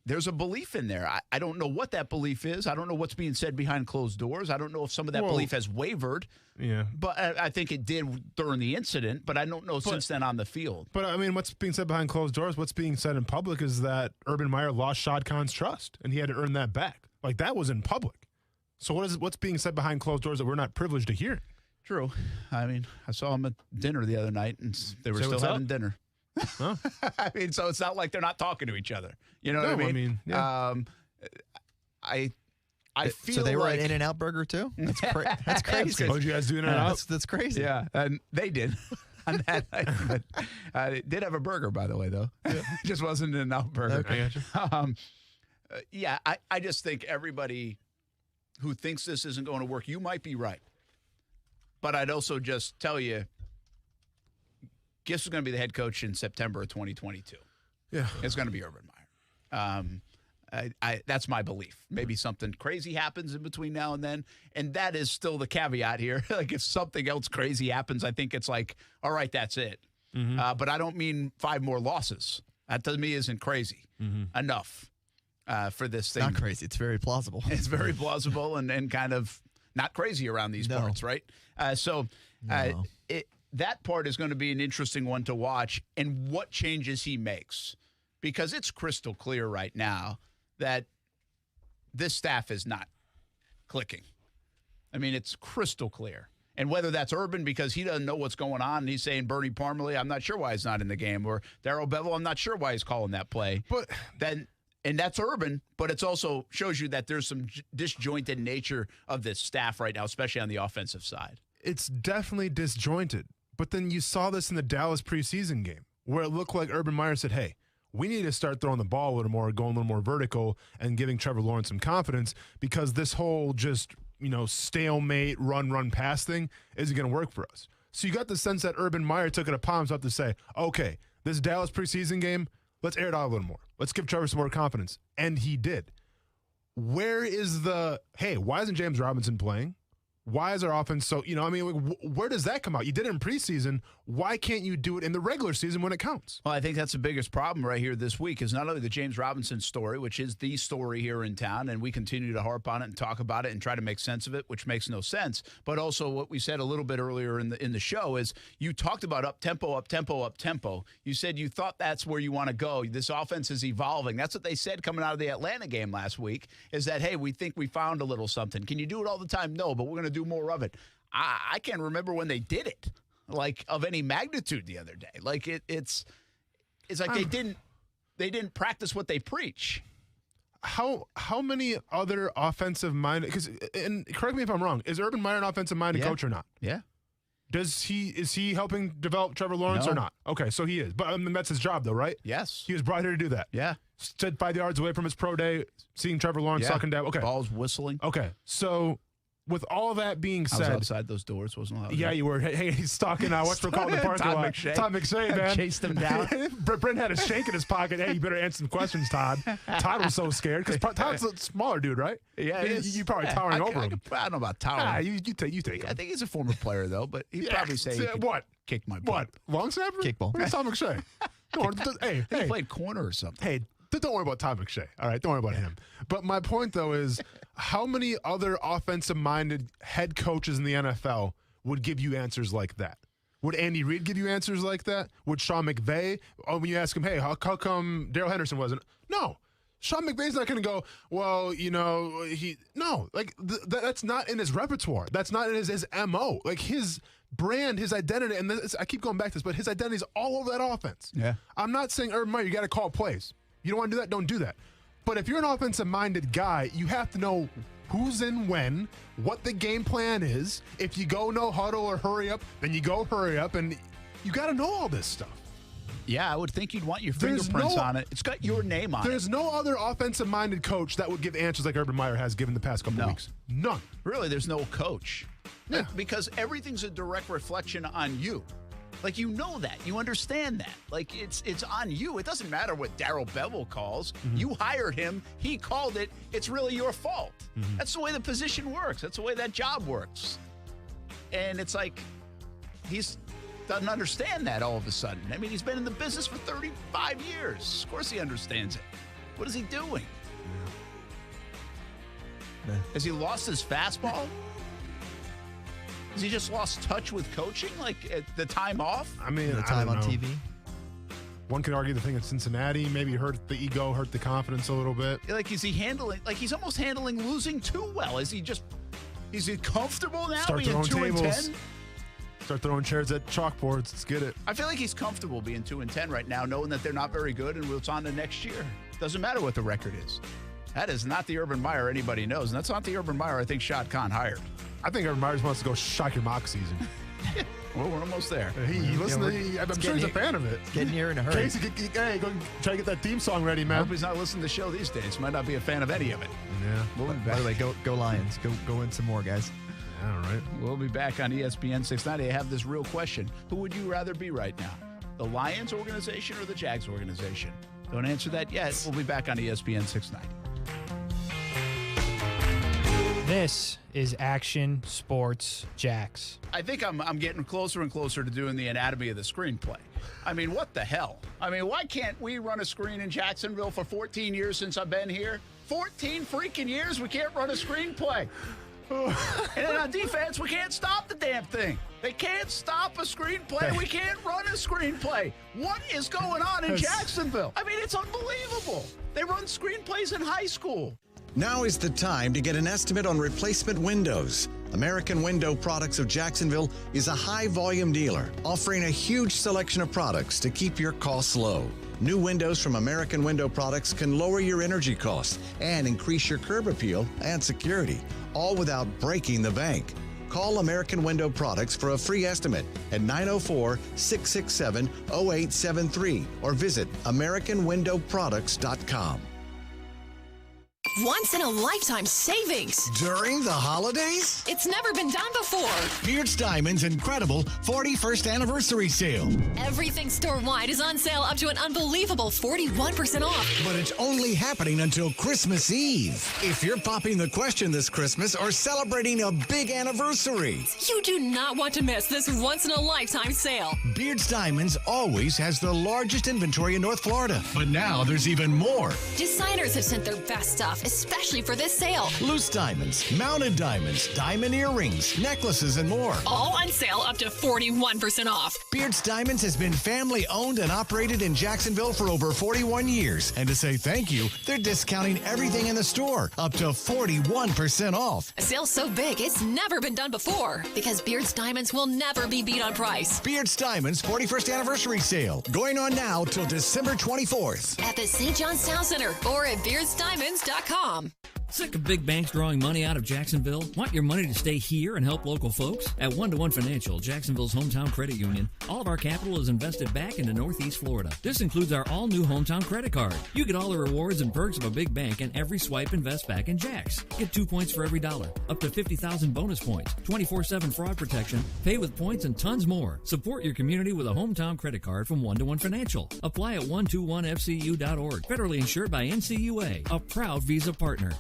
there's a belief in there. I don't know what that belief is. I don't know what's being said behind closed doors. I don't know if some of that belief has wavered. Yeah. But I think it did during the incident, but I don't know since then on the field. But, I mean, what's being said behind closed doors, what's being said in public is that Urban Meyer lost Shad Khan's trust, and he had to earn that back. Like, that was in public. So what's being said behind closed doors that we're not privileged to hear? True. I mean, I saw him at dinner the other night, and they were still having dinner. Huh? I mean, so it's not like they're not talking to each other. You know what I mean? Yeah. I feel so they were like at In-N-Out Burger too. That's crazy. Oh, did you guys do In-N-Out? That's crazy. Yeah, and they did on that night. But it did have a burger, by the way, though. It just wasn't an In-N-Out burger. Okay. I just think everybody who thinks this isn't going to work, you might be right. But I'd also just tell you, Gifts is going to be the head coach in September of 2022. Yeah. It's going to be Urban Meyer. That's my belief. Maybe something crazy happens in between now and then, and that is still the caveat here. Like, if something else crazy happens, I think it's like, all right, that's it. But I don't mean 5 more losses. That to me isn't crazy enough for this thing. Not crazy. It's very plausible. It's very plausible and kind of not crazy around these parts, right? That part is going to be an interesting one to watch, and what changes he makes, because it's crystal clear right now that this staff is not clicking. I mean, it's crystal clear. And whether that's Urban because he doesn't know what's going on, and he's saying Bernie Parmalee, I'm not sure why he's not in the game, or Darrell Bevel, I'm not sure why he's calling that play. And that's Urban, but it also shows you that there's some disjointed nature of this staff right now, especially on the offensive side. It's definitely disjointed. But then you saw this in the Dallas preseason game where it looked like Urban Meyer said, hey, we need to start throwing the ball a little more, going a little more vertical, and giving Trevor Lawrence some confidence, because this whole just, stalemate, run, pass thing isn't going to work for us. So you got the sense that Urban Meyer took it upon himself to say, okay, this Dallas preseason game, let's air it out a little more. Let's give Trevor some more confidence. And he did. Where is why isn't James Robinson playing? Why is our offense so, where does that come out? You did it in preseason. Why can't you do it in the regular season when it counts? Well, I think that's the biggest problem right here this week is not only the James Robinson story, which is the story here in town, and we continue to harp on it and talk about it and try to make sense of it, which makes no sense. But also what we said a little bit earlier in the show is you talked about up-tempo. You said you thought that's where you want to go. This offense is evolving. That's what they said coming out of the Atlanta game last week is that, hey, we think we found a little something. Can you do it all the time? No, but we're going to do more of it. I can't remember when they did it, like of any magnitude the other day. Like it's like they didn't practice what they preach. How many other offensive minded? And correct me if I'm wrong. Is Urban Meyer an offensive minded coach or not? Yeah. Is he helping develop Trevor Lawrence or not? Okay, so he is. But that's his job, though, right? Yes. He was brought here to do that. Yeah. Stood 5 yards away from his pro day, seeing Trevor Lawrence sucking down. Okay. Balls whistling. Okay, so with all that being said, I was outside those doors, wasn't allowed. Yeah, you were. Hey, he's stalking what's for calling the parking lot. Todd McShay, man. Chased him down. Brent had a shank in his pocket. Hey, you better answer some questions, Todd. Todd was so scared because Todd's a smaller dude, right? Yeah, you probably towering over him. I don't know about towering. You take him. I think he's a former player though, but he'd probably say he what? Kick my butt. What? Long snapper? Kickball. Where's Todd McShay? He played corner or something. Hey, Don't worry about Todd McShay. All right, don't worry about him. But my point, though, is how many other offensive-minded head coaches in the NFL would give you answers like that? Would Andy Reid give you answers like that? Would Sean McVay? Oh, when you ask him, hey, how come Darrell Henderson wasn't? No. Sean McVay's not going to go, well, that's not in his repertoire. That's not in his MO. Like, his brand, his identity, and I keep going back to this, but his identity is all over that offense. Yeah. I'm not saying, Urban Meyer, you got to call plays. You don't want to do that? Don't do that. But if you're an offensive-minded guy, you have to know who's in when, what the game plan is. If you go no huddle or hurry up, then you go hurry up, and you got to know all this stuff. Yeah, I would think you'd want your fingerprints on it. It's got your name on it. There's no other offensive-minded coach that would give answers like Urban Meyer has given the past couple of weeks. None. Really, there's no coach. Yeah. Because everything's a direct reflection on you. Like, you know that. You understand that. Like, it's on you. It doesn't matter what Darrell Bevel calls. Mm-hmm. You hired him. He called it. It's really your fault. Mm-hmm. That's the way the position works. That's the way that job works. And it's like doesn't understand that all of a sudden. I mean, he's been in the business for 35 years. Of course he understands it. What is he doing? Yeah. Has he lost his fastball? Has he just lost touch with coaching, like at the time off? I mean, the time on TV? One could argue the thing at Cincinnati maybe hurt the ego, hurt the confidence a little bit. Like, is he handling, like he's almost handling losing too well? Is he comfortable now Start being throwing 2-10? Start throwing chairs at chalkboards. Let's get it. I feel like he's comfortable being 2-10 right now, knowing that they're not very good and it's on to next year. Doesn't matter what the record is. That is not the Urban Meyer anybody knows, and that's not the Urban Meyer I think Shad Khan hired. I think Urban Meyer wants to go shock your mock season. Well, we're almost there. I'm sure he's a fan of it. It's getting here in a hurry. Casey, hey, go try to get that theme song ready, man. I hope he's not listening to the show these days. Might not be a fan of any of it. Yeah. By the way, go Lions. Go win some more, guys. All right. We'll be back on ESPN 690. I have this real question. Who would you rather be right now? The Lions organization or the Jags organization? Don't answer that yet. We'll be back on ESPN 690. This is Action Sports Jax. I think I'm getting closer and closer to doing the anatomy of the screenplay. I mean, what the hell? I mean, why can't we run a screen in Jacksonville for 14 years since I've been here? 14 freaking years we can't run a screenplay. And then on defense, we can't stop the damn thing. They can't stop a screenplay. We can't run a screenplay. What is going on in Jacksonville? I mean, it's unbelievable. They run screenplays in high school. Now is the time to get an estimate on replacement windows. American Window Products of Jacksonville is a high-volume dealer offering a huge selection of products to keep your costs low. New windows from American Window Products can lower your energy costs and increase your curb appeal and security, all without breaking the bank. Call American Window Products for a free estimate at 904-667-0873 or visit AmericanWindowProducts.com. Once in a lifetime savings. During the holidays? It's never been done before. Beards Diamond's incredible 41st anniversary sale. Everything store-wide is on sale up to an unbelievable 41% off. But it's only happening until Christmas Eve. If you're popping the question this Christmas or celebrating a big anniversary, you do not want to miss this once-in-a-lifetime sale. Beards Diamonds always has the largest inventory in North Florida. But now there's even more. Designers have sent their best stuff, especially for this sale. Loose diamonds, mounted diamonds, diamond earrings, necklaces, and more. All on sale up to 41% off. Beards Diamonds has been family owned and operated in Jacksonville for over 41 years. And to say thank you, they're discounting everything in the store up to 41% off. A sale so big, it's never been done before. Because Beards Diamonds will never be beat on price. Beards Diamonds 41st anniversary sale. Going on now till December 24th. At the St. John's Town Center or at beardsdiamonds.com. Sick of big banks drawing money out of Jacksonville? Want your money to stay here and help local folks? At 1-to-1 Financial, Jacksonville's hometown credit union, all of our capital is invested back into Northeast Florida. This includes our all-new hometown credit card. You get all the rewards and perks of a big bank, and every swipe invests back in Jax. Get 2 points for every $1, up to 50,000 bonus points, 24/7 fraud protection, pay with points, and tons more. Support your community with a hometown credit card from 1-to-1 Financial. Apply at 121fcu.org. Federally insured by NCUA, a proud Visa partner.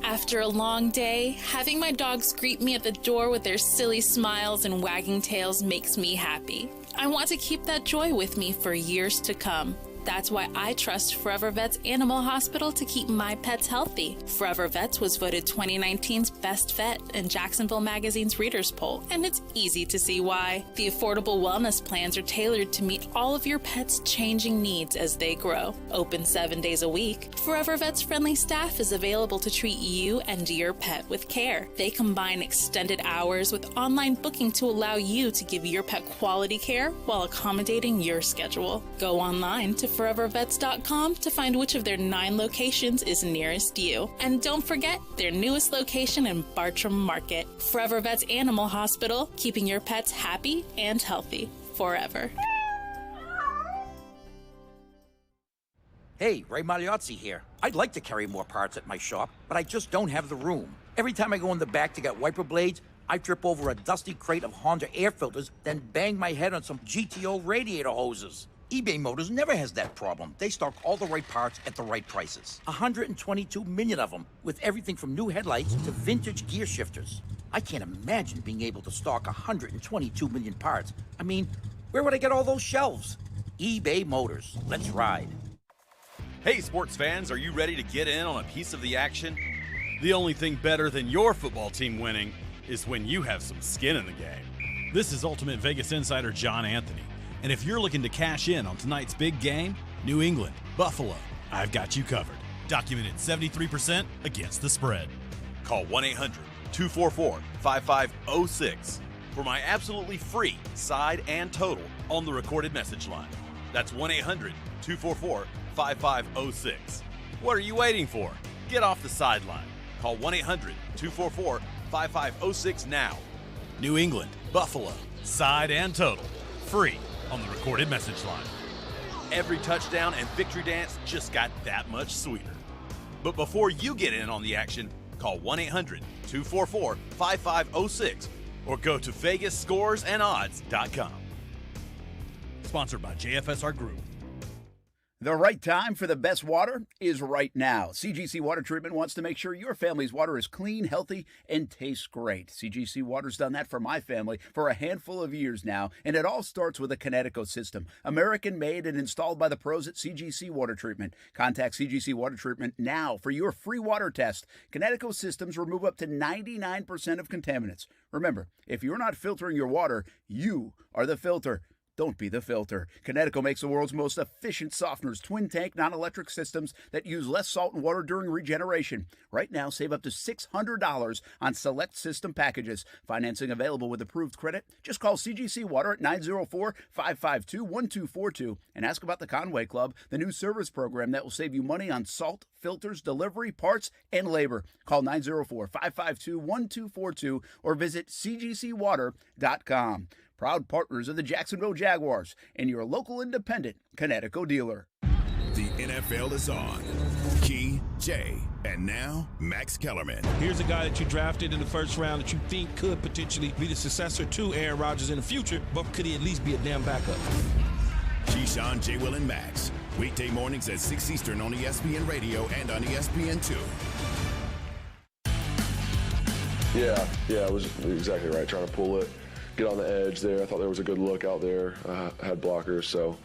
After a long day, having my dogs greet me at the door with their silly smiles and wagging tails makes me happy. I want to keep that joy with me for years to come. That's why I trust Forever Vets Animal Hospital to keep my pets healthy. Forever Vets was voted 2019's best vet in Jacksonville Magazine's Readers Poll, and it's easy to see why. The affordable wellness plans are tailored to meet all of your pet's changing needs as they grow. Open 7 days a week, Forever Vets friendly staff is available to treat you and your pet with care. They combine extended hours with online booking to allow you to give your pet quality care while accommodating your schedule. Go online to forevervets.com to find which of their 9 locations is nearest you. And don't forget their newest location in Bartram Market. Forever Vets Animal Hospital, keeping your pets happy and healthy forever. Hey, Ray Magliozzi here. I'd like to carry more parts at my shop, but I just don't have the room. Every time I go in the back to get wiper blades, I trip over a dusty crate of Honda air filters, then bang my head on some GTO radiator hoses. eBay Motors never has that problem. They stock all the right parts at the right prices. 122 million of them, with everything from new headlights to vintage gear shifters. I can't imagine being able to stock 122 million parts. I mean, where would I get all those shelves? eBay Motors. Let's ride. Hey, sports fans, are you ready to get in on a piece of the action? The only thing better than your football team winning is when you have some skin in the game. This is Ultimate Vegas Insider John Anthony. And if you're looking to cash in on tonight's big game, New England, Buffalo, I've got you covered. Documented 73% against the spread. Call 1-800-244-5506 for my absolutely free side and total on the recorded message line. That's 1-800-244-5506. What are you waiting for? Get off the sideline. Call 1-800-244-5506 now. New England, Buffalo, side and total. Free on the recorded message line. Every touchdown and victory dance just got that much sweeter. But before you get in on the action, call 1-800-244-5506 or go to VegasScoresAndOdds.com. Sponsored by JFSR Group. The right time for the best water is right now. CGC Water Treatment wants to make sure your family's water is clean, healthy, and tastes great. CGC Water's done that for my family for a handful of years now, and it all starts with a Connecticut system. American-made and installed by the pros at CGC Water Treatment. Contact CGC Water Treatment now for your free water test. Connecticut systems remove up to 99% of contaminants. Remember, if you're not filtering your water, you are the filter. Don't be the filter. Connecticut makes the world's most efficient softeners, twin-tank, non-electric systems that use less salt and water during regeneration. Right now, save up to $600 on select system packages. Financing available with approved credit. Just call CGC Water at 904-552-1242 and ask about the Conway Club, the new service program that will save you money on salt, filters, delivery, parts, and labor. Call 904-552-1242 or visit cgcwater.com. Proud partners of the Jacksonville Jaguars and your local independent Connecticut dealer. The NFL is on. Key, Jay, and now Max Kellerman. Here's a guy that you drafted in the first round that you think could potentially be the successor to Aaron Rodgers in the future, but could he at least be a damn backup? Keyshawn, J. Will, and Max. Weekday mornings at 6 Eastern on ESPN Radio and on ESPN2. Yeah, it was exactly right. Trying to pull it, get on the edge there. I thought there was a good look out there. I had blockers, so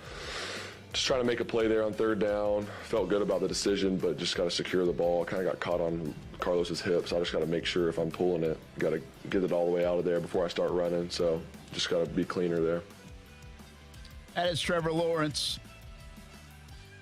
just trying to make a play there on third down. Felt good about the decision, but just got to secure the ball. Kind of got caught on Carlos's hip, so I just got to make sure if I'm pulling it, got to get it all the way out of there before I start running. So just got to be cleaner there. That is Trevor Lawrence.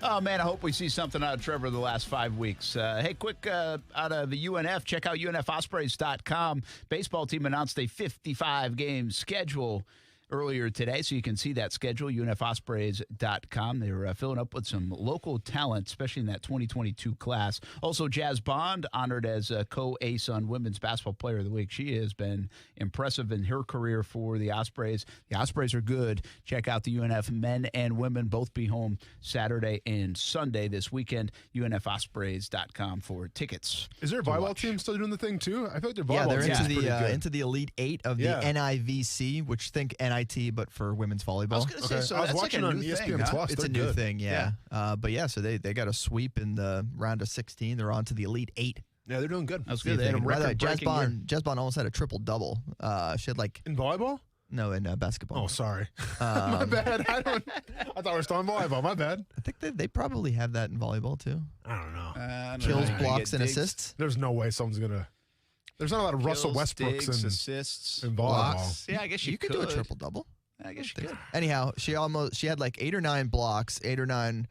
Oh, man, I hope we see something out of Trevor the last 5 weeks. Hey, quick, out of the UNF, check out UNFospreys.com. Baseball team announced a 55-game schedule earlier today, so you can see that schedule, UNFospreys.com. They're filling up with some local talent, especially in that 2022 class. Also, Jazz Bond, honored as co-ace on Women's Basketball Player of the Week. She has been impressive in her career for the Ospreys. The Ospreys are good. Check out the UNF men and women. Both be home Saturday and Sunday this weekend. UNFospreys.com for tickets. Is their volleyball team still doing the thing, too? I feel like their volleyball team they're into the Elite Eight of the NIVC, which think NIT, but for women's volleyball. I was going to say, so that's watching like a on new ESPN thing, Plus. It's a new thing, yeah. But yeah, so they got a sweep in the round of 16. They're on to the Elite Eight. Yeah, they're doing good. That's good. They had a By the way, record-breaking Jazz Bond almost had a triple-double. She had like... In volleyball? No, in basketball. Oh, sorry. My bad. I thought we were still in volleyball. My bad. I think they probably have that in volleyball, too. I don't know. Kills, blocks, and assists. There's no way someone's going to... There's not a lot of Russell Westbrooks digs, and assists, in volleyball. blocks. Yeah, I guess you could do a triple-double. I guess you could. Anyhow, she had like 8 or 9 blocks, 8 or 9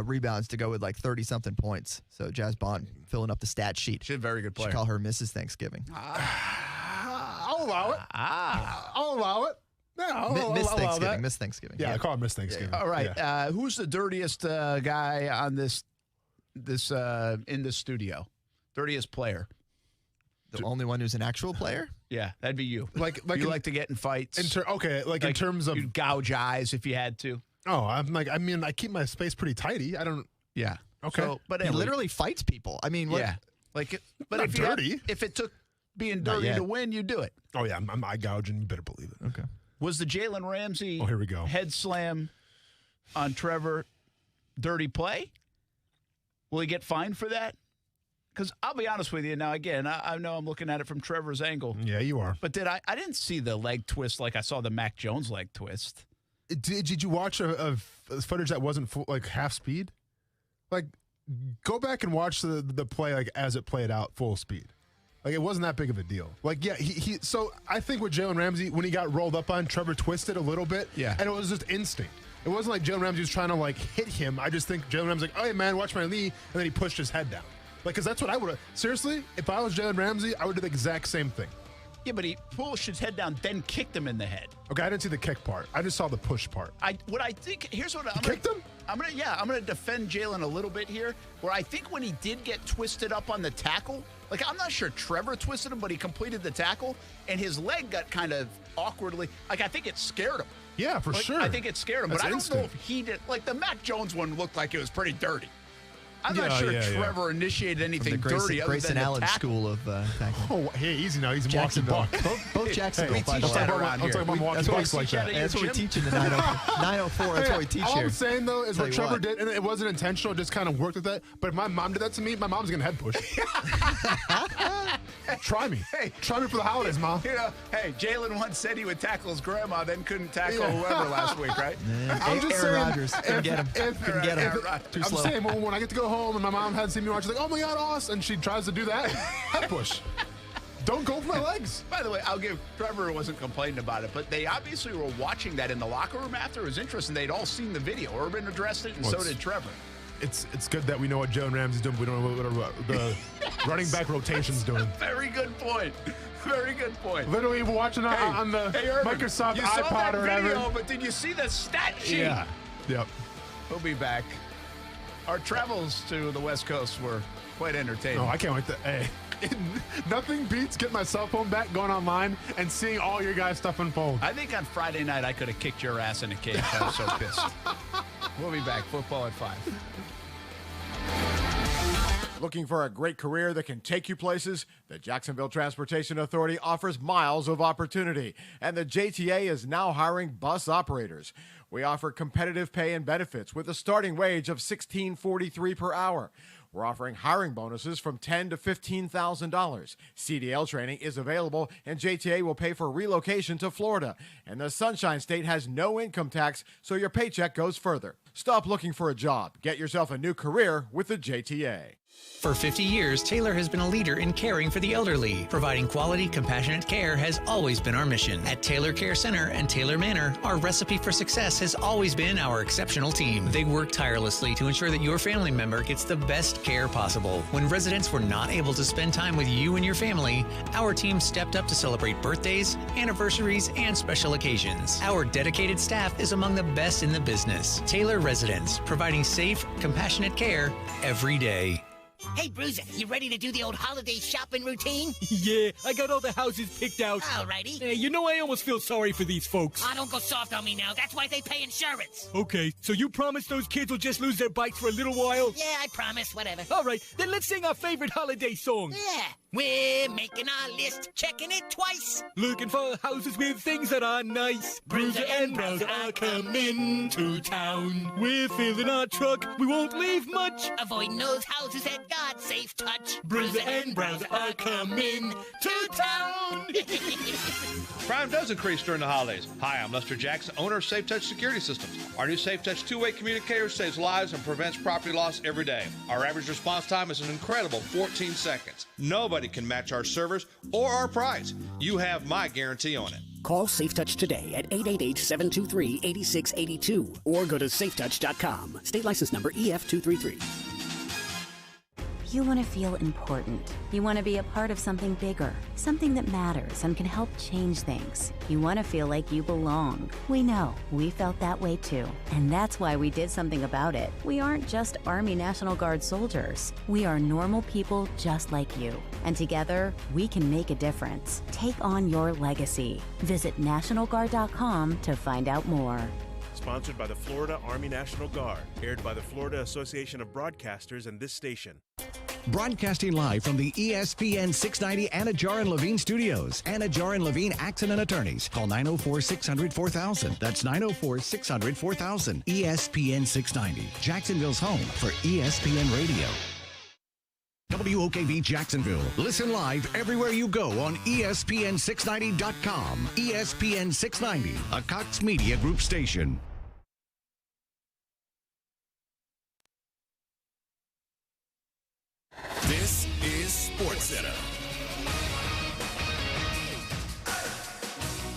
rebounds to go with like 30-something points. So Jazz Bond filling up the stat sheet. She's a very good player. Should call her Mrs. Thanksgiving. I'll allow it. I'll allow it. No, Miss I'll allow Thanksgiving. that. Miss Thanksgiving. Yeah, I call her Miss Thanksgiving. All right. Yeah. Who's the dirtiest guy on this in the studio? Dirtiest player. The only one who's an actual player? Yeah, that'd be you. Like you like to get in fights. in terms of you'd gouge eyes if you had to. Oh, I keep my space pretty tidy. I don't. Yeah. Okay. So, but He anyway, literally fights people. I mean, what? yeah. Like, but Not if dirty. if it took being Not dirty yet. to win, you do it. Oh yeah, I'm eye gouging. You better believe it. Okay. Was the Jalen Ramsey Oh, here we go. head slam on Trevor dirty play? Will he get fined for that? Because I'll be honest with you now. Again, I know I'm looking at it from Trevor's angle. Yeah, you are. But I didn't see the leg twist like I saw the Mac Jones leg twist. Did you watch a footage that wasn't full, like half speed? Like, go back and watch the play like as it played out full speed. Like, it wasn't that big of a deal. Like, yeah, he so I think with Jalen Ramsey, when he got rolled up on, Trevor twisted a little bit. Yeah. And it was just instinct. It wasn't like Jalen Ramsey was trying to, like, hit him. I just think Jalen Ramsey was like, oh, hey, man, watch my knee. And then he pushed his head down. Like, because that's what I would have. Seriously, if I was Jalen Ramsey, I would do the exact same thing. Yeah, but he pushed his head down, then kicked him in the head. Okay, I didn't see the kick part. I just saw the push part. Here's what I'm kicked him? I'm gonna defend Jalen a little bit here. Where I think when he did get twisted up on the tackle, like I'm not sure Trevor twisted him, but he completed the tackle and his leg got kind of awkwardly. Like I think it scared him. Yeah, for sure. I think it scared him, That's but I don't know instant. if he did. Like the Mac Jones one looked like it was pretty dirty. I'm Yeah, not sure yeah, yeah. Trevor initiated anything the dirty other Grayson than the Allen tackle. school of tackling. Oh, hey, easy now. He's walking Jacksonville. back. Both Jacksonville, we by teach the that way. around I'm here. talking about walking That's what we bucks like teach that. at That's what we Jim? teach in the 904. That's what we teach All here. I'm saying, though, is Tell what you Trevor what. did, and it wasn't intentional, just kind of worked with that. But if my mom did that to me, my mom's going to head push. Try me. Hey. Try me for the holidays, Mom. You know, hey, Jalen once said he would tackle his grandma, then couldn't tackle Yeah. whoever last week, right? I'm just Aaron saying, Rodgers. Couldn't get him. Couldn't get him. Too I'm slow. saying, when I get to go home and my mom hadn't seen me watch, she's like, oh my God, Oz, and she tries to do that, head push. Don't go for my legs. By the way, I'll give Trevor wasn't complaining about it, but they obviously were watching that in the locker room after. It was interesting. They'd all seen the video. Urban addressed it, and so did Trevor. It's good that we know what Jalen Ramsey's doing, but we don't know what the running back rotation's doing. Very good point. Very good point. Literally watching on the Urban, Microsoft you saw iPod that or whatever. video, but did you see the stat sheet? Yeah. Yep. We'll be back. Our travels to the West Coast were quite entertaining. Oh, I can't wait to. Hey, nothing beats getting my cell phone back, going online, and seeing all your guys' stuff unfold. I think on Friday night I could have kicked your ass in a cage. I was so pissed. We'll be back. Football at 5. Looking for a great career that can take you places? The Jacksonville Transportation Authority offers miles of opportunity, and the JTA is now hiring bus operators. We offer competitive pay and benefits with a starting wage of $16.43 per hour. We're offering hiring bonuses from $10,000 to $15,000. CDL training is available, and JTA will pay for relocation to Florida. And the Sunshine State has no income tax, so your paycheck goes further. Stop looking for a job. Get yourself a new career with the JTA. For 50 years, Taylor has been a leader in caring for the elderly. Providing quality, compassionate care has always been our mission. At Taylor Care Center and Taylor Manor, our recipe for success has always been our exceptional team. They work tirelessly to ensure that your family member gets the best care possible. When residents were not able to spend time with you and your family, our team stepped up to celebrate birthdays, anniversaries, and special occasions. Our dedicated staff is among the best in the business. Taylor Residents, providing safe, compassionate care every day. Hey, Bruiser, you ready to do the old holiday shopping routine? Yeah, I got all the houses picked out. Alrighty. Hey, you know I almost feel sorry for these folks. Don't go soft on me now. That's why they pay insurance. Okay, so you promise those kids will just lose their bikes for a little while? Yeah, I promise. Whatever. All right, then let's sing our favorite holiday song. Yeah. We're making our list, checking it twice. Looking for houses with things that are nice. Bruiser and Browser are coming to town. We're filling our truck, we won't leave much. Avoiding those houses at God's safe touch. Bruiser and Browser are coming to town. Crime does increase during the holidays. Hi, I'm Lester Jax, owner of Safe Touch Security Systems. Our new Safe Touch two-way communicator saves lives and prevents property loss every day. Our average response time is an incredible 14 seconds. Nobody can match our servers or our price. You have my guarantee on it. Call SafeTouch today at 888-723-8682 or go to safetouch.com. State license number EF233. You want to feel important. You want to be a part of something bigger, something that matters and can help change things. You want to feel like you belong. We know. We felt that way too. And that's why we did something about it. We aren't just Army National Guard soldiers. We are normal people just like you. And together, we can make a difference. Take on your legacy. Visit NationalGuard.com to find out more. Sponsored by the Florida Army National Guard. Aired by the Florida Association of Broadcasters and this station. Broadcasting live from the ESPN 690 Anajar and Levine studios. Anajar and Levine Accident Attorneys. Call 904-600-4000. That's 904-600-4000. ESPN 690. Jacksonville's home for ESPN Radio. WOKV Jacksonville. Listen live everywhere you go on ESPN690.com. ESPN 690, a Cox Media Group station. This is SportsCenter.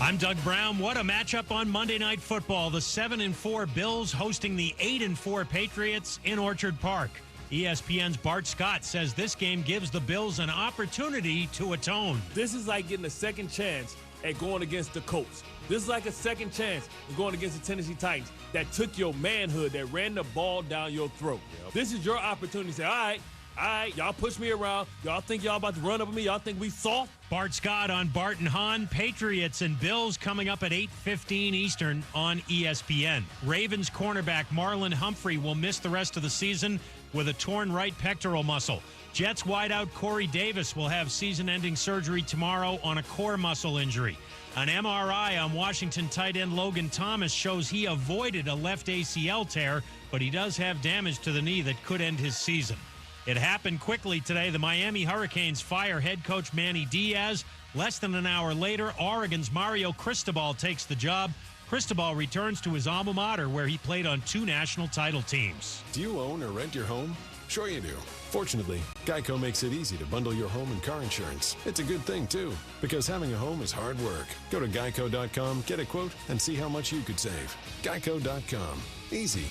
I'm Doug Brown. What a matchup on Monday Night Football. The 7-4 Bills hosting the 8-4 Patriots in Orchard Park. ESPN's Bart Scott says this game gives the Bills an opportunity to atone. This is like getting a second chance at going against the Colts. This is like a second chance at going against the Tennessee Titans that took your manhood, that ran the ball down your throat. Yep. This is your opportunity to say, all right, y'all push me around. Y'all think y'all about to run up on me. Y'all think we soft? Bart Scott on Bart and Hahn. Patriots and Bills coming up at 8:15 Eastern on ESPN. Ravens cornerback Marlon Humphrey will miss the rest of the season with a torn right pectoral muscle. Jets wideout Corey Davis will have season-ending surgery tomorrow on a core muscle injury. An MRI on Washington tight end Logan Thomas shows he avoided a left ACL tear, but he does have damage to the knee that could end his season. It happened quickly today. The Miami Hurricanes fire head coach Manny Diaz. Less than an hour later, Oregon's Mario Cristobal takes the job. Cristobal returns to his alma mater where he played on 2 national title teams. Do you own or rent your home? Sure you do. Fortunately, Geico makes it easy to bundle your home and car insurance. It's a good thing, too, because having a home is hard work. Go to geico.com, get a quote, and see how much you could save. Geico.com. Easy.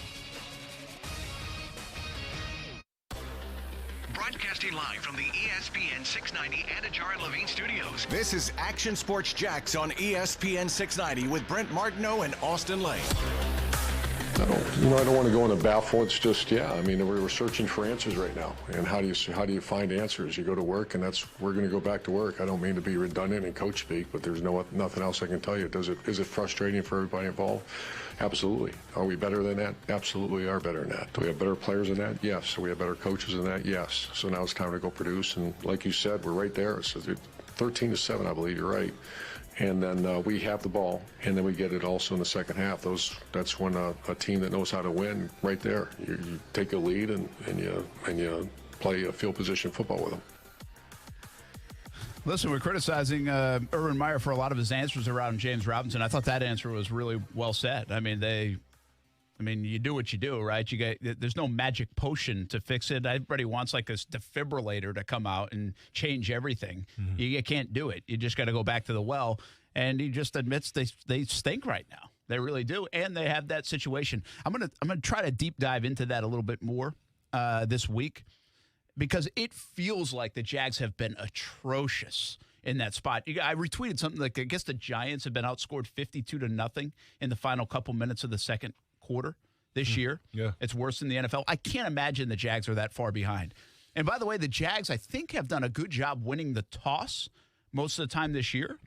Broadcasting live from the ESPN 690 Anajar and Levine studios. This is Action Sports Jax on ESPN 690 with Brent Martineau and Austin Lane. I don't want to go into baffle. It's just, we're searching for answers right now. And how do you find answers? You go to work, and we're going to go back to work. I don't mean to be redundant in coach speak, but there's nothing else I can tell you. Is it frustrating for everybody involved? Absolutely. Are we better than that? Absolutely are better than that. Do we have better players than that? Yes. Do we have better coaches than that? Yes. So now it's time to go produce. And like you said, we're right there. So 13-7, I believe you're right. And then we have the ball, and then we get it also in the second half. That's when a team that knows how to win, right there. You take a lead and you play a field position football with them. Listen, we're criticizing Urban Meyer for a lot of his answers around James Robinson. I thought that answer was really well said. I mean, you do what you do, right? There's no magic potion to fix it. Everybody wants like this defibrillator to come out and change everything. Mm-hmm. You can't do it. You just got to go back to the well. And he just admits they stink right now. They really do, and they have that situation. I'm gonna try to deep dive into that a little bit more this week, because it feels like the Jags have been atrocious in that spot. I retweeted something like, I guess the Giants have been outscored 52-0 in the final couple minutes of the second quarter this year. Yeah. It's worse than the NFL. I can't imagine the Jags are that far behind. And by the way, the Jags, I think, have done a good job winning the toss most of the time this year.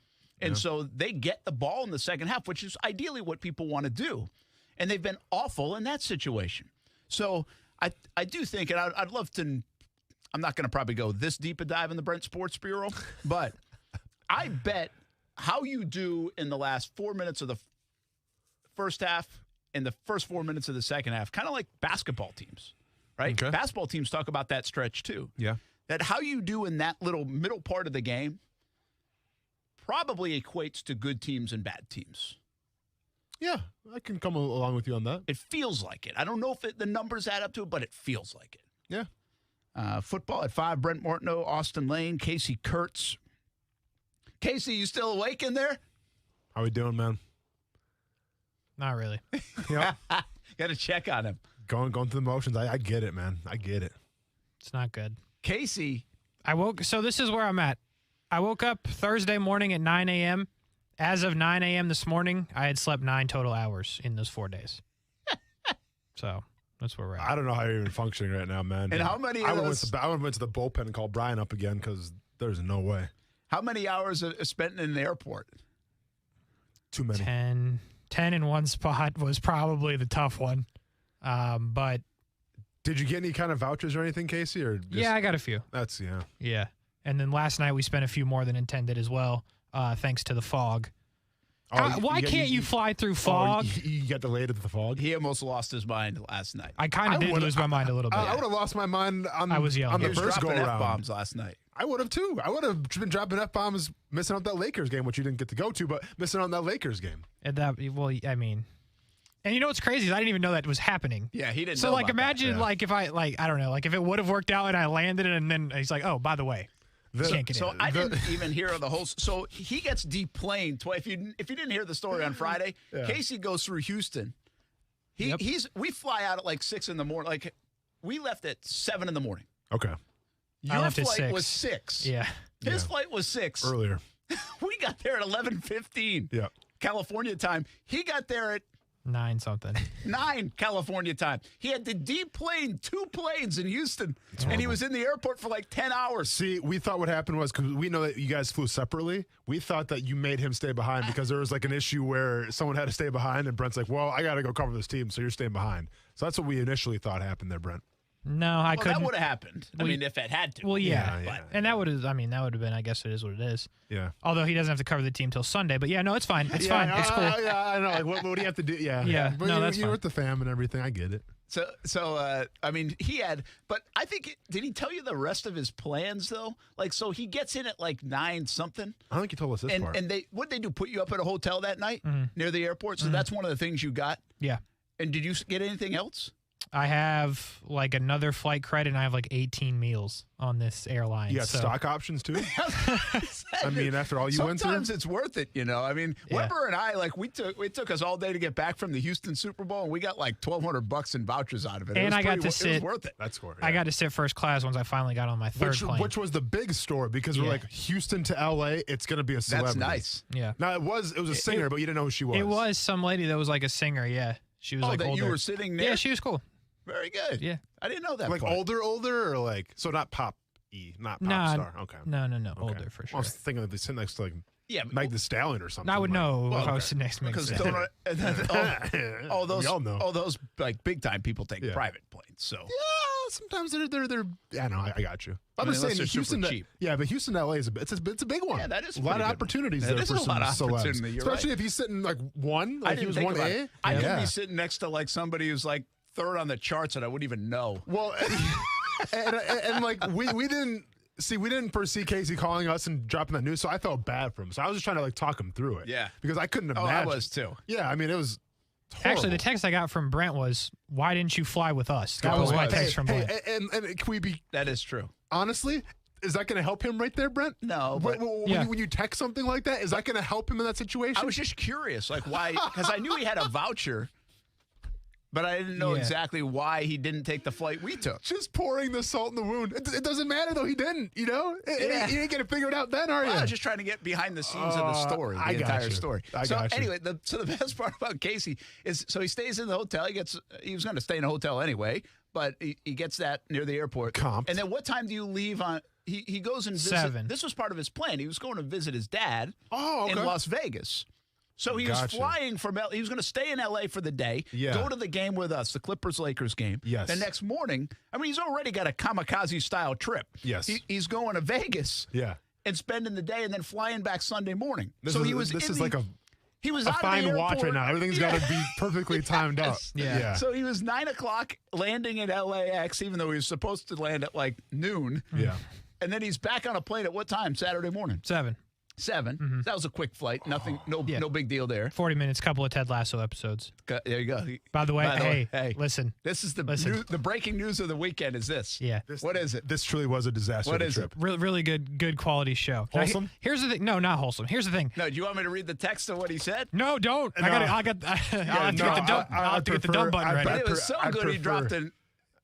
And so they get the ball in the second half, which is ideally what people want to do. And they've been awful in that situation. So I do think, and I'd love to I'm not going to probably go this deep a dive in the Brent Sports Bureau, but I bet how you do in the last 4 minutes of the first half and the first 4 minutes of the second half, kind of like basketball teams, right? Okay. Basketball teams talk about that stretch too. Yeah. That how you do in that little middle part of the game probably equates to good teams and bad teams. Yeah, I can come along with you on that. It feels like it. I don't know if the numbers add up to it, but it feels like it. Yeah. Football at 5, Brent Martineau, Austin Lane, Casey Kurtz. Casey, you still awake in there? How we doing, man? Not really. Yeah. Got to check on him. Going through the motions. I get it, man. I get it. It's not good. Casey. So this is where I'm at. I woke up Thursday morning at 9 a.m. As of 9 a.m. this morning, I had slept 9 total hours in those 4 days. So that's where we're at. I don't know how you're even functioning right now, man. And how many I would have went to the bullpen and called Brian up again because there's no way. How many hours are spent in the airport? Too many. 10 in one spot was probably the tough one. But did you get any kind of vouchers or anything, Casey? Or just, yeah, I got a few. That's Yeah. And then last night we spent a few more than intended as well, thanks to the fog. Why can't you fly through fog? You got delayed at the fog? He almost lost his mind last night. I kind of did lose my mind a little bit. I would have lost my mind on I was yelling. on the He was first go dropping around. F-bombs last night. I would have too. I would have been dropping F-bombs, missing out that Lakers game, which you didn't get to go to, but missing out on that Lakers game. And and you know what's crazy is I didn't even know that was happening. Yeah, he didn't So know like about imagine that. like if I don't know, like if it would have worked out and I landed it and then he's like, "Oh, by the way, can't get in." I didn't even hear the whole. So he gets deplaned twice. If you didn't hear the story on Friday, Casey goes through Houston. We fly out at like 6 in the morning. Like we left at 7 in the morning. Okay. Your left at flight 6. was 6. Yeah. His flight was 6 earlier. We got there at 11:15. Yeah. California time. He got there at 9 something. 9 California time. He had to deplane 2 planes in Houston, and he was in the airport for like 10 hours. See, we thought what happened was, because we know that you guys flew separately, we thought that you made him stay behind because there was like an issue where someone had to stay behind, and Brent's like, well, I got to go cover this team, so you're staying behind. So that's what we initially thought happened there, Brent. No, I couldn't. That would have happened. I mean, if it had to. Well, yeah. Yeah. And that would have been, I guess it is what it is. Yeah. Although he doesn't have to cover the team till Sunday, but yeah, no, it's fine. It's fine. It's cool. Yeah, I know. Like, what do you have to do? Yeah. Yeah. But No, that's you're fine. with the fam and everything. I get it. So I mean, he had, but I think, did he tell you the rest of his plans though? Like, so he gets in at like 9 something. I don't think you told us this part. And what'd they do? Put you up at a hotel that night near the airport? So that's one of the things you got? Yeah. And did you get anything else? I have like another flight credit and I have like 18 meals on this airline. You got stock options too? I mean, after all you went through? Sometimes it's worth it, you know. I mean, Weber and I, like, it took us all day to get back from the Houston Super Bowl, and we got like $1,200 in vouchers out of it. And I got to It sit. was worth it. That's cool. I got to sit first class once I finally got on my third plane. Which was the big story because we're like, Houston to LA, it's going to be a celebrity. That's nice. Yeah. Now, it was a singer, but you didn't know who she was. It was some lady that was like a singer, yeah. She was like that older. you were sitting there? Yeah, she was cool. Very good. Yeah. I didn't know that Like part. older or like, so not pop-y, not pop star. Okay. No. Older for sure. I was thinking of they sit next to like but- Meg the Stallion or something. I would know if I was okay. sitting next to me. Because all those like big time people take private planes. So Yeah, sometimes they're. I know, I got you. I'm I mean, just saying unless they're Houston. super cheap. Yeah, but Houston to LA is it's a big one. Yeah, that is a lot of pretty good. opportunities That there is for a some lot of celebs. opportunity, you're Especially right. if he's sitting like one, I like he didn't was think 1A. about it. I could be sitting next to like somebody who's like third on the charts and I wouldn't even know. Well, and like we didn't foresee Casey calling us and dropping that news, so I felt bad for him. So I was just trying to like talk him through it. Yeah, because I couldn't imagine. I was too. Yeah, I mean it was. Horrible. Actually, the text I got from Brent was, "Why didn't you fly with us?" That was my text from Brent. And can we be? That is true. Honestly, is that going to help him right there, Brent? No. But when you text something like that, is that going to help him in that situation? I was just curious, like why? Because I knew he had a voucher, but I didn't know exactly why he didn't take the flight we took. Just pouring the salt in the wound. It doesn't matter though. He didn't. You know, you ain't gonna figure it out then, are you? I was just trying to get behind the scenes of the story, the entire story. Anyway, the best part about Casey is, so he stays in the hotel. He was going to stay in a hotel anyway, but he gets that near the airport. Comped. And then what time do you leave on? He goes and visit. 7. This was part of his plan. He was going to visit his dad in Las Vegas. So he was flying from L. He was going to stay in L.A. for the day, go to the game with us, the Clippers-Lakers game. Yes. The next morning, I mean, he's already got a kamikaze-style trip. Yes. He's going to Vegas. Yeah. And spending the day and then flying back Sunday morning. This so is, he was. This is like a He was a out fine of the watch right airport. now. Everything's got to be perfectly timed up. Yeah. So he was 9 o'clock landing at LAX, even though he was supposed to land at like noon. Yeah. And then he's back on a plane at what time? Saturday morning. 7. That was a quick flight. Nothing. No big deal there. 40 minutes, couple of Ted Lasso episodes. There you go. By the way, hey, listen. This is the breaking news of the weekend. Is this? Yeah. What is it? This truly was a disaster. What of a is trip. Really, really good quality show. Wholesome? Now, here's the thing. No, not wholesome. Here's the thing. No, do you want me to read the text of what he said? No, don't. No. I'll have to get the dumb button ready. But it was so good. He dropped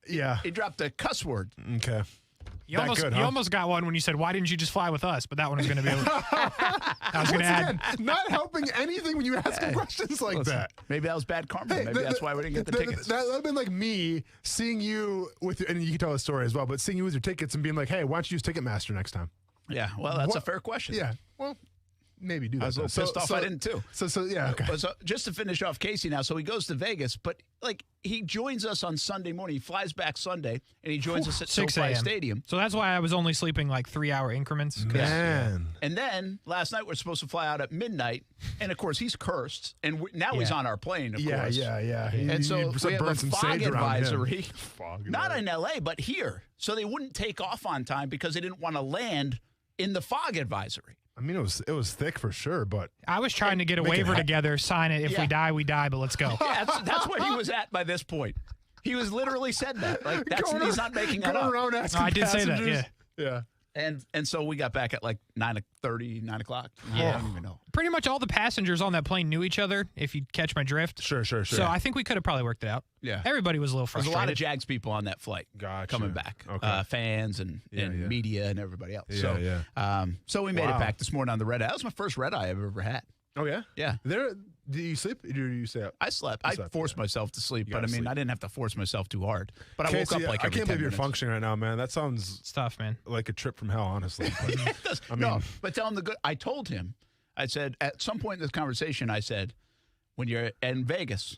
He dropped a cuss word. Okay. You almost got one when you said, "Why didn't you just fly with us?" But that one was going to be. I was going to add. Not helping anything when you ask him questions like that. Maybe that was bad karma. Maybe that's why we didn't get the tickets. That would have been like me seeing you with, and you can tell a story as well, but seeing you with your tickets and being like, "Hey, why don't you use Ticketmaster next time?" Yeah, well, that's a fair question. Yeah, well, maybe do that. I was a little pissed off I didn't too. So yeah, okay. So just to finish off Casey now, so he goes to Vegas, but like he joins us on Sunday morning. He flies back Sunday, and he joins us at 6 SoFi a.m. Stadium. So that's why I was only sleeping like 3-hour increments. Man. And then last night we're supposed to fly out at midnight, and of course he's cursed, and now he's on our plane. Of course. Yeah. And so we have a some fog sage around him. advisory, not in L.A. but here. So they wouldn't take off on time because they didn't want to land in the fog advisory. I mean, it was thick for sure, but I was trying to get a waiver together, sign it. If we die, we die. But let's go. Yeah, that's where he was at by this point. He was literally said that. Like he's not making that up. Around asking I did say that. Yeah. And so we got back at like 9:30, 9 o'clock. Yeah. I don't even know. Pretty much all the passengers on that plane knew each other, if you catch my drift. Sure. So I think we could have probably worked it out. Yeah. Everybody was a little There's frustrated. a lot of Jags people on that flight coming back. Okay. Fans and media and everybody else. Yeah, So we made it back this morning on the red eye. That was my first red eye I've ever had. Oh, yeah? Yeah. Do you sleep? Or do you stay up? I slept. I forced myself to sleep, but I mean, sleep. I didn't have to force myself too hard. But Casey, I woke up like I every can't 10 believe you're minutes. functioning right now, man. That sounds tough, man. Like a trip from hell, honestly. But, It does. I mean, No, but tell him the good. I told him, I said, at some point in this conversation, I said, when you're in Vegas,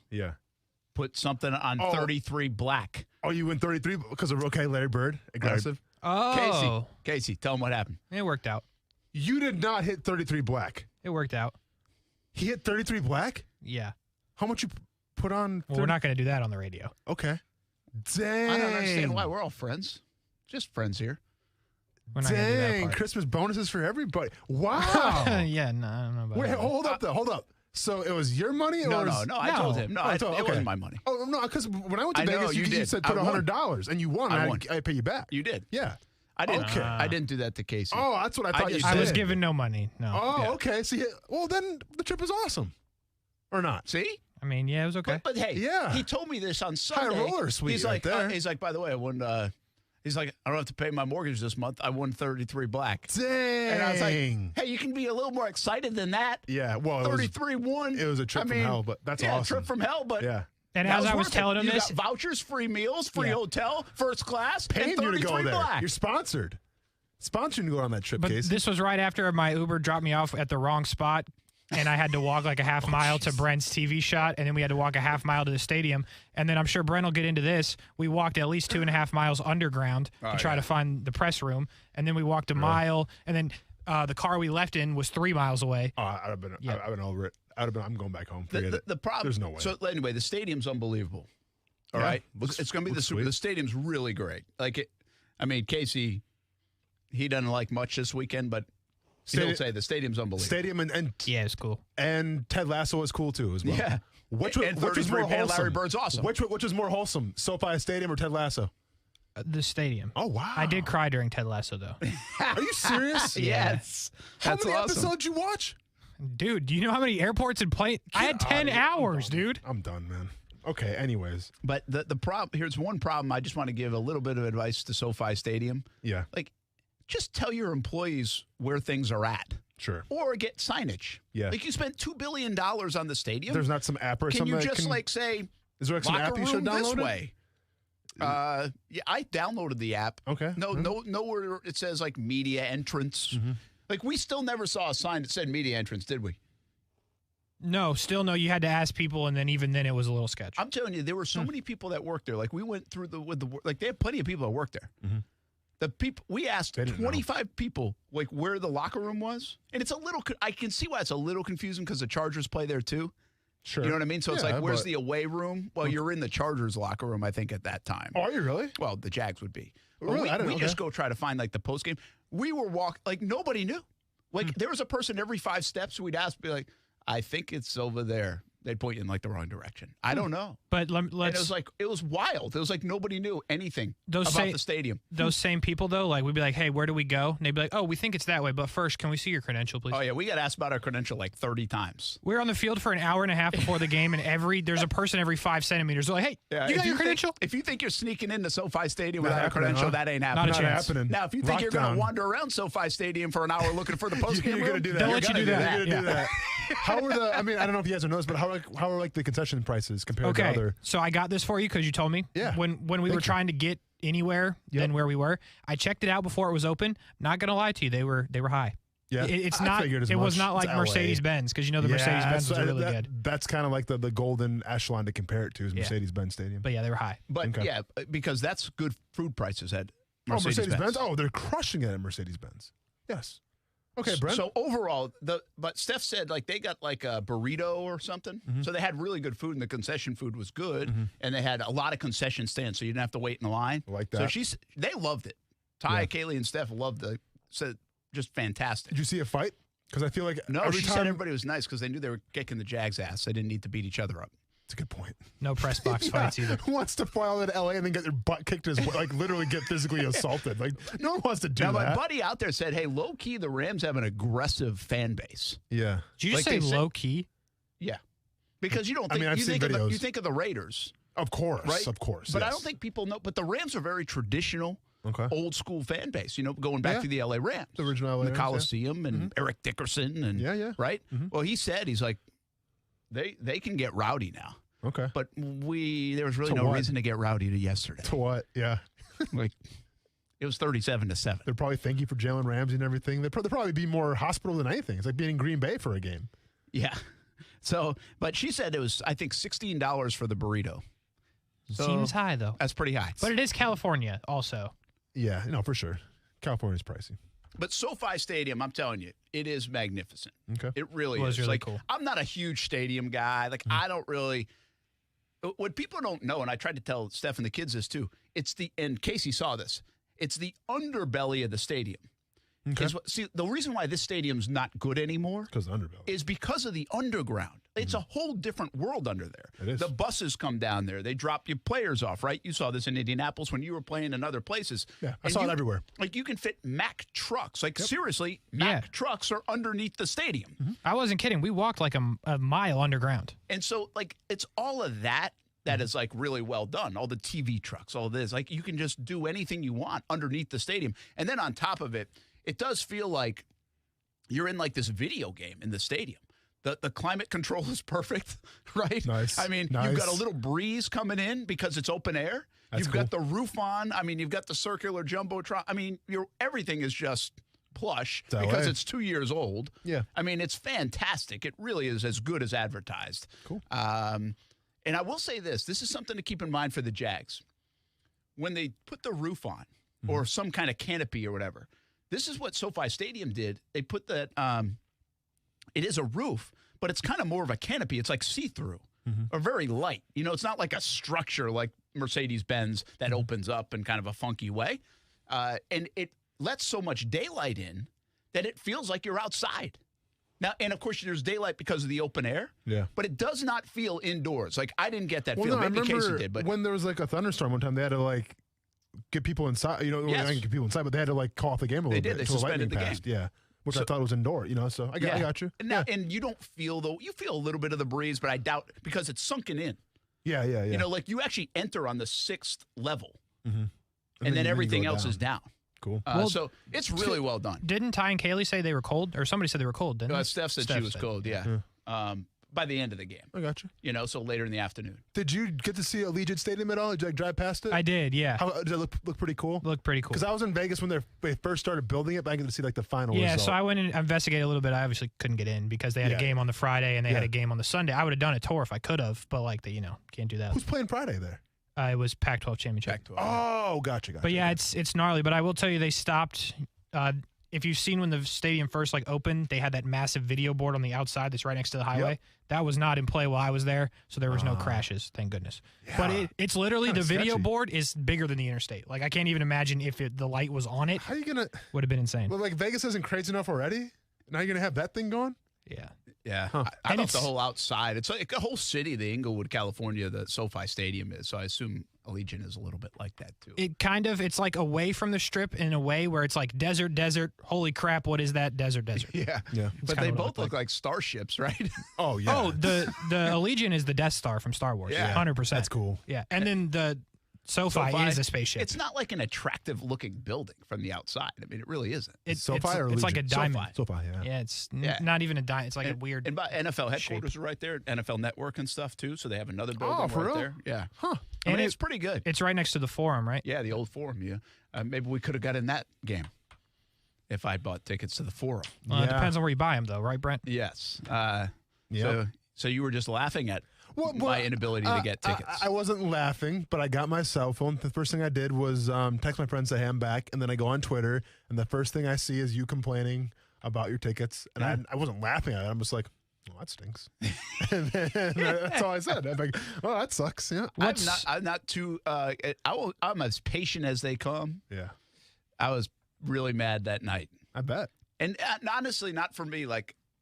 put something on 33 black. Oh, you went 33 because of Larry Bird, aggressive? Oh. Casey, tell him what happened. It worked out. You did not hit 33 black. It worked out. He hit 33 black? Yeah. How much you put on? Well, we're not going to do that on the radio. Okay. Dang. I don't understand why. We're all friends. Just friends here. We're not gonna do that Dang. part. Christmas bonuses for everybody. Wow. Yeah, no, I don't know about Wait, that. hold up. So it was your money? No, or I told him. No, it okay. wasn't my money. Oh, no, because when I went to I know, Vegas, you you did. said I put won. $100 and you won. I and won. I pay you back. You did. Yeah. I didn't. Okay. I didn't do that to Casey. Oh, that's what I thought you said. I was given no money. No. Oh, Yeah. okay. See, well, then the trip is awesome. Or not. See? I mean, yeah, it was okay. But hey, Yeah. he told me this on Sunday. roller suite He's right like, there. he's like, by the way, I won. He's like, I don't have to pay my mortgage this month. I won 33 black. Dang. And I was like, hey, you can be a little more excited than that. Yeah, well, 33-1. it was a trip from hell, but that's yeah, awesome. trip from hell, but Yeah. And that as I was worth it. telling him you this, got vouchers, free meals, free hotel, first class, Paying and you to 33 go there. black. You're sponsored. Sponsored to go on that trip, but Casey. this was right after my Uber dropped me off at the wrong spot. And I had to walk like a half mile to Brent's TV shot, and then we had to walk a half mile to the stadium. And then I'm sure Brent will get into this. We walked at least 2.5 miles underground to try to find the press room, and then we walked a mile, and then the car we left in was 3 miles away. Oh, I'd have been over it. I'm going back home. Forget it. The problem. There's no way. So anyway, the stadium's unbelievable. All right, it's going to be the stadium's really great. Like it. I mean, Casey, he doesn't like much this weekend, but he'll say the stadium's unbelievable. Stadium and yeah, it's cool. And Ted Lasso is cool too as well. Yeah. Which And was more 33 Larry wholesome? Bird's awesome. Which is more wholesome, SoFi Stadium or Ted Lasso? The stadium. Oh wow! I did cry during Ted Lasso though. Are you serious? Yes. How That's many awesome. episodes you watch? Dude, do you know how many airports and plane? I had 10 hours, dude. I'm done, man. Okay. Anyways. But the problem here's one problem. I just want to give a little bit of advice to SoFi Stadium. Yeah. Like, just tell your employees where things are at. Sure. Or get signage. Yeah. Like you spent $2 billion on the stadium. There's not some app or Can something. you that just can, like say? Is there like some locker app you should room this download? way? Yeah, I downloaded the app. Okay. Nowhere it says like media entrance. Mm-hmm. Like we still never saw a sign that said media entrance, did we? No, still no. You had to ask people, and then even then it was a little sketch. I'm telling you, there were so many people that worked there. Like we went through they have plenty of people that work there. Mm-hmm. The people we asked 25 people like where the locker room was, and it's a little. I can see why it's a little confusing because the Chargers play there too. Sure, you know what I mean. So it's like, where's the away room? Well, you're in the Chargers locker room, I think, at that time. Oh, are you really? Well, the Jags would be. Really? We just go try to find like the post game. We were like nobody knew. Like there was a person every 5 steps we'd ask, be like, I think it's over there. They'd point you in like the wrong direction. I don't know. But let's. And it was like it was wild. It was like nobody knew anything about the stadium. Those same people though, like we'd be like, "Hey, where do we go?" And they'd be like, "Oh, we think it's that way, but first, can we see your credential, please?" Oh yeah, we got asked about our credential like 30 times. We were on the field for an hour and a half before the game, and there's a person every 5 centimeters. They're like, "Hey, you got your credential?" If you think you're sneaking into SoFi Stadium without a credential, that ain't happening. Not a chance. Now, if you think you're going to wander around SoFi Stadium for an hour looking for the post game, you're going to do that. They'll let you do that. You're going to do that. How are the? I mean, I don't know if you guys have noticed, but how are like the concession prices compared to other? So I got this for you because you told me. Yeah. When we were trying to get anywhere than where we were, I checked it out before it was open. Not gonna lie to you, they were high. Yeah, it's not. It was not like Mercedes Benz because the Mercedes Benz was really good. That's kind of like the golden echelon to compare it to is Mercedes Benz Stadium. But yeah, they were high. But yeah, because that's good food prices at Mercedes Benz. Oh, they're crushing it at Mercedes Benz. Yes. Okay, Brent. So overall, but Steph said like they got like a burrito or something. Mm-hmm. So they had really good food, and the concession food was good, and they had a lot of concession stands, so you didn't have to wait in line. Like that. So they loved it. Kaylee, and Steph loved it. Said just fantastic. Did you see a fight? Because I feel like she said everybody was nice because they knew they were kicking the Jags' ass. They didn't need to beat each other up. That's a good point. No press box fights either. Who wants to fly all to LA and then get their butt kicked like literally get physically assaulted? Like no one wants to do that. Now my buddy out there said, "Hey, low key, the Rams have an aggressive fan base." Yeah. Did you just say low key? Yeah. Because you don't think I've seen videos. You think of the Raiders. Of course. Right? Of course. But I don't think people know. But the Rams are very traditional. Okay. Old school fan base, going back to the LA Rams. The original LA Rams. The Coliseum and Eric Dickerson and right? Mm-hmm. Well, he's like they can get rowdy now. Okay. But there was really no reason to get rowdy to yesterday. To what? Yeah. Like it was 37-7. They'll probably thank you for Jalen Ramsey and everything. They'll probably be more hospital than anything. It's like being in Green Bay for a game. Yeah. So, but she said it was, I think, $16 for the burrito. So, seems high though. That's pretty high. But it is California also. Yeah, no, for sure. California's pricey. But SoFi Stadium, I'm telling you, it is magnificent. Okay. It really was is. Really like, cool. I'm not a huge stadium guy. Like, I don't really. What people don't know, and I tried to tell Steph and the kids this too, and Casey saw this, it's the underbelly of the stadium. Okay. See, the reason why this stadium's not good anymore is because of the underground. It's a whole different world under there. It is. The buses come down there. They drop your players off, right? You saw this in Indianapolis when you were playing in other places. Yeah, I saw it everywhere. Like, you can fit Mack trucks. Like, seriously, Mack trucks are underneath the stadium. Mm-hmm. I wasn't kidding. We walked like a mile underground. And so, like, it's all of that is, like, really well done. All the TV trucks, all this. Like, you can just do anything you want underneath the stadium. And then on top of it, it does feel like you're in like this video game in the stadium. The climate control is perfect, right? Nice. I mean, you've got a little breeze coming in because it's open air. You've got the roof on. I mean, you've got the circular jumbotron. I mean, everything is just plush because it's 2 years old. Yeah. I mean, it's fantastic. It really is as good as advertised. Cool. And I will say this is something to keep in mind for the Jags. When they put the roof on or some kind of canopy or whatever, this is what SoFi Stadium did. They put that, it is a roof, but it's kind of more of a canopy. It's like see-through or very light. It's not like a structure like Mercedes-Benz that opens up in kind of a funky way. And it lets so much daylight in that it feels like you're outside. Now, and of course, there's daylight because of the open air. Yeah. But it does not feel indoors. Like, I didn't get that Well, feeling. no, Maybe I remember Casey did. But when there was like a thunderstorm one time, they had to like get people inside. They didn't get people inside, but they had to like call off the game a little bit. They until suspended lightning the passed. game. Yeah. Which I thought was indoor, so I got you. And, now, and you don't feel, though, you feel a little bit of the breeze, but I doubt, because it's sunken in. Yeah. Like you actually enter on the 6th level, and then everything else is down. Cool. So it's really well done. Didn't Ty and Kaylee say they were cold? Or somebody said they were cold, didn't they? Steph said she was cold, yeah. But by the end of the game. I got you. You know, so later in the afternoon. Did you get to see Allegiant Stadium at all? Did you drive past it? I did, yeah. Did it look pretty cool? Looked pretty cool. Because I was in Vegas when they first started building it, but I got to see the final result. So I went and investigated a little bit. I obviously couldn't get in because they had a game on the Friday and they had a game on the Sunday. I would have done a tour if I could have, but can't do that. Who's playing Friday there? It was Pac-12 championship. Pac-12. Oh, gotcha. But yeah, it's gnarly. But I will tell you, they stopped. If you've seen when the stadium first opened, they had that massive video board on the outside that's right next to the highway. Yep. That was not in play while I was there, so there was no crashes, thank goodness. Yeah. But it's literally Kinda the video sketchy. board is bigger than the interstate. I can't even imagine if the light was on it. How are you gonna? Would have been insane. Well, Vegas isn't crazy enough already. Now you're gonna have that thing going? Yeah. Yeah. Huh. I love the whole outside. It's like a whole city, the Inglewood, California, the SoFi Stadium is. So I assume Allegiant is a little bit like that, too. It's away from the strip in a way where it's desert. Holy crap, what is that? Desert. Yeah. Yeah. But they both look like starships, right? Oh, yeah. Oh, the Allegiant is the Death Star from Star Wars. Yeah. 100%. That's cool. Yeah. And then the SoFi is a spaceship. It's not like an attractive looking building from the outside. I mean, it really isn't. It's or it's like a Allegiant? diamond. SoFi, yeah. Yeah, it's not even a diamond. It's like a weird. And by NFL headquarters are right there, NFL Network and stuff too. So they have another building Oh, for right real? there. Yeah. Huh. I mean, And it's pretty good. It's right next to the Forum, right? Yeah, the old Forum. Yeah. Maybe we could have got in that game if I bought tickets to the Forum. Well, it depends on where you buy them, though, right, Brent? Yes. Yep. So you were just laughing at my inability to get tickets. I wasn't laughing, but I got my cell phone. The first thing I did was text my friend, say, hey, I'm back. And then I go on Twitter, and the first thing I see is you complaining about your tickets. And I wasn't laughing at it. I'm just like, well, that stinks. And then that's all I said. I'm like, oh, that sucks. Yeah. I'm not too. I'm as patient as they come. Yeah. I was really mad that night. I bet. And honestly, not for me.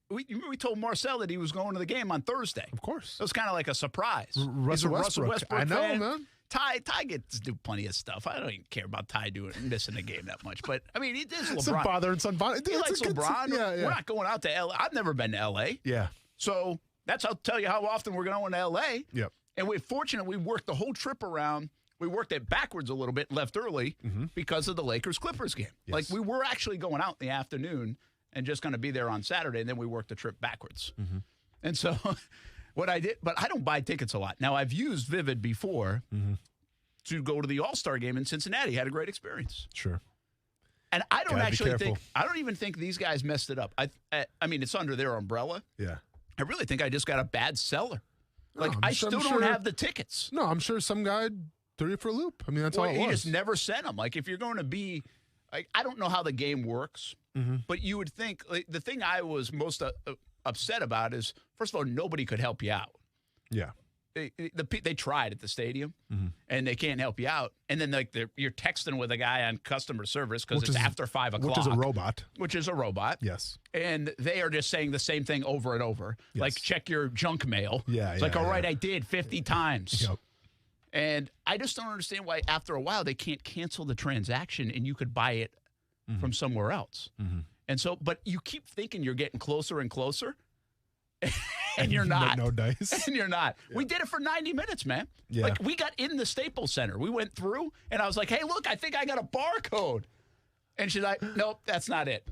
We told Marcel that he was going to the game on Thursday. Of course. It was kind of like a surprise. Russell Westbrook. I know, fan. man. Ty gets to do plenty of stuff. I don't even care about Ty missing a game that much. But, I mean, it is LeBron. Some father and son bond. He likes LeBron. Yeah. We're not going out to L.A. I've never been to L.A. Yeah. So I'll tell you how often we're going to L.A. Yep. And we're fortunate we worked the whole trip around. We worked it backwards a little bit, left early because of the Lakers-Clippers game. Yes. We were actually going out in the afternoon and just going to be there on Saturday, and then we worked the trip backwards. And so what I did, but I don't buy tickets a lot. Now, I've used Vivid before to go to the All-Star game in Cincinnati. Had a great experience. Sure. And I don't Gotta be actually careful. think, I don't even think these guys messed it up. I mean, it's under their umbrella. Yeah. I really think I just got a bad seller. No, I still don't sure- have the tickets. No, I'm sure some guy threw you for a loop. I mean, that's all it He was. just never sent them. If you're going to be, I don't know how the game works, but you would think the thing I was most upset about is, first of all, nobody could help you out. Yeah. They tried at the stadium, and they can't help you out. And then you're texting with a guy on customer service because it's after 5 o'clock. Which is a robot. Which is a robot. Yes. And they are just saying the same thing over and over. Yes. Like, check your junk mail. Yeah, It's all right, I did 50 times. Yep. And I just don't understand why after a while they can't cancel the transaction and you could buy it from somewhere else. And so, but you keep thinking you're getting closer and closer. And you're not. No dice. And you're not. Yeah. We did it for 90 minutes, man. Yeah. We got in the Staples Center. We went through, and I was like, hey, look, I think I got a barcode. And she's like, nope, that's not it.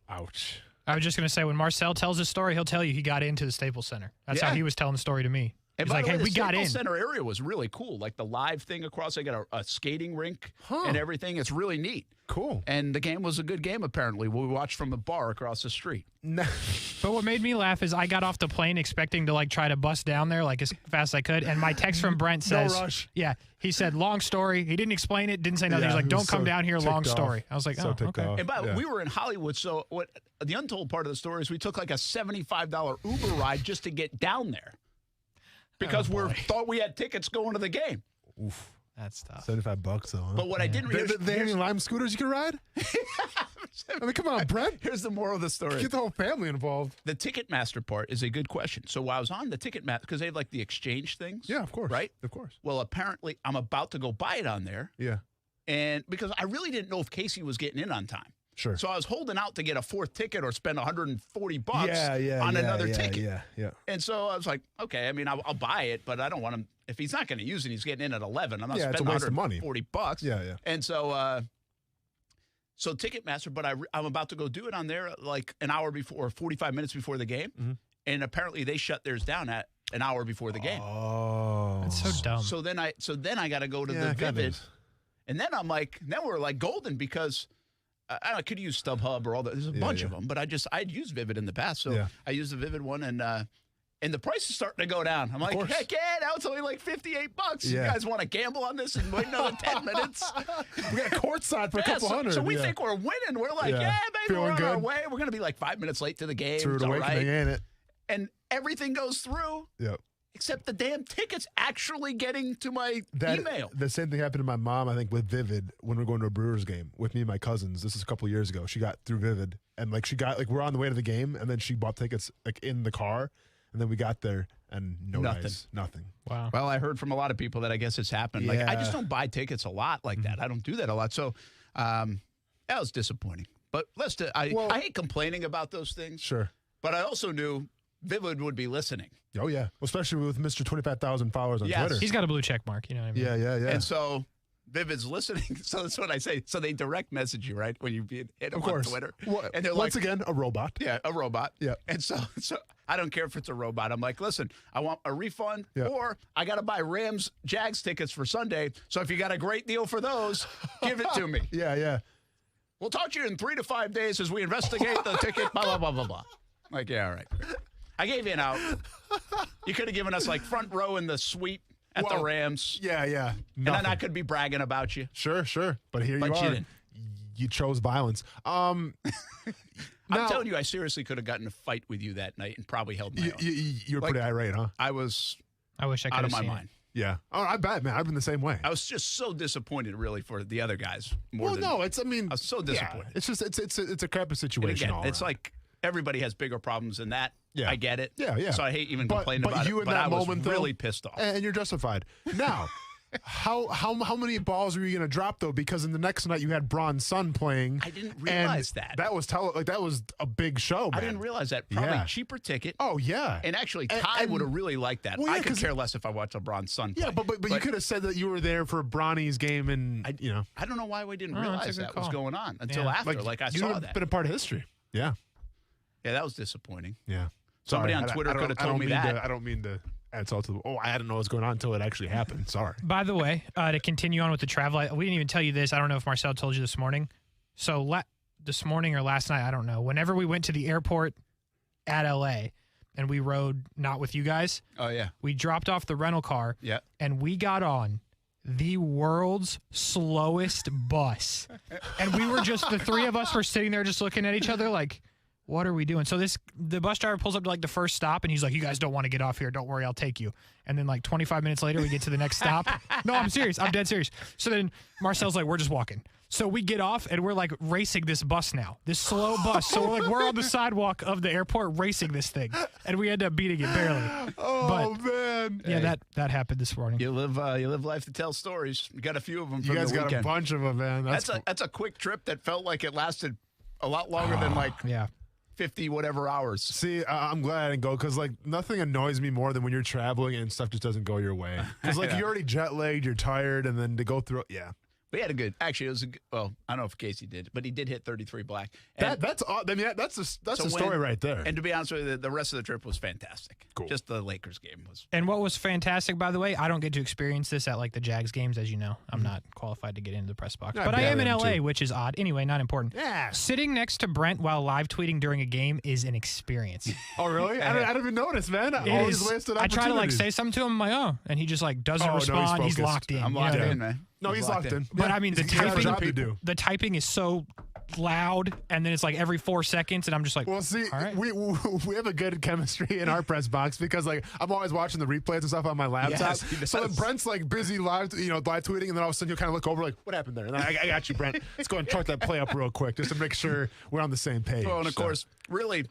Ouch. I was just going to say, when Marcel tells his story, he'll tell you he got into the Staples Center. That's how he was telling the story to me. And He's like, hey, we got in. The Staples Center area was really cool. Like the live thing across, they got a skating rink and everything. It's really neat. Cool. And the game was a good game, apparently. We watched from the bar across the street. But what made me laugh is I got off the plane expecting to try to bust down there as fast as I could. And my text from Brent says, no rush. Yeah, he said, long story. He didn't explain it, didn't say nothing. Yeah, He's like, he don't was come so down here, long ticked story. off. I was like, So oh, ticked okay. off. And we were in Hollywood, so the untold part of the story is we took a $75 Uber ride just to get down there. Because we thought we had tickets going to the game. Oof. That's tough. $75 though. Huh? But what I didn't realize... They have any Lime scooters you can ride? I mean, come on, Brent. Here's the moral of the story. Get the whole family involved. The Ticketmaster part is a good question. So while I was on the Ticketmaster, because they have the exchange things. Yeah, of course. Right? Of course. Well, apparently I'm about to go buy it on there. Yeah. And because I really didn't know if Casey was getting in on time. Sure. So I was holding out to get a fourth ticket or spend $140 on another ticket. Yeah. And so I was like, okay, I mean, I'll buy it, but I don't want him. If he's not going to use it, he's getting in at 11. I'm not it's a spending waste of money. $140. Yeah. And so, so Ticketmaster, but I'm about to go do it on there an hour before, 45 minutes before the game. and apparently they shut theirs down at an hour before the game. Oh, that's so dumb. So then I got to go to the Vivid, and then then we're like golden because I could use StubHub or all that. There's a bunch of them, but I'd used Vivid in the past, so I used the Vivid one, and the price is starting to go down. I'm like, heck yeah, now it's only like $58. You guys want to gamble on this and wait another 10 minutes? We got courtside for a couple hundred. So we think we're winning. We're like, baby, feeling we're on our good. way. We're going to be like 5 minutes late to the game. It's all right. Ain't it? And everything goes through. Yep. Except the damn ticket's actually getting to my email. The same thing happened to my mom, I think, with Vivid when we were going to a Brewers game with me and my cousins. This is a couple years ago. She got through Vivid, and we're on the way to the game, and then she bought tickets like in the car, and then we got there and nothing. Wow. Well, I heard from a lot of people that I guess it's happened. Like I just don't buy tickets a lot like that. I don't do that a lot. So that was disappointing. But I hate complaining about those things. Sure. But I also knew Vivid would be listening. Oh, yeah. Well, especially with Mr. 25,000 followers on Twitter. He's got a blue check mark. You know what I mean? Yeah. And so Vivid's listening. So that's what I say. So they direct message you, right? When you hit them on Twitter. And they're once again, a robot. Yeah, a robot. Yeah. And so I don't care if it's a robot. I'm like, listen, I want a refund or I got to buy Rams Jags tickets for Sunday. So if you got a great deal for those, give it to me. Yeah. We'll talk to you in 3 to 5 days as we investigate the ticket, blah, blah, blah, blah, blah. Like, yeah, all right. I gave you an out. You could have given us like front row in the suite at the Rams. Yeah. And then I could be bragging about you. Sure. But here you are. You didn't. You chose violence. I'm telling you, I seriously could have gotten a fight with you that night and probably held my own. You were pretty irate, huh? I was I wish I could out of have my seen mind. Yeah. Oh, I bet, man. I've been the same way. I was just so disappointed, really, for the other guys. I was so disappointed. It's just it's a crappy situation. Again, it's like everybody has bigger problems than that. Yeah. I get it. Yeah. So I hate even complaining about you it. in But that I was moment, really though, pissed off. And you're justified. Now, how many balls were you going to drop though? Because in the next night you had Braun's son playing. I didn't realize that. That was a big show, man. I didn't realize that. Probably cheaper ticket. Oh yeah. And actually, Ty would have really liked that. Well, yeah, I could care less if I watched LeBron's son play. Yeah, but you could have said that you were there for Bronny's game, and I don't know why we didn't realize that was going on until after. I you saw would have that. been a part of history. Yeah. Yeah, that was disappointing. Yeah. Somebody on Twitter could have told me that. I don't mean to add salt to the. Oh, I didn't know what was going on until it actually happened. Sorry. By the way, to continue on with the travel, we didn't even tell you this. I don't know if Marcel told you this morning. So this morning or last night, I don't know. Whenever we went to the airport at LA and we rode not with you guys. Oh, yeah. We dropped off the rental car. Yeah. And we got on the world's slowest bus. And we were just, the three of us were sitting there just looking at each other like, what are we doing? So the bus driver pulls up to like the first stop and he's like, you guys don't want to get off here. Don't worry, I'll take you. And then like 25 minutes later, we get to the next stop. No, I'm serious. I'm dead serious. So then Marcel's like, we're just walking. So we get off and we're like racing this bus now, this slow bus. So we're on the sidewalk of the airport racing this thing. And we end up beating it barely. Oh, man. Yeah, that happened this morning. You live life to tell stories. You got a few of them from You guys the got weekend. a bunch of them, man. That's a quick trip that felt like it lasted a lot longer than 50 whatever hours. See, I'm glad I didn't go because like nothing annoys me more than when you're traveling and stuff just doesn't go your way. Because like you're already jet lagged, you're tired, and then to go through, We had a good. Actually, it was a good. Well, I don't know if Casey did, but he did hit 33 black. And that's the story right there. And to be honest with you, the rest of the trip was fantastic. Cool. Just the Lakers game was. And what was fantastic, by the way, I don't get to experience this at like the Jags games, as you know. I'm not qualified to get into the press box. But I am in LA, which is odd. Anyway, not important. Yeah. Sitting next to Brent while live tweeting during a game is an experience. Oh, really? I didn't even notice, man. I always wasted opportunities. I try to like say something to him, I'm like, oh, and he just like doesn't respond. He's locked in. I'm locked in, man. No, he's locked in. But I mean, the typing is so loud, and then it's like every 4 seconds, and I'm just like, well, see, all right. we have a good chemistry in our press box because like I'm always watching the replays and stuff on my laptop. Yes, so then Brent's like busy live tweeting, and then all of a sudden you kind of look over like, what happened there? And then I got you, Brent. Let's go and chart that play up real quick just to make sure we're on the same page. Well, and of course, really,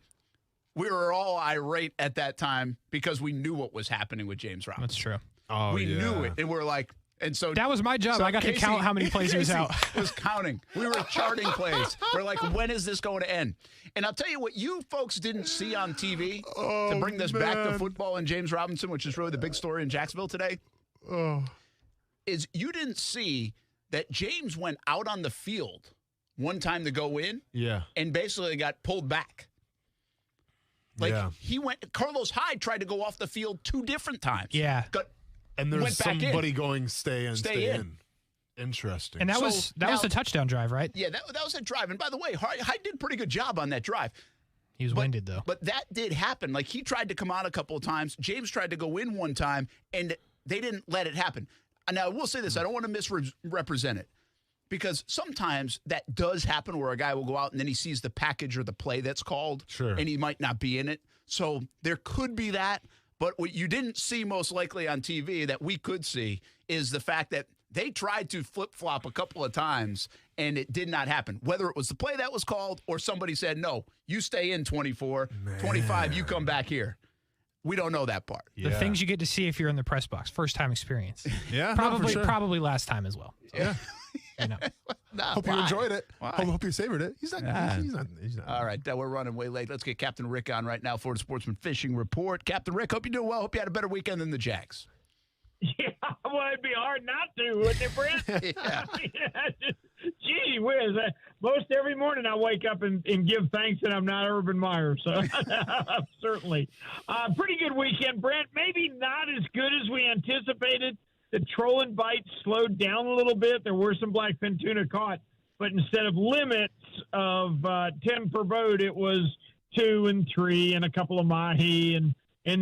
we were all irate at that time because we knew what was happening with James Robinson. That's true. Oh, we knew it, and we're like. And so that was my job. I got to count how many plays he was out. Was counting. We were charting plays. We're like, when is this going to end? And I'll tell you what you folks didn't see on TV to bring this back to football and James Robinson, which is really the big story in Jacksonville today, is you didn't see that James went out on the field one time to go in and basically got pulled back. Like, Carlos Hyde tried to go off the field 2 different times. Yeah. And there's somebody going, stay in. Interesting. And that was the touchdown drive, right? Yeah, that was a drive. And by the way, Hyde did a pretty good job on that drive. He was winded, though. But that did happen. Like, he tried to come out a couple of times. James tried to go in one time, and they didn't let it happen. Now, I will say this. I don't want to misrepresent it, because sometimes that does happen where a guy will go out and then he sees the package or the play that's called, and he might not be in it. So there could be that. But what you didn't see most likely on TV that we could see is the fact that they tried to flip-flop a couple of times, and it did not happen. Whether it was the play that was called or somebody said, no, you stay in 24, 25, you come back here. We don't know that part. The things you get to see if you're in the press box. First-time experience. Yeah, probably last time as well. So, yeah. You know. Hope you enjoyed it. Hope you savored it. He's not. All right, we're running way late. Let's get Captain Rick on right now. Florida Sportsman Fishing Report. Captain Rick, hope you're doing well. Hope you had a better weekend than the Jags. Yeah, well, it'd be hard not to, wouldn't it, Brent? Yeah. Gee whiz. Most every morning I wake up and give thanks that I'm not Urban Meyer. So certainly. Pretty good weekend, Brent. Maybe not as good as we anticipated. The trolling bites slowed down a little bit. There were some blackfin tuna caught, but instead of limits of 10 per boat, it was 2 and 3 and a couple of mahi and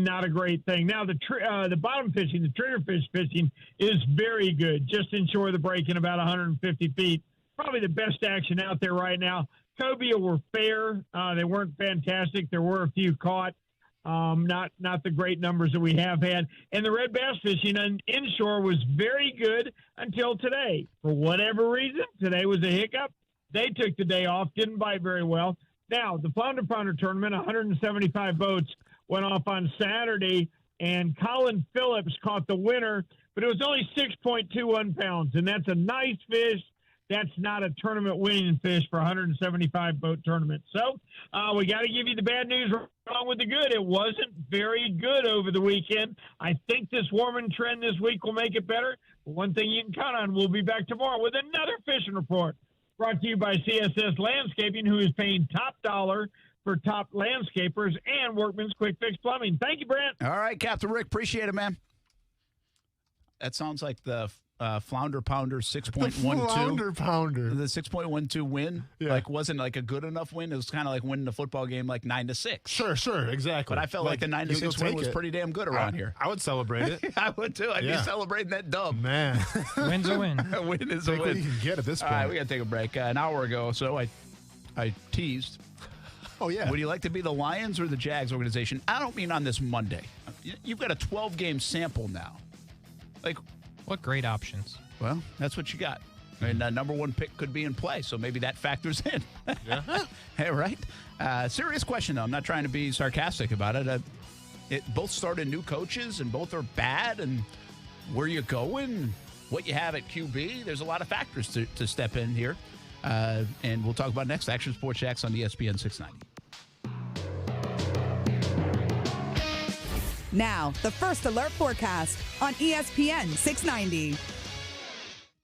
not a great thing. Now, the bottom fishing, the triggerfish fishing, is very good. Just inshore the break in about 150 feet. Probably the best action out there right now. Cobia were fair. They weren't fantastic. There were a few caught. Not the great numbers that we have had. And the red bass fishing inshore was very good until today. For whatever reason, today was a hiccup. They took the day off, didn't bite very well. Now, the Flounder Pounder tournament, 175 boats, went off on Saturday, and Colin Phillips caught the winner, but it was only 6.21 pounds, and that's a nice fish. That's not a tournament winning fish for a 175 boat tournament. So we got to give you the bad news along with the good. It wasn't very good over the weekend. I think this warming trend this week will make it better. But one thing you can count on, we'll be back tomorrow with another fishing report brought to you by CSS Landscaping, who is paying top dollar for top landscapers and Workman's Quick Fix Plumbing. Thank you, Brent. All right, Captain Rick. Appreciate it, man. That sounds like the Flounder Pounder 6.12. Flounder Pounder. The 6.12 win. Yeah. Wasn't like a good enough win. It was kind of like winning a football game like 9-6. Sure, exactly. But I felt like the 9-6 win was pretty damn good around here. I would celebrate it. I would too. I'd be celebrating that dub. Man. Win's a win. A win is a Take win. what you can get at this point. All right, we got to take a break. An hour ago or so, I teased. Oh, yeah. Would you like to be the Lions or the Jags organization? I don't mean on this Monday. You've got a 12-game sample now. What great options. Well, that's what you got. And number one pick could be in play, so maybe that factors in. Yeah. Hey, right? Serious question, though. I'm not trying to be sarcastic about it. Both started new coaches, and both are bad, and where you going, what you have at QB. There's a lot of factors to step in here. And we'll talk about next. Action Sports Jax on ESPN 690. Now, the First Alert forecast on ESPN 690.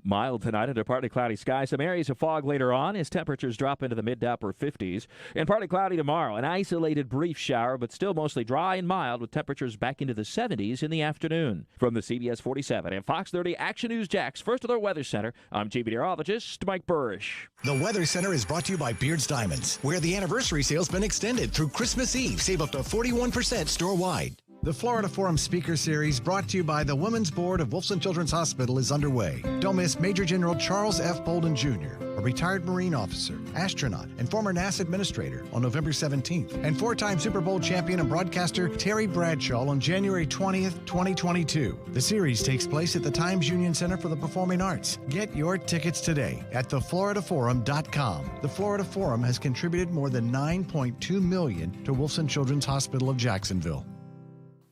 Mild tonight under partly cloudy skies. Some areas of fog later on as temperatures drop into the mid to upper 50s. And partly cloudy tomorrow. An isolated brief shower, but still mostly dry and mild with temperatures back into the 70s in the afternoon. From the CBS 47 and Fox 30 Action News Jax First Alert Weather Center, I'm TV meteorologist Mike Burrish. The Weather Center is brought to you by Beard's Diamonds, where the anniversary sale's been extended through Christmas Eve. Save up to 41% store-wide. The Florida Forum Speaker Series, brought to you by the Women's Board of Wolfson Children's Hospital, is underway. Don't miss Major General Charles F. Bolden Jr., a retired Marine officer, astronaut, and former NASA administrator, on November 17th, and four-time Super Bowl champion and broadcaster Terry Bradshaw on January 20th, 2022. The series takes place at the Times Union Center for the Performing Arts. Get your tickets today at thefloridaforum.com. The Florida Forum has contributed more than $9.2 million to Wolfson Children's Hospital of Jacksonville.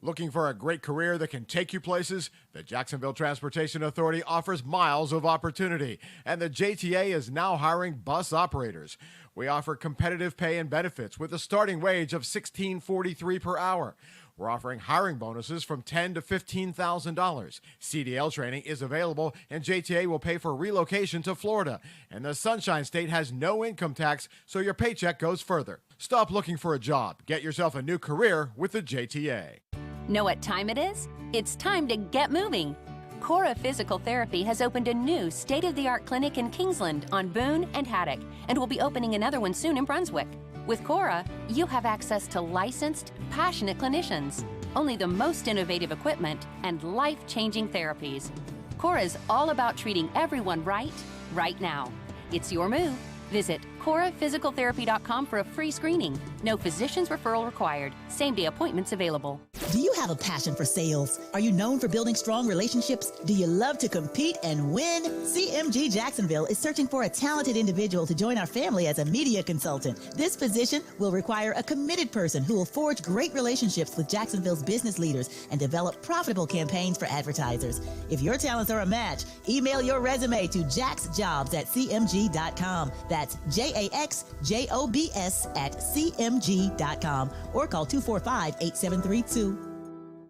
Looking for a great career that can take you places? The Jacksonville Transportation Authority offers miles of opportunity, and the JTA is now hiring bus operators. We offer competitive pay and benefits with a starting wage of $16.43 per hour. We're offering hiring bonuses from $10,000 to $15,000. CDL training is available, and JTA will pay for relocation to Florida. And the Sunshine State has no income tax, so your paycheck goes further. Stop looking for a job. Get yourself a new career with the JTA. Know what time it is? It's time to get moving. Cora Physical Therapy has opened a new state-of-the-art clinic in Kingsland on Boone and Haddock, and will be opening another one soon in Brunswick. With Cora, you have access to licensed, passionate clinicians, only the most innovative equipment, and life-changing therapies. Cora is all about treating everyone right now. It's your move. Visit CoraPhysicalTherapy.com for a free screening. No physician's referral required. Same-day appointments available. Do you have a passion for sales? Are you known for building strong relationships? Do you love to compete and win? CMG Jacksonville is searching for a talented individual to join our family as a media consultant. This position will require a committed person who will forge great relationships with Jacksonville's business leaders and develop profitable campaigns for advertisers. If your talents are a match, email your resume to jaxjobs@cmg.com. That's JAXJOBS@cmg.com or call 245-8732.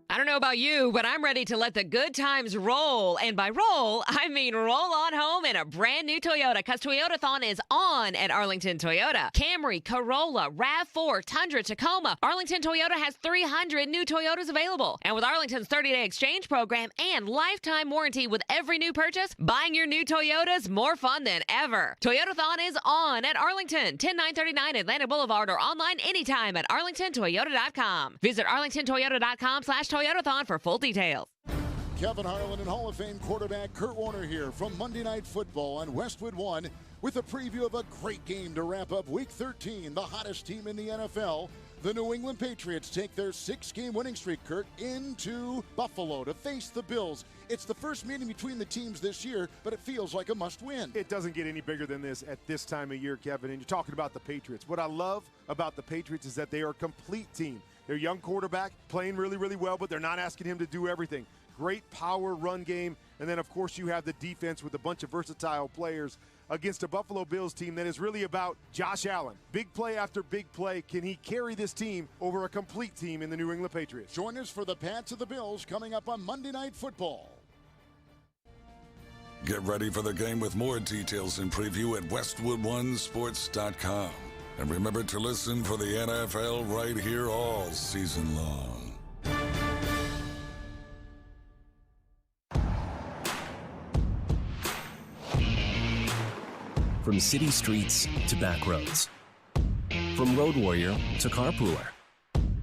I don't know about you, but I'm ready to let the good times roll. And by roll, I mean roll on home in a brand new Toyota, because Toyotathon is on at Arlington Toyota. Camry, Corolla, RAV4, Tundra, Tacoma. Arlington Toyota has 300 new Toyotas available. And with Arlington's 30-day exchange program and lifetime warranty with every new purchase, buying your new Toyota's more fun than ever. Toyotathon is on at Arlington, 10939 Atlanta Boulevard, or online anytime at arlingtontoyota.com. Visit arlingtontoyota.com/Toyotathon for full details. Kevin Harlan and Hall of Fame quarterback Kurt Warner here from Monday Night Football on Westwood One with a preview of a great game to wrap up Week 13, the hottest team in the NFL. The New England Patriots take their 6-game winning streak, Kurt, into Buffalo to face the Bills. It's the first meeting between the teams this year, but it feels like a must-win. It doesn't get any bigger than this at this time of year, Kevin, and you're talking about the Patriots. What I love about the Patriots is that they are a complete team. Their young quarterback playing really, really well, but they're not asking him to do everything. Great power run game, and then, of course, you have the defense with a bunch of versatile players against a Buffalo Bills team that is really about Josh Allen. Big play after big play. Can he carry this team over a complete team in the New England Patriots? Join us for the Pats of the Bills coming up on Monday Night Football. Get ready for the game with more details and preview at WestwoodOneSports.com. And remember to listen for the NFL right here all season long. From city streets to back roads, from road warrior to carpooler,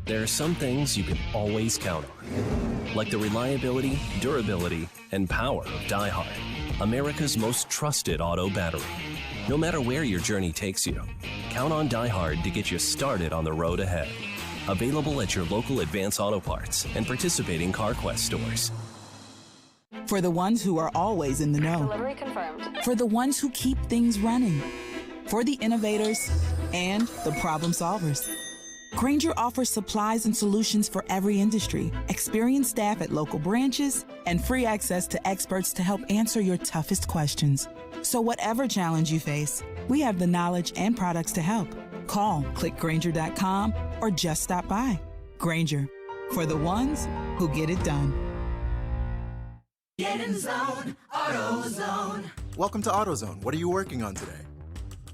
there are some things you can always count on, like the reliability, durability, and power of Die Hard, America's most trusted auto battery. No matter where your journey takes you, count on Die Hard to get you started on the road ahead. Available at your local Advance Auto Parts and participating CarQuest stores. For the ones who are always in the know. Delivery confirmed. For the ones who keep things running. For the innovators and the problem solvers. Grainger offers supplies and solutions for every industry, experienced staff at local branches, and free access to experts to help answer your toughest questions. So whatever challenge you face, we have the knowledge and products to help. Call, click Grainger.com, or just stop by. Grainger, for the ones who get it done. Get in zone, AutoZone. Welcome to AutoZone. What are you working on today?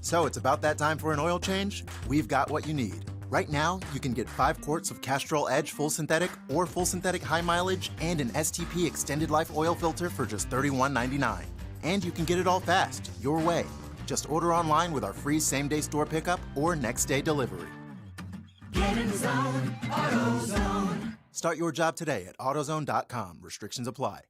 So it's about that time for an oil change? We've got what you need. Right now, you can get 5 quarts of Castrol Edge Full Synthetic or Full Synthetic High Mileage and an STP Extended Life Oil Filter for just $31.99. And you can get it all fast, your way. Just order online with our free same-day store pickup or next-day delivery. Get in zone, AutoZone. Start your job today at AutoZone.com. Restrictions apply.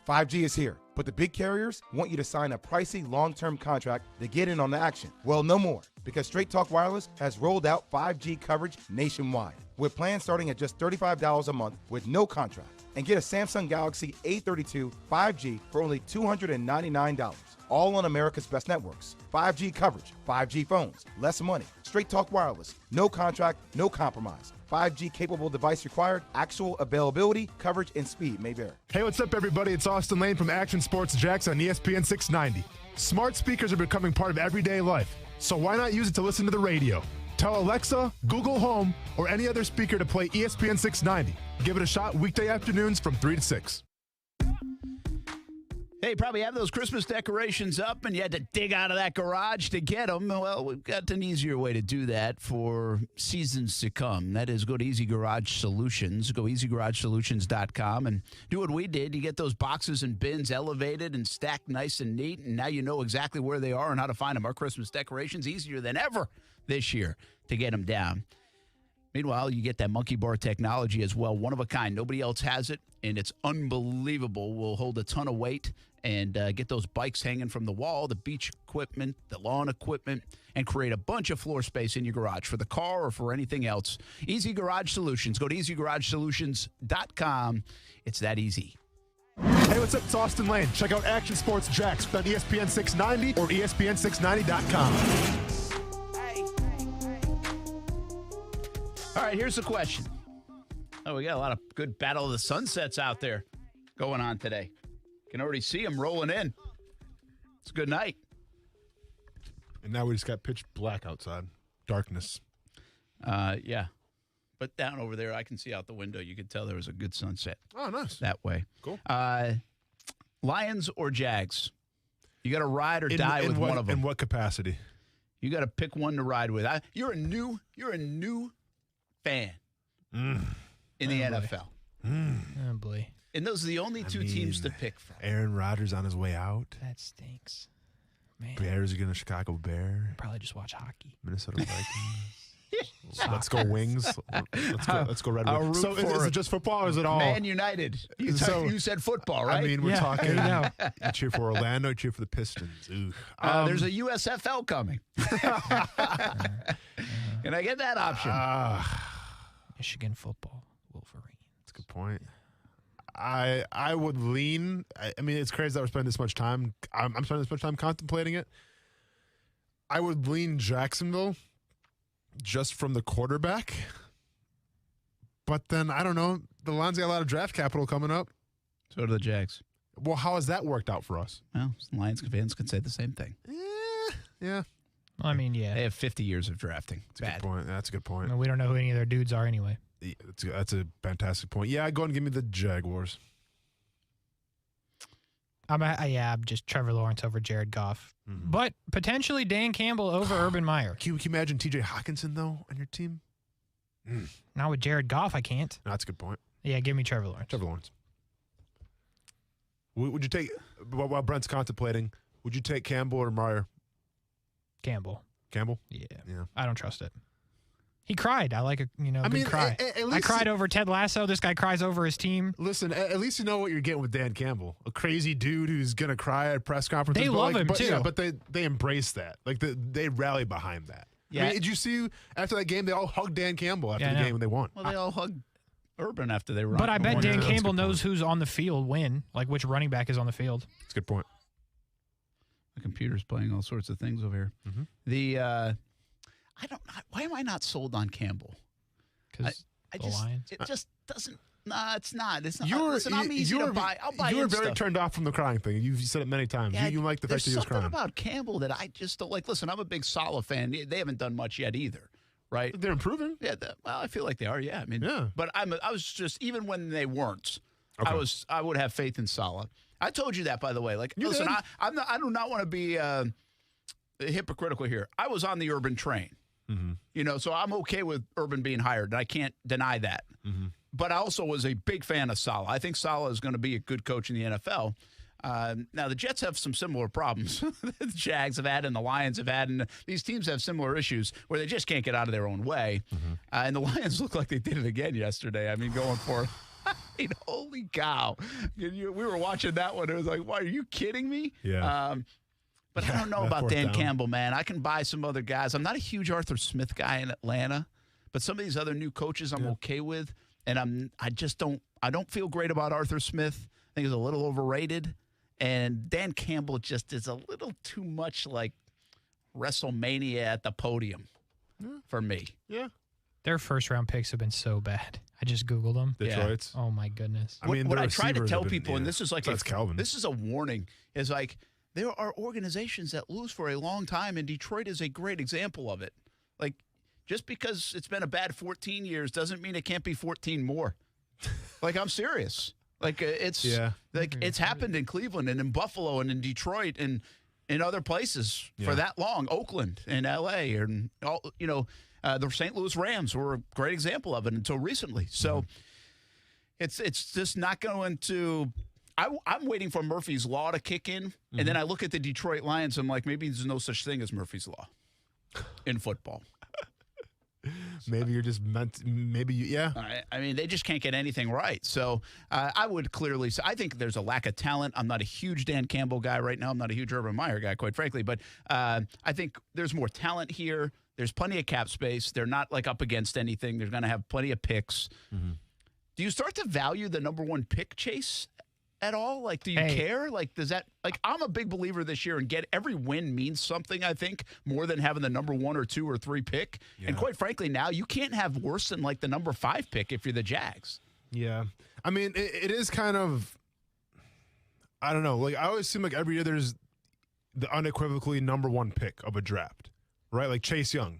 5G is here, but the big carriers want you to sign a pricey long-term contract to get in on the action. Well, no more, because Straight Talk Wireless has rolled out 5G coverage nationwide, with plans starting at just $35 a month with no contract. And get a Samsung Galaxy A32 5G for only $299, all on America's best networks. 5G coverage, 5G phones, less money. Straight Talk Wireless, no contract, no compromise. 5G capable device required, actual availability, coverage, and speed may vary. Hey, what's up, everybody? It's Austin Lane from Action Sports Jax on ESPN 690. Smart speakers are becoming part of everyday life, so why not use it to listen to the radio? Tell Alexa, Google Home, or any other speaker to play ESPN 690. Give it a shot weekday afternoons from 3 to 6. Hey, you probably have those Christmas decorations up and you had to dig out of that garage to get them. Well, we've got an easier way to do that for seasons to come. That is, go to Easy Garage Solutions. Go easygaragesolutions.com and do what we did. You get those boxes and bins elevated and stacked nice and neat, and now you know exactly where they are and how to find them. Our Christmas decorations, easier than ever this year to get them down. Meanwhile, you get that monkey bar technology as well. One of a kind. Nobody else has it, and it's unbelievable. Will hold a ton of weight and get those bikes hanging from the wall, the beach equipment, the lawn equipment, and create a bunch of floor space in your garage for the car or for anything else. Easy Garage Solutions. Go to easygaragesolutions.com. It's that easy. Hey, what's up? It's Austin Lane. Check out Action Sports Jax on ESPN 690 or ESPN690.com. All right, here's the question. Oh, we got a lot of good Battle of the Sunsets out there going on today. Can already see them rolling in. It's a good night. And now we just got pitch black outside. Darkness. Yeah. But down over there, I can see out the window. You could tell there was a good sunset. Oh, nice. That way. Cool. Lions or Jags? You got to ride or die with one of them. In what capacity? You got to pick one to ride with. You're a new fan in the NFL. Oh, boy. And those are the only two teams to pick from. Aaron Rodgers on his way out. That stinks. Man. Bears are going to Chicago Bear. Probably just watch hockey. Minnesota Vikings. Let's go Wings. Let's go Red Wings. So is it just football or is it all? Man United. You said football, right? I mean, we're talking. You cheer for Orlando, you cheer for the Pistons. Ooh. There's a USFL coming. Can I get that option? Michigan football. Wolverine. That's a good point. I would lean. I mean, it's crazy that we're spending this much time. I'm spending this much time contemplating it. I would lean Jacksonville just from the quarterback. But then, I don't know. The Lions got a lot of draft capital coming up. So do the Jags. Well, how has that worked out for us? Well, Lions fans could say the same thing. Yeah. Well, I mean, yeah. They have 50 years of drafting. It's That's a good point. That's a good point. I mean, we don't know who any of their dudes are anyway. Yeah, that's a fantastic point. Yeah, go ahead and give me the Jaguars. I'm just Trevor Lawrence over Jared Goff. Mm-hmm. But potentially Dan Campbell over Urban Meyer. Can you imagine T.J. Hawkinson, though, on your team? Not with Jared Goff, I can't. No, that's a good point. Yeah, give me Trevor Lawrence. Trevor Lawrence. Would you take, while Brent's contemplating, would you take Campbell or Meyer? Campbell. Campbell? Yeah. I don't trust it. He cried. I like a good cry. At least I cried over Ted Lasso. This guy cries over his team. Listen, at least you know what you're getting with Dan Campbell, a crazy dude who's gonna cry at press conferences. They love him too. Yeah, but they embrace that. Like they rally behind that. Yeah. I mean, did you see after that game they all hugged Dan Campbell after the game when they won? Well, they all hugged Urban after they won. But I bet Dan Campbell knows who's on the field when, like which running back is on the field. That's a good point. The computer's playing all sorts of things over here. Mm-hmm. Why am I not sold on Campbell? Because it just doesn't. Nah, it's not. It's not. Listen, I'm easy to buy. I'll buy. You were very turned off from the crying thing. You've said it many times. Yeah, you like the fact that he was crying. There's something about Campbell that I just don't like. Listen, I'm a big Saleh fan. They haven't done much yet either, right? They're improving. Yeah. Well, I feel like they are. Yeah. I mean, yeah. But I was just even when they weren't, okay. I would have faith in Saleh. I told you that, by the way. Like, listen, I do not want to be hypocritical here. I was on the Urban train. Mm-hmm. So I'm okay with Urban being hired. I can't deny that. Mm-hmm. But I also was a big fan of Saleh. I think Saleh is going to be a good coach in the NFL. Now, the Jets have some similar problems the Jags have had and the Lions have had. And these teams have similar issues where they just can't get out of their own way. Mm-hmm. And the Lions look like they did it again yesterday. I mean, going for holy cow. We were watching that one. It was like, why, are you kidding me? Yeah. But I don't know about Dan Campbell, man. I can buy some other guys. I'm not a huge Arthur Smith guy in Atlanta, but some of these other new coaches I'm okay with. And I don't feel great about Arthur Smith. I think he's a little overrated. And Dan Campbell just is a little too much like WrestleMania at the podium for me. Yeah. Their first-round picks have been so bad. I just Googled them. Detroit's. Oh, my goodness. I mean, what I try to tell people, and this is like that's Calvin. This is a warning, is like there are organizations that lose for a long time, and Detroit is a great example of it. Like, just because it's been a bad 14 years doesn't mean it can't be 14 more. Like, I'm serious. Like it's it's happened in Cleveland and in Buffalo and in Detroit and in other places for that long. Oakland and L.A. and all, the St. Louis Rams were a great example of it until recently. So it's just not going to. I'm waiting for Murphy's Law to kick in, and then I look at the Detroit Lions. I'm like, maybe there's no such thing as Murphy's Law in football. Maybe you're just meant. I mean, they just can't get anything right. So I would clearly say I think there's a lack of talent. I'm not a huge Dan Campbell guy right now. I'm not a huge Urban Meyer guy, quite frankly. But I think there's more talent here. There's plenty of cap space. They're not like up against anything. They're going to have plenty of picks. Do you start to value the number one pick chase at all? Like, do you care? Like, does that, like, I'm a big believer this year and every win means something, I think, more than having the number 1 or 2 or 3 pick. Yeah. And quite frankly, now you can't have worse than like the number 5 pick if you're the Jags. Yeah. I mean, it is kind of, I don't know. Like, I always seem like every year there's the unequivocally number 1 pick of a draft, right? Like Chase Young,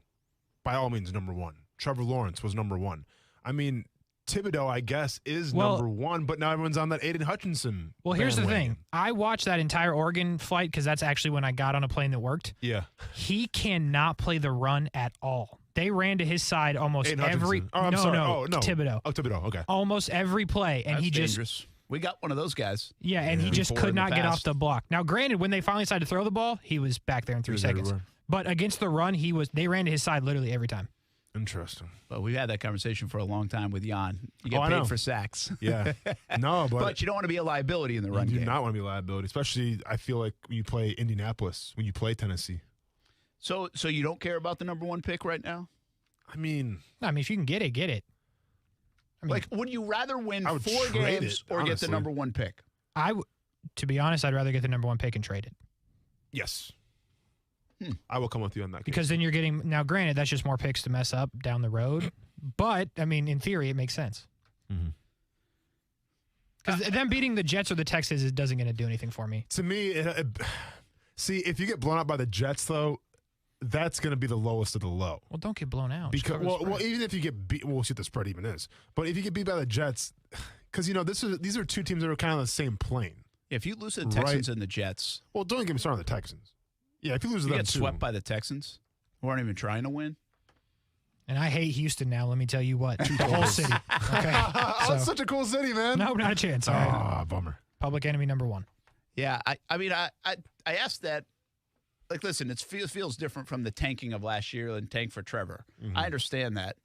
by all means, number 1. Trevor Lawrence was number 1. I mean, Thibodeau, I guess, is number 1, but now everyone's on that Aiden Hutchinson. Well, here's the thing. I watched that entire Oregon flight because that's actually when I got on a plane that worked. Yeah. He cannot play the run at all. They ran to his side almost every. Oh, I'm sorry. No. Thibodeau. Oh, Thibodeau. Okay. Almost every play, and That's he dangerous. just. We got one of those guys. Yeah, and he just could not get off the block. Now, granted, when they finally decided to throw the ball, he was back there in 3 seconds. Everywhere. But against the run, they ran to his side literally every time. Interesting. But we've had that conversation for a long time with Jan. You get paid for sacks. Yeah. No, but you don't want to be a liability in the run game. You do not want to be a liability, especially I feel like when you play Indianapolis, when you play Tennessee. So you don't care about the number 1 pick right now? I mean, if you can get it, get it. I mean, like, would you rather win 4 trade games it, or honestly. get the number 1 pick? To be honest, I'd rather get the number 1 pick and trade it. Yes. I will come with you on that case. Because then you're getting, now granted, that's just more picks to mess up down the road. But, I mean, in theory, it makes sense. Because them beating the Jets or the Texans doesn't going to do anything for me. To me, see, if you get blown out by the Jets, though, that's going to be the lowest of the low. Well, don't get blown out. Because well, even if you get beat, we'll see what the spread even is. But if you get beat by the Jets, because, these are 2 teams that are kind of on the same plane. If you lose to the Texans and the Jets. Well, don't get me started on the Texans. Yeah, if you lose to them, get swept by the Texans, who aren't even trying to win. And I hate Houston now, let me tell you what. The whole city. Okay. It's such a cool city, man. No, not a chance. Bummer. Public enemy number 1. Yeah, I mean, I asked that. Like, listen, it feels different from the tanking of last year and tank for Trevor. I understand that.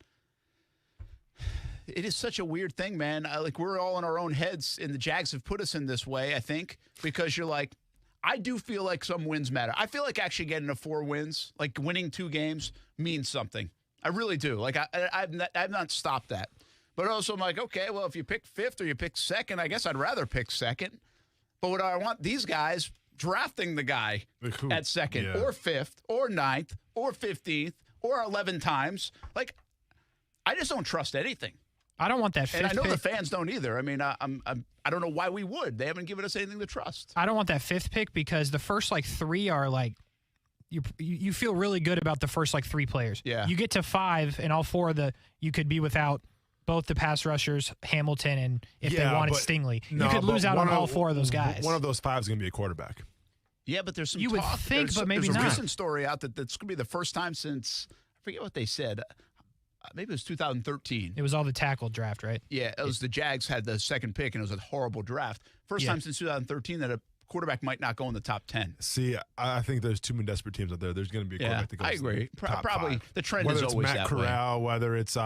It is such a weird thing, man. Like, we're all in our own heads, and the Jags have put us in this way, I think, because you're like, I do feel like some wins matter. I feel like actually getting to 4 wins, like winning 2 games, means something. I really do. Like, I've not stopped that. But also, I'm like, okay, well, if you pick 5th or you pick 2nd, I guess I'd rather pick 2nd. But what I want these guys drafting the guy at 2nd or 5th or 9th or 15th or 11 times. Like, I just don't trust anything. I don't want that 5th And I know pick. the fans don't either. I mean, I don't know why we would. They haven't given us anything to trust. I don't want that 5th pick because the first, 3 are, you feel really good about the first, 3 players. Yeah. You get to 5, and all 4 of you could be without both the pass rushers, Hamilton, and if they wanted Stingley. You could lose out on all 4 of those guys. One of those 5 is going to be a quarterback. Yeah, but there's some You would talk. think, but maybe there's not. a recent story out that's going to be the first time since, I forget what they said. Maybe it was 2013. It was all the tackle draft, right? Yeah, it was the Jags had the 2nd pick, and it was a horrible draft. First time since 2013 that a quarterback might not go in the top 10. See, I think there's too many desperate teams out there. There's going to be a quarterback that goes I agree. in the top Probably 5. the trend whether is it's always Matt that Corral, way. whether it's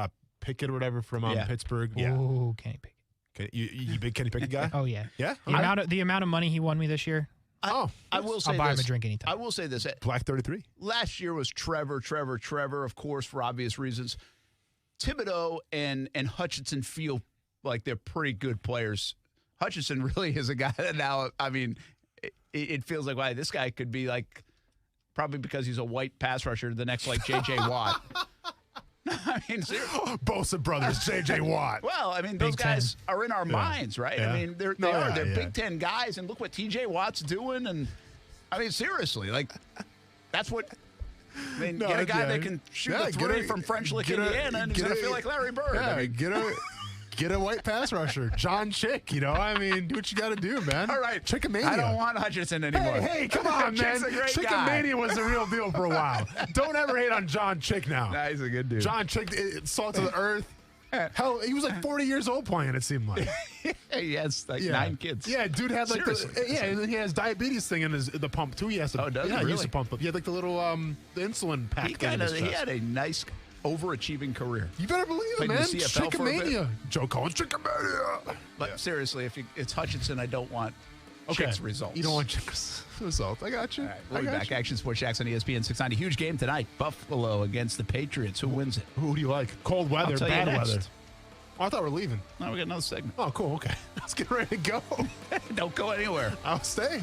Pickett or whatever from Pittsburgh. Yeah. Ooh, Kenny Pickett. You big Kenny Pickett guy? Oh, yeah. Yeah? The amount of money he won me this year. I will say I'll buy this. him a drink anytime. I will say this. Black 33. Last year was Trevor, of course, for obvious reasons. Thibodeau and Hutchinson feel like they're pretty good players. Hutchinson really is a guy that now, I mean, it feels like, wow, this guy could be like, probably because he's a white pass rusher, the next J.J. Watt. I mean, seriously. Bosa brothers, J.J. Watt. Well, I mean, those guys are in our minds, right? Yeah. I mean, they're Big Ten guys, and look what T.J. Watt's doing. And I mean, seriously, that's what. I mean, get a guy that can shoot a 3 from French Lick, Indiana, and he's going to feel like Larry Bird. Yeah, I mean, Get a white pass rusher. John Chick, do what you got to do, man. All right. Chickamania. I don't want Hutchinson anymore. Hey, come on, man. Chick's a great Chickamania guy. was the real deal for a while. Don't ever hate on John Chick now. Nah, he's a good dude. John Chick, salt to the earth. Hell, he was like 40 years old playing, it seemed like. He has 9 kids. Yeah, dude had like he has diabetes thing in the pump too. He has to. does he he really? used to pump up. He had like the little the insulin pack. He had a nice overachieving career. You better believe it, Played in man. the CFL for a bit. Chickamania. Joe Collins, Chickamania. But seriously, if it's Hutchinson, I don't want Chick's results. You don't want Chick's results. I got you. All right, we'll be back. Action Sports Jax on ESPN 690. Huge game tonight. Buffalo against the Patriots. Who wins it? Who do you like? Cold weather, I'll tell you bad next. weather. Oh, I thought we're leaving. No, we got another segment. Oh, cool. Okay. Let's get ready to go. Don't go anywhere. I'll stay.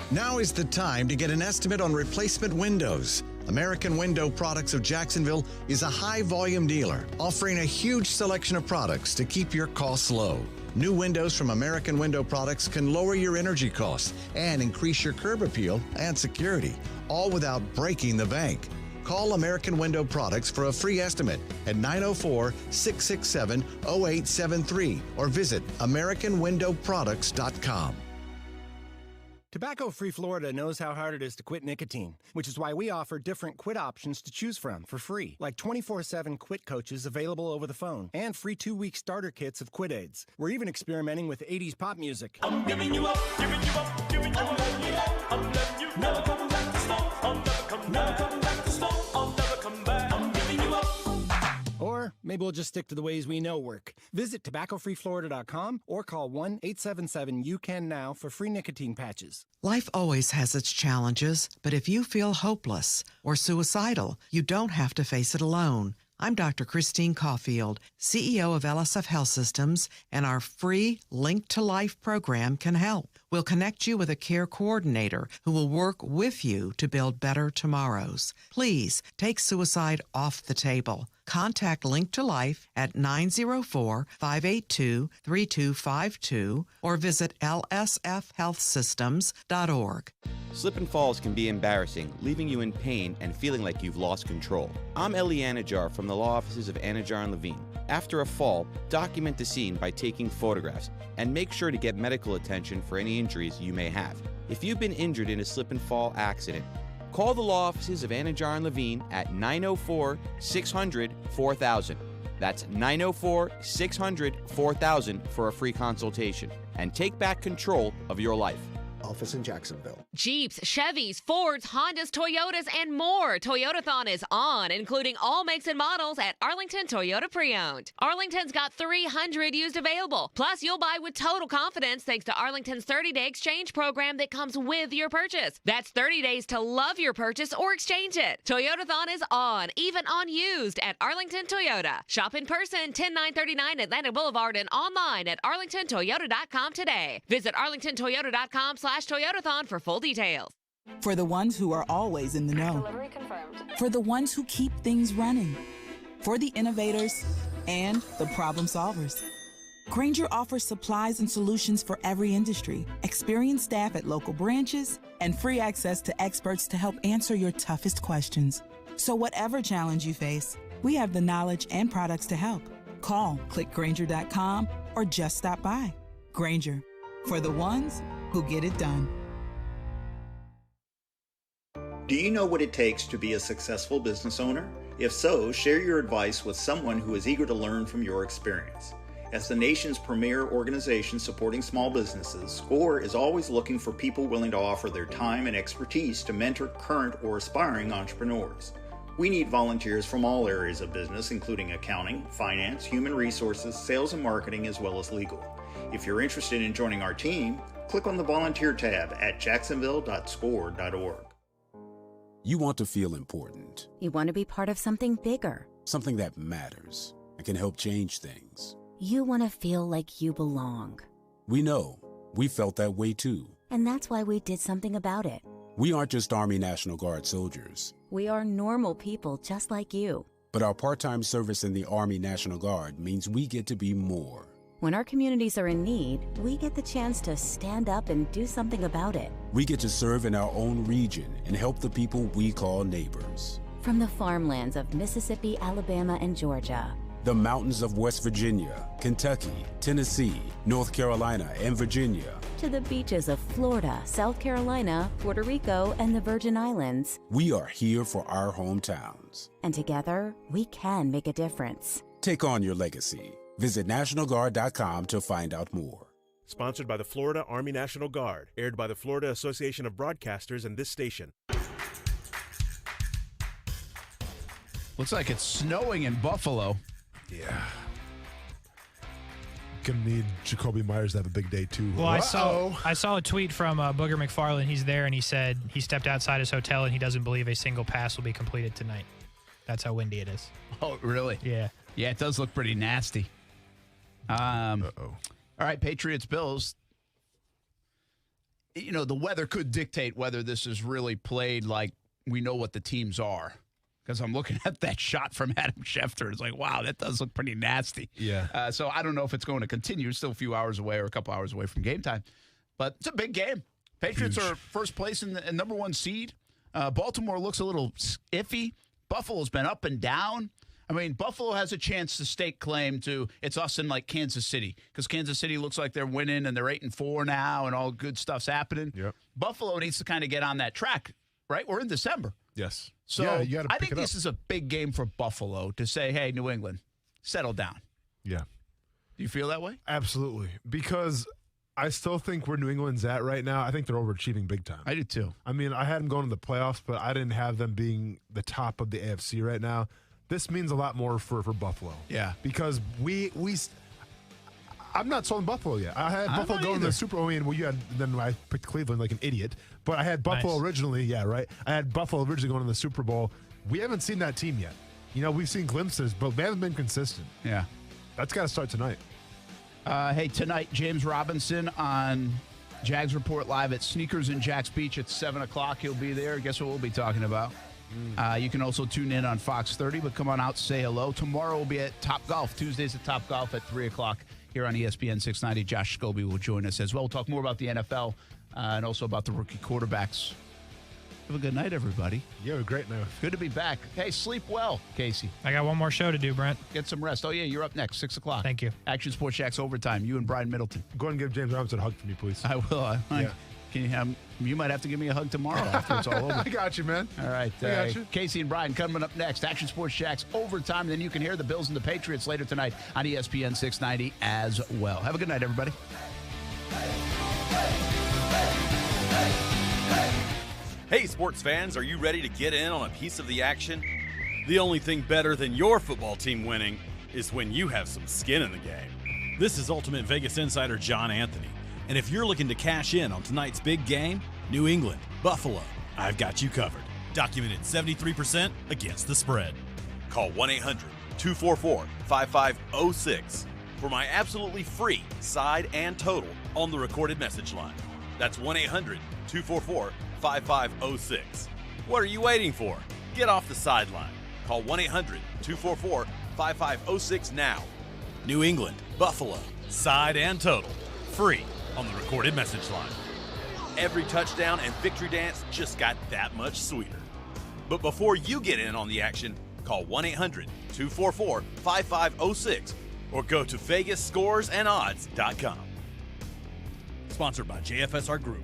Now is the time to get an estimate on replacement windows. American Window Products of Jacksonville is a high-volume dealer offering a huge selection of products to keep your costs low. New windows from American Window Products can lower your energy costs and increase your curb appeal and security, all without breaking the bank. Call American Window Products for a free estimate at 904-667-0873 or visit AmericanWindowProducts.com. Tobacco-free Florida knows how hard it is to quit nicotine, which is why we offer different quit options to choose from for free, like 24/7 quit coaches available over the phone and free 2-week starter kits of quit aids. We're even experimenting with 80s pop music. I'm giving you up, giving you up, giving you up. I'm letting you never come back to smoke. I'll never come back. Never come back to smoke. I'll never come back. I'm giving you up. Or maybe we'll just stick to the ways we know work. Visit tobaccofreeflorida.com or call 1-877-YOU-CAN-NOW for free nicotine patches. Life always has its challenges, but if you feel hopeless or suicidal, you don't have to face it alone. I'm Dr. Christine Caulfield, CEO of LSF Health Systems, and our free Link to Life program can help. We'll connect you with a care coordinator who will work with you to build better tomorrows. Please take suicide off the table. Contact Link to Life at 904-582-3252 or visit lsfhealthsystems.org. Slip and falls can be embarrassing, leaving you in pain and feeling like you've lost control. I'm Eli Anajar from the law offices of Anajar and Levine. After a fall, document the scene by taking photographs and make sure to get medical attention for any injuries you may have. If you've been injured in a slip and fall accident, call the law offices of Anajar and Levine at 904-600-4000. That's 904-600-4000 for a free consultation. And take back control of your life. Office in Jacksonville. Jeeps, Chevys, Fords, Hondas, Toyotas, and more. Toyotathon is on, including all makes and models at Arlington Toyota Pre-Owned. Arlington's got 300 used available. Plus, you'll buy with total confidence thanks to Arlington's 30-day exchange program that comes with your purchase. That's 30 days to love your purchase or exchange it. Toyotathon is on, even on used at Arlington Toyota. Shop in person, 10939 Atlantic Boulevard and online at arlingtontoyota.com today. Visit arlingtontoyota.com/Toyotathon for full details. For the ones who are always in the know. Delivery confirmed. For the ones who keep things running. For the innovators and the problem solvers. Grainger offers supplies and solutions for every industry, experienced staff at local branches, and free access to experts to help answer your toughest questions. So whatever challenge you face, we have the knowledge and products to help. Call, click Grainger.com, or just stop by. Grainger, for the ones who get it done. Do you know what it takes to be a successful business owner? If so, share your advice with someone who is eager to learn from your experience. As the nation's premier organization supporting small businesses, SCORE is always looking for people willing to offer their time and expertise to mentor current or aspiring entrepreneurs. We need volunteers from all areas of business, including accounting, finance, human resources, sales and marketing, as well as legal. If you're interested in joining our team, click on the volunteer tab at jacksonville.score.org. You want to feel important. You want to be part of something bigger. Something that matters and can help change things. You want to feel like you belong. We know. We felt that way too. And that's why we did something about it. We aren't just Army National Guard soldiers. We are normal people just like you. But our part-time service in the Army National Guard means we get to be more. When our communities are in need, we get the chance to stand up and do something about it. We get to serve in our own region and help the people we call neighbors. From the farmlands of Mississippi, Alabama, and Georgia, The mountains of West Virginia, Kentucky, Tennessee, North Carolina, and Virginia. to the beaches of Florida, South Carolina, Puerto Rico, and the Virgin Islands. We are here for our hometowns. And together, we can make a difference. Take on your legacy. Visit NationalGuard.com to find out more. Sponsored by the Florida Army National Guard. Aired by the Florida Association of Broadcasters and this station. Looks like it's snowing in Buffalo. Yeah. Gonna need Jacoby Myers to have a big day too. Well, I saw a tweet from Booger McFarland. He's there, and he said he stepped outside his hotel, and he doesn't believe a single pass will be completed tonight. That's how windy it is. Oh, really? Yeah. Yeah, it does look pretty nasty. All right, Patriots-Bills. You know, the weather could dictate whether this is really played like we know what the teams are. Because I'm looking at that shot from Adam Schefter. It's like, wow, that does look pretty nasty. Yeah. So I don't know if it's going to continue. It's still a few hours away or a couple hours away from game time. But it's a big game. Patriots are first place in the number one seed. Baltimore looks a little iffy. Buffalo's been up and down. I mean, Buffalo has a chance to stake claim to it's us in like Kansas City because Kansas City looks like they're winning and they're 8-4 now and all good stuff's happening. Yep. Buffalo needs to kind of get on that track, right? We're in December. Yes. So yeah, you gotta I pick think this is a big game for Buffalo to say, hey, New England, settle down. Yeah. Do you feel that way? Absolutely. Because I still think where New England's at right now, I think they're overachieving big time. I do too. I mean, I had them going to the playoffs, but I didn't have them being the top of the AFC right now. This means a lot more for Buffalo. Yeah. Because I'm not sold on Buffalo yet. I had Buffalo going to the Super Bowl. Then I picked Cleveland like an idiot. But I had Buffalo originally. Yeah, right. I had Buffalo originally going to the Super Bowl. We haven't seen that team yet. You know, we've seen glimpses, but they haven't been consistent. Yeah. That's got to start tonight. Hey, tonight, James Robinson on Jags Report Live at Sneakers in Jax Beach at 7 o'clock. He'll be there. Guess what we'll be talking about? You can also tune in on Fox 30, but come on out, say hello. Tomorrow we'll be at Top Golf. Tuesdays at Top Golf at 3 o'clock here on ESPN 690. Josh Scobie will join us as well. We'll talk more about the NFL and also about the rookie quarterbacks. Have a good night, everybody. Yeah, great night. Good to be back. Hey, sleep well, Casey. I got one more show to do, Brent. Get some rest. Oh, yeah, you're up next, 6 o'clock. Thank you. Action Sports Jax Overtime. You and Brian Middleton. Go ahead and give James Robinson a hug for me, please. I will. Yeah. Can you have? You might have to give me a hug tomorrow after it's all over. I got you, man. All right. I got you. Casey and Brian coming up next. Action Sports Jax Overtime. And then you can hear the Bills and the Patriots later tonight on ESPN 690 as well. Have a good night, everybody. Hey, sports fans, are you ready to get in on a piece of the action? The only thing better than your football team winning is when you have some skin in the game. This is Ultimate Vegas Insider John Anthony. And if you're looking to cash in on tonight's big game, New England, Buffalo, I've got you covered. Documented 73% against the spread. Call 1-800-244-5506 for my absolutely free side and total on the recorded message line. That's 1-800-244-5506. What are you waiting for? Get off the sideline. Call 1-800-244-5506 now. New England, Buffalo, side and total, free on the recorded message line. Every touchdown and victory dance just got that much sweeter. But before you get in on the action, call 1-800-244-5506 or go to VegasScoresAndOdds.com. Sponsored by JFSR Group.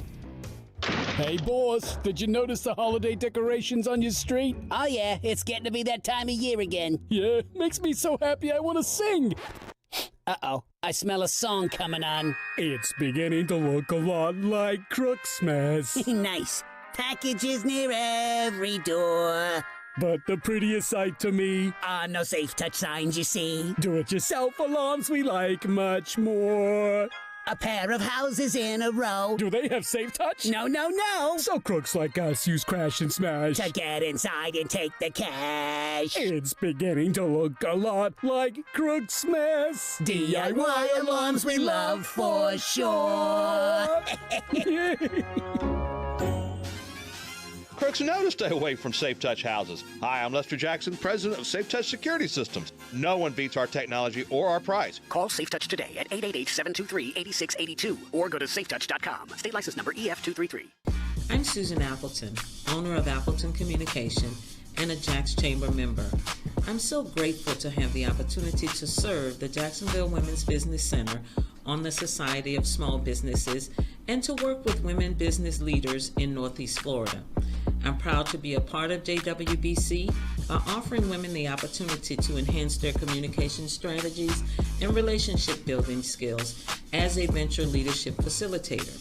Hey, boss, did you notice the holiday decorations on your street? Oh, yeah, it's getting to be that time of year again. Yeah, makes me so happy I want to sing. Uh-oh, I smell a song coming on. It's beginning to look a lot like Crooksmas. Nice. Packages near every door. But the prettiest sight to me... no safe touch signs, you see. Do-it-yourself alarms we like much more. A pair of houses in a row. Do they have safe touch? No, no, no. So crooks like us use Crash and Smash to get inside and take the cash. It's beginning to look a lot like Crooksmas. DIY alarms we love for sure. Crooks know to stay away from Safe Touch houses. Hi, I'm Lester Jackson, president of Safe Touch Security Systems. No one beats our technology or our price. Call Safe Touch today at 888-723-8682 or go to safetouch.com. State license number EF233. I'm Susan Appleton, owner of Appleton Communication and a Jax Chamber member. I'm so grateful to have the opportunity to serve the Jacksonville Women's Business Center on the Society of Small Businesses and to work with women business leaders in Northeast Florida. I'm proud to be a part of JWBC by offering women the opportunity to enhance their communication strategies and relationship building skills as a venture leadership facilitator.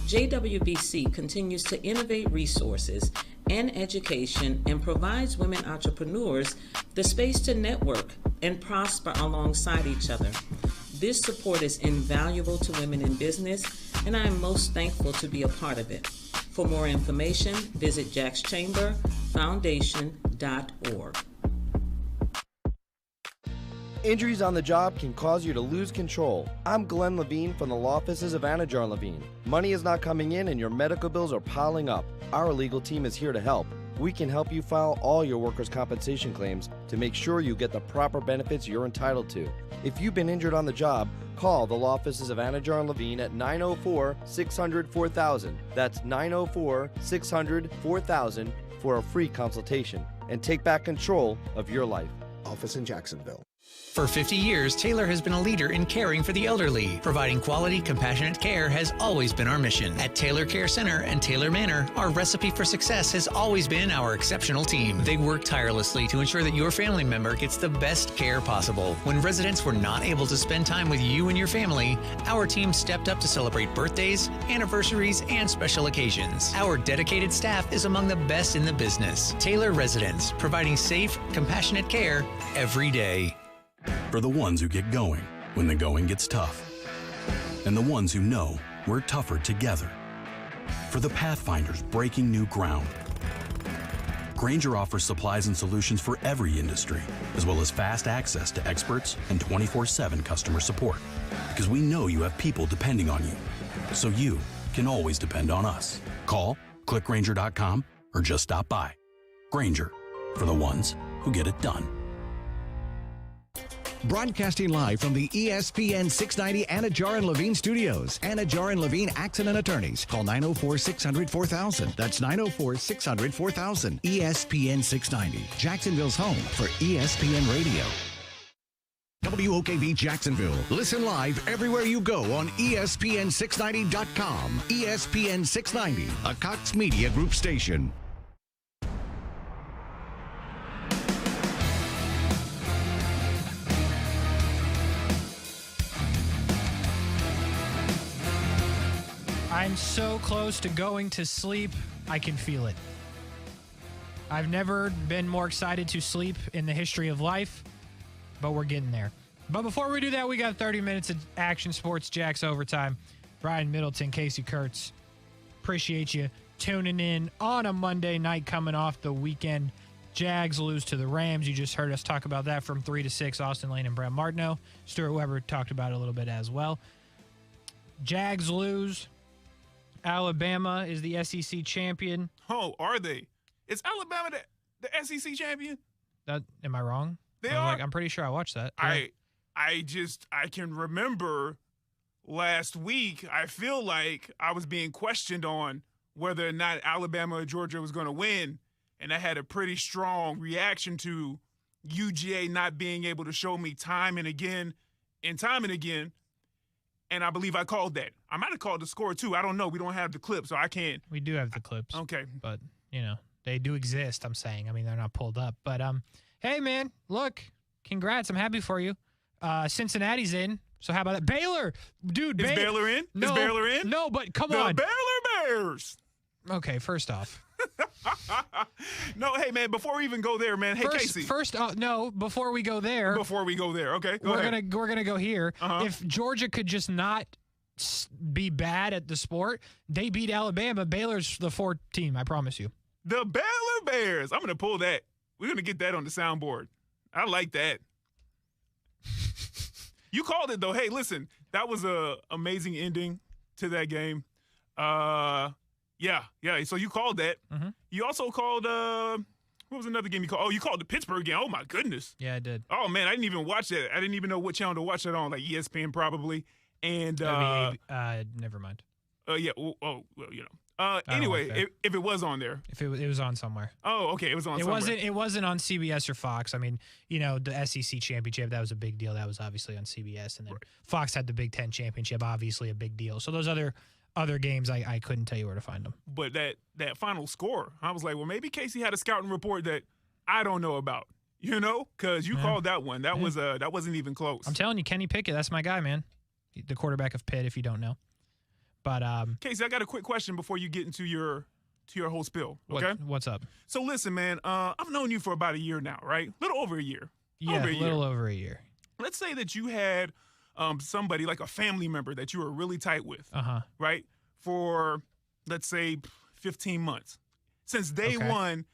JWBC continues to innovate resources and education and provides women entrepreneurs the space to network and prosper alongside each other. This support is invaluable to women in business, and I am most thankful to be a part of it. For more information, visit jaxchamberfoundation.org. Injuries on the job can cause you to lose control. I'm Glenn Levine from the law offices of Anajar and Levine. Money is not coming in and your medical bills are piling up. Our legal team is here to help. We can help you file all your workers' compensation claims to make sure you get the proper benefits you're entitled to. If you've been injured on the job, call the law offices of Anajar and Levine at 904-600-4000. That's 904-600-4000 for a free consultation and take back control of your life. Office in Jacksonville. For 50 years, Taylor has been a leader in caring for the elderly. Providing quality, compassionate care has always been our mission. At Taylor Care Center and Taylor Manor, our recipe for success has always been our exceptional team. They work tirelessly to ensure that your family member gets the best care possible. When residents were not able to spend time with you and your family, our team stepped up to celebrate birthdays, anniversaries, and special occasions. Our dedicated staff is among the best in the business. Taylor Residents, providing safe, compassionate care every day. For the ones who get going when the going gets tough. And the ones who know we're tougher together. For the pathfinders breaking new ground. Grainger offers supplies and solutions for every industry, as well as fast access to experts and 24/7 customer support. Because we know you have people depending on you. So you can always depend on us. Call, click Grainger.com, or just stop by. Grainger, for the ones who get it done. Broadcasting live from the ESPN 690 Anajar and Levine studios. Anajar and Levine Accident Attorneys. Call 904-600-4000. That's 904-600-4000. ESPN 690. Jacksonville's home for ESPN Radio. WOKV Jacksonville. Listen live everywhere you go on ESPN690.com. ESPN 690, a Cox Media Group station. I'm so close to going to sleep, I can feel it. I've never been more excited to sleep in the history of life, but we're getting there. But before we do that, we got 30 minutes of action. Sports Jax overtime. Brian Middleton, Casey Kurtz. Appreciate you tuning in on a Monday night coming off the weekend. Jags lose to the Rams. You just heard us talk about that from 3 to 6. Austin Lane and Brad Martineau. Stuart Weber talked about it a little bit as well. Jags lose. Alabama is the SEC champion. Oh, are they? Is Alabama the SEC champion? Am I wrong? They are. I'm pretty sure I watched that. I can remember last week, I feel like I was being questioned on whether or not Alabama or Georgia was going to win, and I had a pretty strong reaction to UGA not being able to show me time and again, and I believe I called that. I might have called the score, too. I don't know. We don't have the clip, so I can't. We do have the clips. Okay. But, they do exist, I'm saying. I mean, they're not pulled up. But, hey, man, look, congrats. I'm happy for you. Cincinnati's in. So how about that? Baylor. Dude, Is Baylor in? No, Is Baylor in? No, but come the on. The Baylor Bears. Okay, first off. No, hey, man, before we even go there, man. Hey, Casey. Before we go there. Okay, we're gonna go here. Uh-huh. If Georgia could just not be bad at the sport, they beat Alabama. Baylor's the 4th team, I promise you. The Baylor Bears. I'm going to pull that. We're going to get that on the soundboard. I like that. You called it, though. Hey, listen, that was a amazing ending to that game. Yeah. So you called that. Mm-hmm. You also called what was another game you called? Oh, you called the Pittsburgh game. Oh, my goodness. Yeah, I did. Oh, man, I didn't even watch that. I didn't even know what channel to watch that on, like ESPN probably. And never mind. yeah. Well, Anyway, if it was on there. If it was on somewhere. Oh, okay. It was on somewhere. It wasn't on CBS or Fox. I mean, the SEC championship, that was a big deal. That was obviously on CBS. And then Fox had the Big Ten championship, obviously a big deal. So those other games, I couldn't tell you where to find them. But that final score, I was like, well, maybe Casey had a scouting report that I don't know about. Because you called that one. That wasn't even close. I'm telling you, Kenny Pickett, that's my guy, man. The quarterback of Pitt, if you don't know. But Casey, I got a quick question before you get into your whole spill. Okay, what's up? So listen, man, I've known you for about a year now, right? A little over a year. Yeah, a little over a year. Let's say that you had somebody like a family member that you were really tight with, right? For let's say 15 months. Since day one,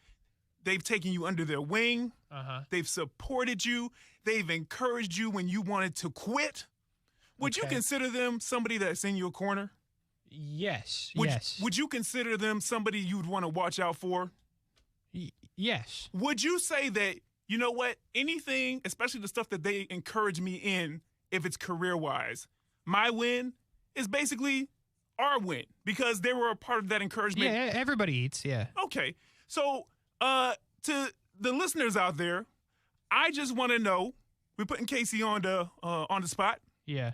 they've taken you under their wing. They've supported you. They've encouraged you when you wanted to quit. Would you consider them somebody that's in your corner? Yes. Would you consider them somebody you'd want to watch out for? Yes. Would you say that, you know what, anything, especially the stuff that they encourage me in, if it's career-wise, my win is basically our win because they were a part of that encouragement? Yeah, everybody eats, yeah. Okay. So to the listeners out there, I just want to know, we're putting Casey on the spot. Yeah.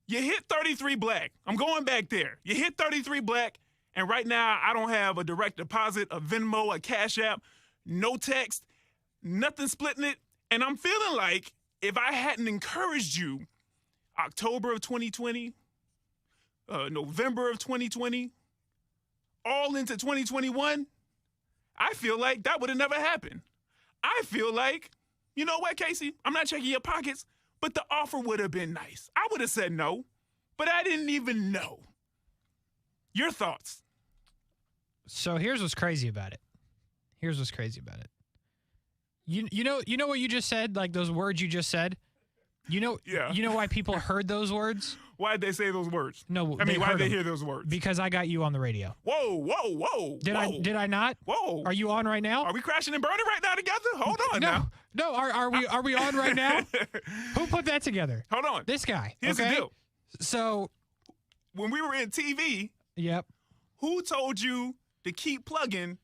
You hit 33 black. I'm going back there. You hit 33 black, and right now I don't have a direct deposit, a Venmo, a Cash App, no text, nothing splitting it. And I'm feeling like if I hadn't encouraged you October of 2020, November of 2020, all into 2021, I feel like that would have never happened. I feel like, you know what, Casey? I'm not checking your pockets, but the offer would have been nice. I would have said no, but I didn't even know. Your thoughts? So here's what's crazy about it. You know what you just said? Like those words you just said? You know why people heard those words? Why'd they say those words? No, why'd they hear those words? Because I got you on the radio. Whoa. Did I not? Whoa. Are you on right now? Are we crashing and burning right now together? Hold on now. No, are we on right now? Who put that together? Hold on. This guy. Here's the deal. So when we were in TV, who told you to keep plugging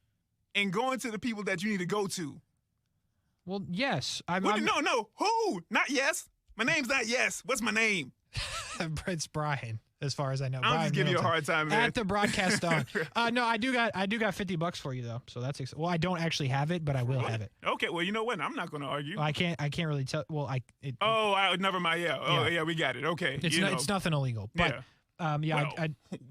and going to the people that you need to go to? Well, yes. No. Who? Not yes. My name's not Yes. What's my name? It's Brian, as far as I know. I'll just give you a hard time, man. At the broadcast on. No, I do got $50 for you though, so that's well. I don't actually have it, but I will have it. Okay, well, you know what? I'm not going to argue. Well, I can't really tell. Well, never mind. Yeah. Oh, yeah, we got it. Okay. It's nothing illegal, but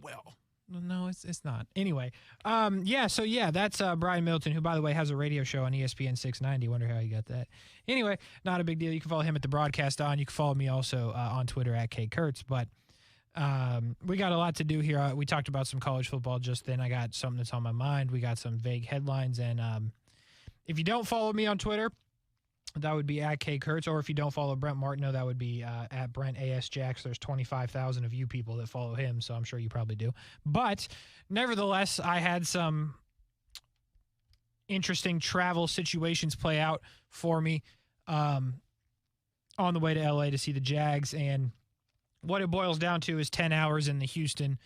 well. No, it's not. Anyway, that's Brian Middleton, who, by the way, has a radio show on ESPN 690. Wonder how he got that. Anyway, not a big deal. You can follow him at the broadcast on. You can follow me also on Twitter at KKurtz. But we got a lot to do here. We talked about some college football just then. I got something that's on my mind. We got some vague headlines. And if you don't follow me on Twitter, that would be at KKurtz. Or if you don't follow Brent Martineau, that would be at Brent A.S. Jax. There's 25,000 of you people that follow him, so I'm sure you probably do. But nevertheless, I had some interesting travel situations play out for me on the way to L.A. to see the Jags. And what it boils down to is 10 hours in the Houston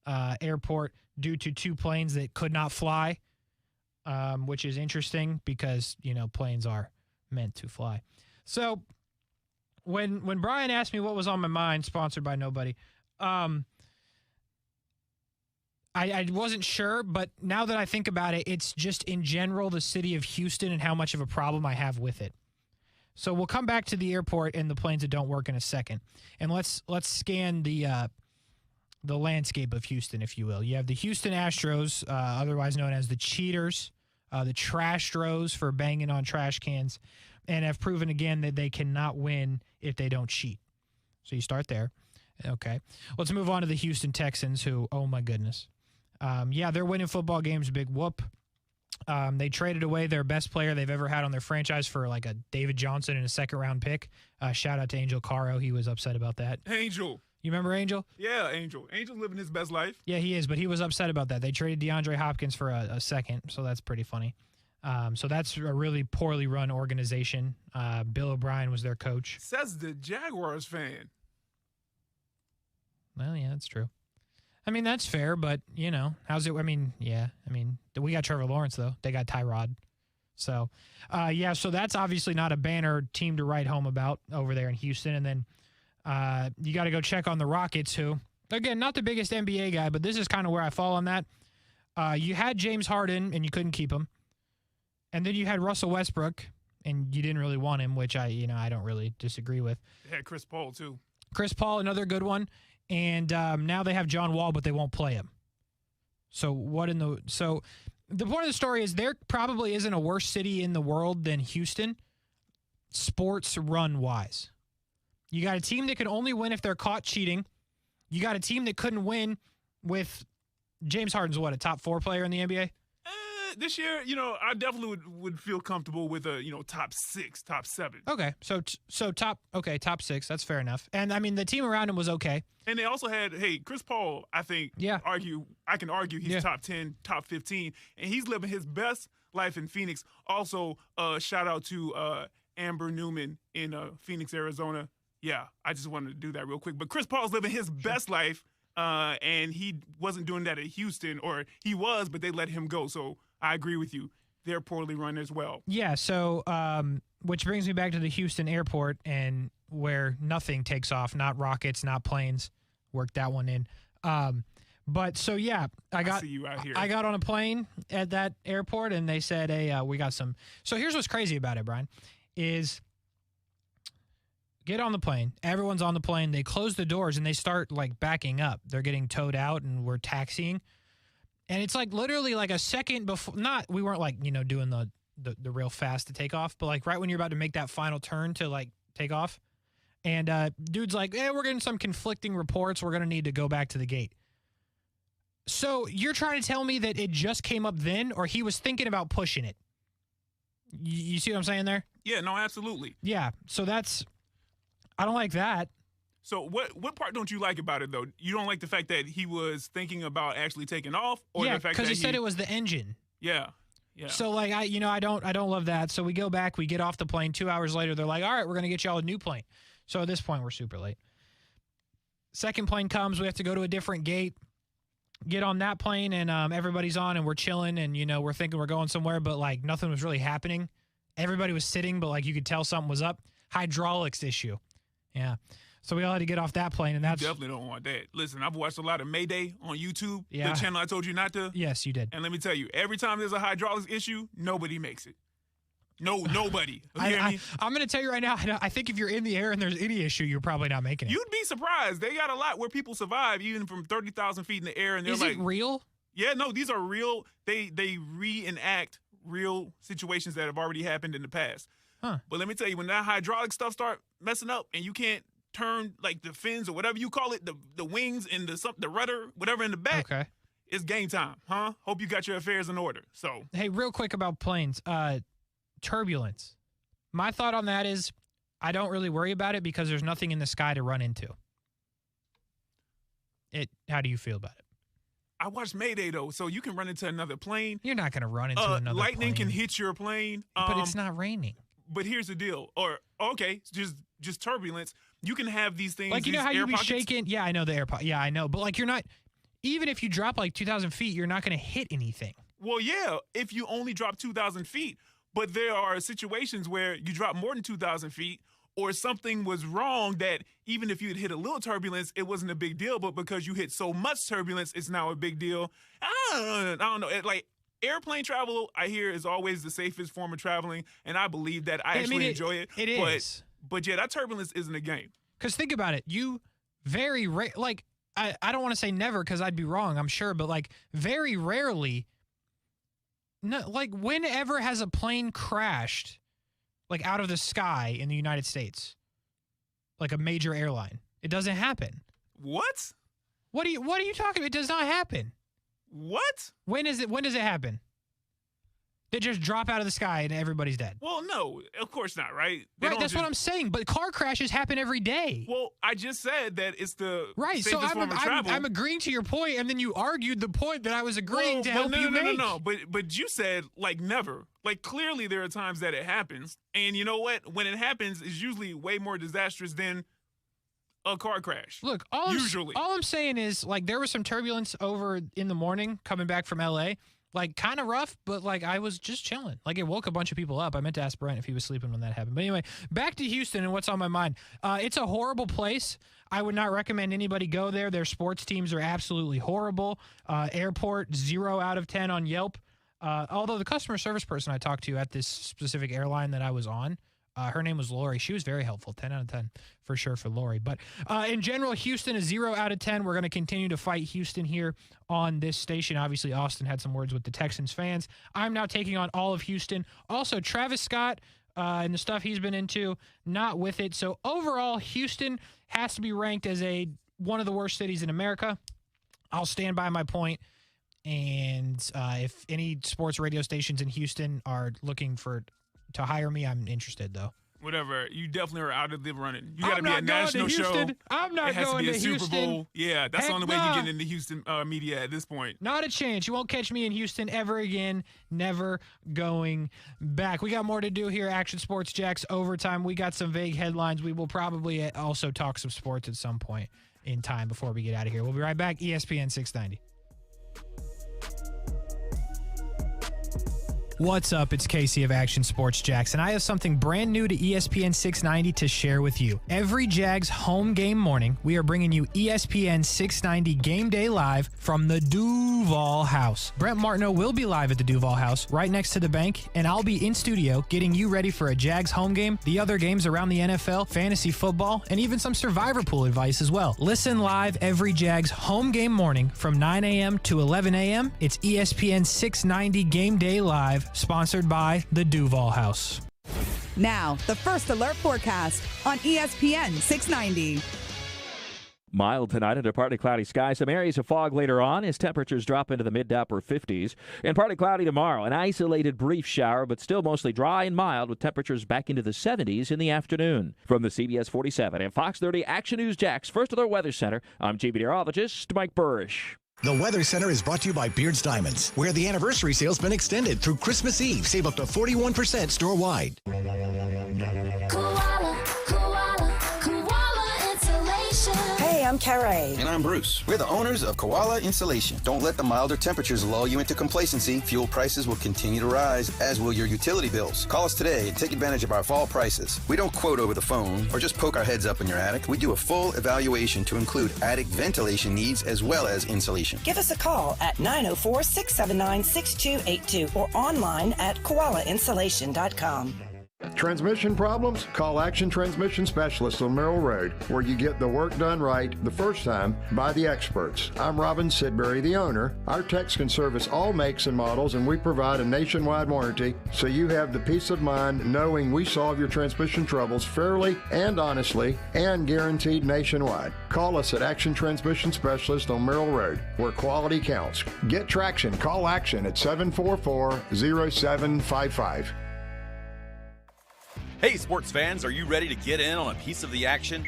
airport due to two planes that could not fly, which is interesting because, planes are meant to fly. So when Brian asked me what was on my mind, sponsored by nobody, I wasn't sure, but now that I think about it, it's just in general the city of Houston and how much of a problem I have with it. So we'll come back to the airport and the planes that don't work in a second, and let's scan the landscape of Houston, if you will. You have the Houston Astros, otherwise known as the Cheaters, the Trastros for banging on trash cans, and have proven again that they cannot win if they don't cheat. So you start there. Okay. Let's move on to the Houston Texans, who, oh my goodness. They're winning football games, big whoop. They traded away their best player they've ever had on their franchise for like a David Johnson and a second-round pick. Shout out to Angel Caro. He was upset about that. Angel. You remember Angel? Yeah, Angel. Angel's living his best life. Yeah, he is, but he was upset about that. They traded DeAndre Hopkins for a second, so that's pretty funny. So that's a really poorly run organization. Bill O'Brien was their coach. Says the Jaguars fan. Well, yeah, that's true. I mean, that's fair, but, how's it? I mean, yeah. I mean, we got Trevor Lawrence, though. They got Tyrod. So, so that's obviously not a banner team to write home about over there in Houston. And then you got to go check on the Rockets, who, again, not the biggest NBA guy, but this is kind of where I fall on that. You had James Harden, and you couldn't keep him. And then you had Russell Westbrook, and you didn't really want him, which I don't really disagree with. They had Chris Paul, too. Chris Paul, another good one. And now they have John Wall, but they won't play him. So the point of the story is there probably isn't a worse city in the world than Houston, sports run-wise. You got a team that can only win if they're caught cheating. You got a team that couldn't win with James Harden's a top 4 player in the NBA? This year, I definitely would feel comfortable with a, top 6, top 7. Okay, so top 6. That's fair enough. And I mean, the team around him was okay. And they also had, Chris Paul. I think, I can argue he's top 10, top 15, and he's living his best life in Phoenix. Also, shout out to Amber Newman in Phoenix, Arizona. Yeah, I just wanted to do that real quick. But Chris Paul's living his best life, and he wasn't doing that at Houston, or he was, but they let him go. So I agree with you. They're poorly run as well. Yeah, so which brings me back to the Houston airport and where nothing takes off, not rockets, not planes. Worked that one in. But so, yeah, I see you out here. I got on a plane at that airport, and they said, hey, we got some. So here's what's crazy about it, Brian, is get on the plane. Everyone's on the plane. They close the doors, and they start, backing up. They're getting towed out, and we're taxiing. And it's literally a second before, we weren't doing the real fast to take off, but right when you're about to make that final turn to take off. And dude's we're getting some conflicting reports. We're going to need to go back to the gate. So you're trying to tell me that it just came up then, or he was thinking about pushing it? You see what I'm saying there? Yeah, no, absolutely. Yeah. So I don't like that. So what part don't you like about it, though? You don't like the fact that he was thinking about actually taking off? Or yeah, the fact because he said it was the engine. Yeah. Yeah. So I don't love that. So we go back, we get off the plane. 2 hours later, they're like, all right, we're going to get y'all a new plane. So at this point, we're super late. Second plane comes, we have to go to a different gate, get on that plane, and everybody's on, and we're chilling, and we're thinking we're going somewhere, but nothing was really happening. Everybody was sitting, but you could tell something was up. Hydraulics issue. Yeah. So we all had to get off that plane, and that's... You definitely don't want that. Listen, I've watched a lot of Mayday on YouTube, yeah. The channel I told you not to. Yes, you did. And let me tell you, every time there's a hydraulics issue, nobody makes it. No, nobody. You hear me? I'm going to tell you right now, I think if you're in the air and there's any issue, you're probably not making it. You'd be surprised. They got a lot where people survive, even from 30,000 feet in the air. And they're Is it real? Yeah, no, these are real. They reenact real situations that have already happened in the past. Huh. But let me tell you, when that hydraulic stuff start messing up and you can't turn the fins or whatever you call it, the wings and the rudder, whatever in the back. Okay. It's game time, huh? Hope you got your affairs in order. So, hey, real quick about planes, turbulence. My thought on that is I don't really worry about it because there's nothing in the sky to run into. How do you feel about it? I watched Mayday though, so you can run into another plane. You're not going to run into another lightning plane. can hit your plane. But it's not raining. But here's the deal. Just turbulence. You can have these things. How you be shaking? Yeah, I know the air pocket. Yeah, I know. But you're not, even if you drop 2,000 feet, you're not going to hit anything. Well, yeah, if you only drop 2,000 feet. But there are situations where you drop more than 2,000 feet or something was wrong that even if you had hit a little turbulence, it wasn't a big deal. But because you hit so much turbulence, it's now a big deal. I don't know. Airplane travel, I hear, is always the safest form of traveling. And I believe that. I actually enjoy it. It is. But yeah, that turbulence isn't a game. Because think about it. You very I don't want to say never because I'd be wrong, I'm sure. But very rarely. No, whenever has a plane crashed, out of the sky in the United States, a major airline? It doesn't happen. What? What are you talking about? It does not happen. What? When does it happen? They just drop out of the sky and everybody's dead. Well, no, of course not, right? That's what I'm saying. But car crashes happen every day. Well, I just said that it's the safest form of travel. I'm agreeing to your point, and then you argued the point that I was agreeing to help you make. No. But you said never. Clearly there are times that it happens, and you know what? When it happens, it's usually way more disastrous than a car crash. Look, all I'm saying is, like, there was some turbulence over in the morning coming back from L.A., like, kind of rough, but, like, I was just chilling. Like, it woke a bunch of people up. I meant to ask Brent if he was sleeping when that happened. But anyway, back to Houston and what's on my mind. It's a horrible place. I would not recommend anybody go there. Their sports teams are absolutely horrible. Airport, 0 out of 10 on Yelp. Although the customer service person I talked to at this specific airline that I was on, her name was Lori. She was very helpful. 10 out of 10 for sure for Lori. But in general, Houston is 0 out of 10. We're going to continue to fight Houston here on this station. Obviously, Austin had some words with the Texans fans. I'm now taking on all of Houston. Also, Travis Scott and the stuff he's been into, not with it. So overall, Houston has to be ranked as one of the worst cities in America. I'll stand by my point. And if any sports radio stations in Houston are looking to hire me, I'm interested, though. Whatever. You definitely are out of the running. You got to be a national show. I'm not going to Houston. It has to be a Super Bowl. Yeah, that's the only way you get into Houston media at this point. Not a chance. You won't catch me in Houston ever again. Never going back. We got more to do here. Action Sports Jax overtime. We got some vague headlines. We will probably also talk some sports at some point in time before we get out of here. We'll be right back. ESPN 690. What's up? It's Casey of Action Sports Jax, and I have something brand new to ESPN 690 to share with you. Every Jags home game morning, we are bringing you ESPN 690 Game Day Live from the Duval House. Brent Martineau will be live at the Duval House, right next to the bank, and I'll be in studio getting you ready for a Jags home game, the other games around the NFL, fantasy football, and even some Survivor Pool advice as well. Listen live every Jags home game morning from 9 a.m. to 11 a.m. It's ESPN 690 Game Day Live, sponsored by the Duval House. Now, the First Alert forecast on ESPN 690. Mild tonight under partly cloudy skies. Some areas of fog later on as temperatures drop into the mid to upper 50s. And partly cloudy tomorrow. An isolated brief shower, but still mostly dry and mild with temperatures back into the 70s in the afternoon. From the CBS 47 and Fox 30 Action News Jax First Alert Weather Center, I'm Chief Meteorologist Mike Burrish. The Weather Center is brought to you by Beards Diamonds, where the anniversary sale's been extended through Christmas Eve. Save up to 41% store-wide. Hey, I'm Carrie. And I'm Bruce. We're the owners of Koala Insulation. Don't let the milder temperatures lull you into complacency. Fuel prices will continue to rise, as will your utility bills. Call us today and take advantage of our fall prices. We don't quote over the phone or just poke our heads up in your attic. We do a full evaluation to include attic ventilation needs as well as insulation. Give us a call at 904-679-6282 or online at koalainsulation.com. Transmission problems? Call Action Transmission Specialists on Merrill Road, where you get the work done right the first time by the experts. I'm Robin Sidbury, the owner. Our techs can service all makes and models, and we provide a nationwide warranty, so you have the peace of mind knowing we solve your transmission troubles fairly and honestly and guaranteed nationwide. Call us at Action Transmission Specialist on Merrill Road, where quality counts. Get traction. Call Action at 744-0755. Hey, sports fans, are you ready to get in on a piece of the action?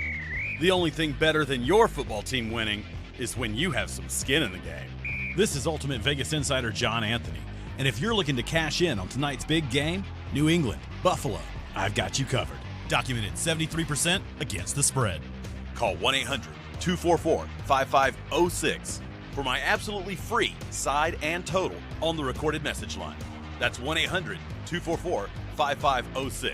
The only thing better than your football team winning is when you have some skin in the game. This is Ultimate Vegas Insider John Anthony, and if you're looking to cash in on tonight's big game, New England, Buffalo, I've got you covered. Documented 73% against the spread. Call 1-800-244-5506 for my absolutely free side and total on the recorded message line. That's 1-800-244-5506.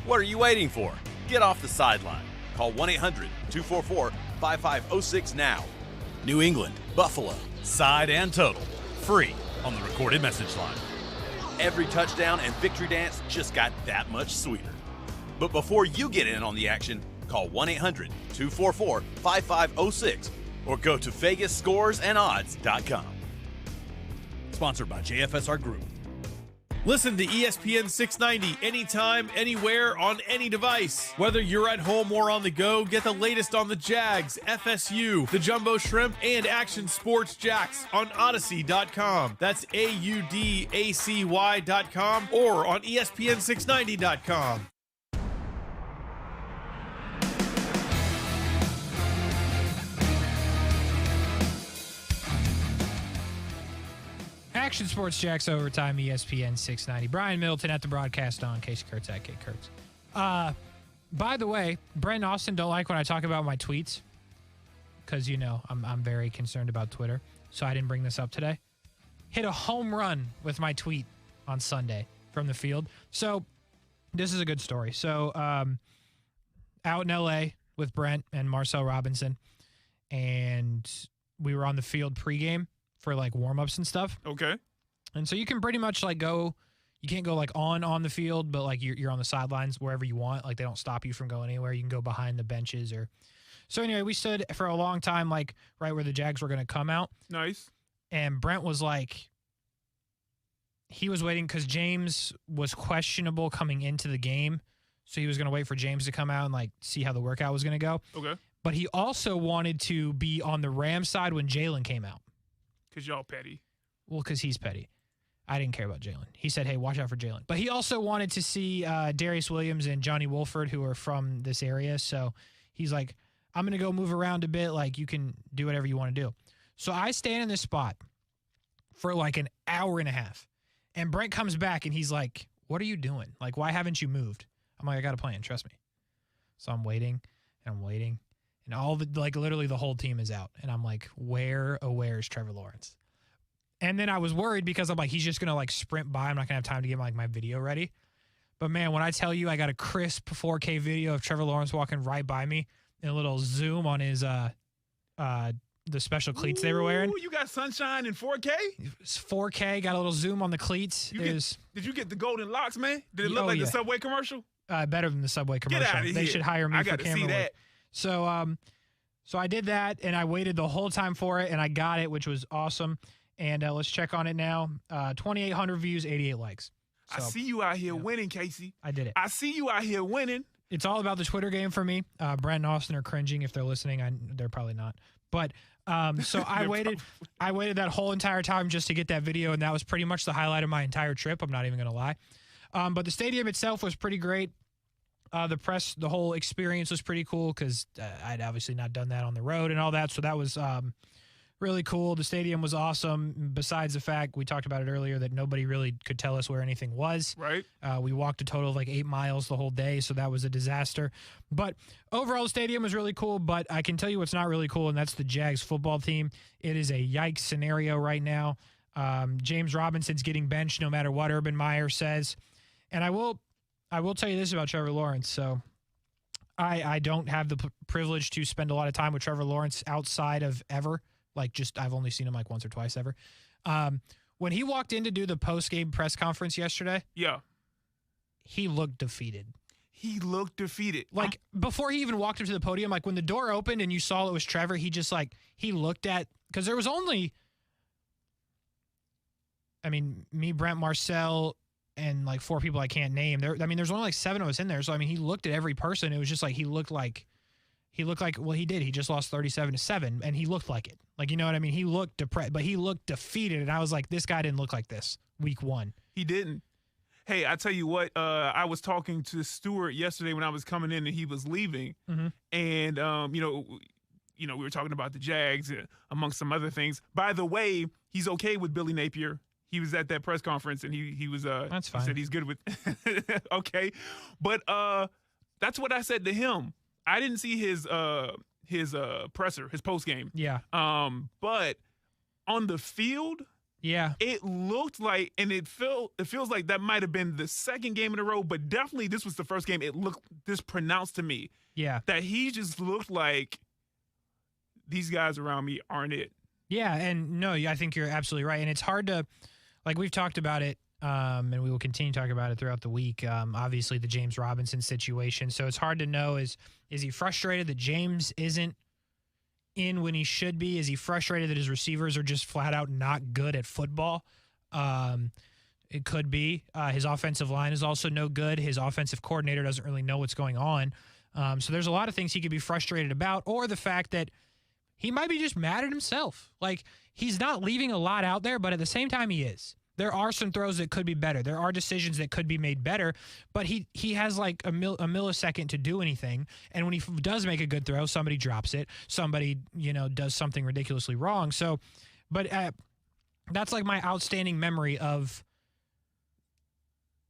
What are you waiting for? Get off the sideline. Call 1-800-244-5506 now. New England, Buffalo, side and total. Free on the recorded message line. Every touchdown and victory dance just got that much sweeter. But before you get in on the action, call 1-800-244-5506 or go to VegasScoresAndOdds.com. Sponsored by JFSR Group. Listen to ESPN 690 anytime, anywhere, on any device. Whether you're at home or on the go, get the latest on the Jags, FSU, the Jumbo Shrimp, and Action Sports Jax on Odyssey.com. That's AUDACY.com or on ESPN690.com. Action Sports Jax overtime, ESPN 690. Brian Middleton at the broadcast on Casey Kurtz at K. Kurtz. By the way, Brent and Austin don't like when I talk about my tweets because, I'm very concerned about Twitter, so I didn't bring this up today. Hit a home run with my tweet on Sunday from the field. So this is a good story. So out in L.A. with Brent and Marcel Robinson, and we were on the field pregame for, warm-ups and stuff. Okay. And so you can pretty much, go – you can't go, on the field, but, you're on the sidelines wherever you want. They don't stop you from going anywhere. You can go behind the benches or – So, anyway, we stood for a long time, right where the Jags were going to come out. Nice. And Brent was he was waiting because James was questionable coming into the game. So he was going to wait for James to come out and, see how the workout was going to go. Okay. But he also wanted to be on the Rams side when Jalen came out. Because y'all petty. Well, because he's petty. I didn't care about Jalen. He said, hey, watch out for Jalen. But he also wanted to see Darius Williams and Johnny Wolford, who are from this area. So he's like, I'm going to go move around a bit. You can do whatever you want to do. So I stand in this spot for an hour and a half. And Brent comes back and he's like, what are you doing? Why haven't you moved? I'm like, I got a plan. Trust me. So I'm waiting and I'm waiting. And all the, literally the whole team is out. And I'm like, where's Trevor Lawrence? And then I was worried because I'm like, he's just going to sprint by. I'm not going to have time to get my video ready. But man, when I tell you I got a crisp 4K video of Trevor Lawrence walking right by me and a little zoom on his, the special cleats they were wearing. Ooh, you got sunshine in 4K? It's 4K, got a little zoom on the cleats. Did you get the golden locks, man? Did it look like the Subway commercial? Better than the Subway commercial. Get out of here. They should hire me I for got to camera see that. work. So I did that, and I waited the whole time for it, and I got it, which was awesome. And let's check on it now. 2,800 views, 88 likes. So, I see you out here winning, Casey. I did it. I see you out here winning. It's all about the Twitter game for me. Brent and Austin are cringing if they're listening. They're probably not. But so I waited that whole entire time just to get that video, and that was pretty much the highlight of my entire trip. I'm not even going to lie. But the stadium itself was pretty great. The whole experience was pretty cool because I'd obviously not done that on the road and all that. So that was really cool. The stadium was awesome. Besides the fact we talked about it earlier that nobody really could tell us where anything was. Right. We walked a total of 8 miles the whole day, so that was a disaster. But overall, the stadium was really cool. But I can tell you what's not really cool, and that's the Jags football team. It is a yikes scenario right now. James Robinson's getting benched no matter what Urban Meyer says. And I will tell you this about Trevor Lawrence. So I don't have the privilege to spend a lot of time with Trevor Lawrence outside of ever. I've only seen him once or twice ever. When he walked in to do the post-game press conference yesterday, yeah, he looked defeated. He looked defeated. Before he even walked up to the podium, when the door opened and you saw it was Trevor, he just he looked at, because there was only, me, Brent, Marcel, and 4 people I can't name. There's only 7 of us in there. So he looked at every person. It was just he looked like well, he did. He just lost 37-7, and he looked like it. You know what I mean? He looked depressed, but he looked defeated, and I was like, this guy didn't look like this week 1. He didn't. Hey, I tell you what, I was talking to Stuart yesterday when I was coming in and he was leaving, and we were talking about the Jags amongst some other things. By the way, he's okay with Billy Napier. He was at that press conference, and he was that's fine. He said he's good with okay, but that's what I said to him. I didn't see his presser, his post game. Yeah. But on the field, yeah, it looked like, and it feels like that might have been the second game in a row, but definitely this was the first game. It looked this pronounced to me. Yeah. That he just looked like these guys around me aren't it. Yeah, and no, I think you're absolutely right. And it's hard to, we've talked about it, and we will continue to talk about it throughout the week. Obviously, the James Robinson situation. So it's hard to know, is he frustrated that James isn't in when he should be? Is he frustrated that his receivers are just flat out not good at football? It could be. His offensive line is also no good. His offensive coordinator doesn't really know what's going on. So there's a lot of things he could be frustrated about, or the fact that he might be just mad at himself. He's not leaving a lot out there, but at the same time he is. There are some throws that could be better. There are decisions that could be made better, but he has a millisecond to do anything. And when he does make a good throw, somebody drops it. Somebody, does something ridiculously wrong. So, but that's my outstanding memory of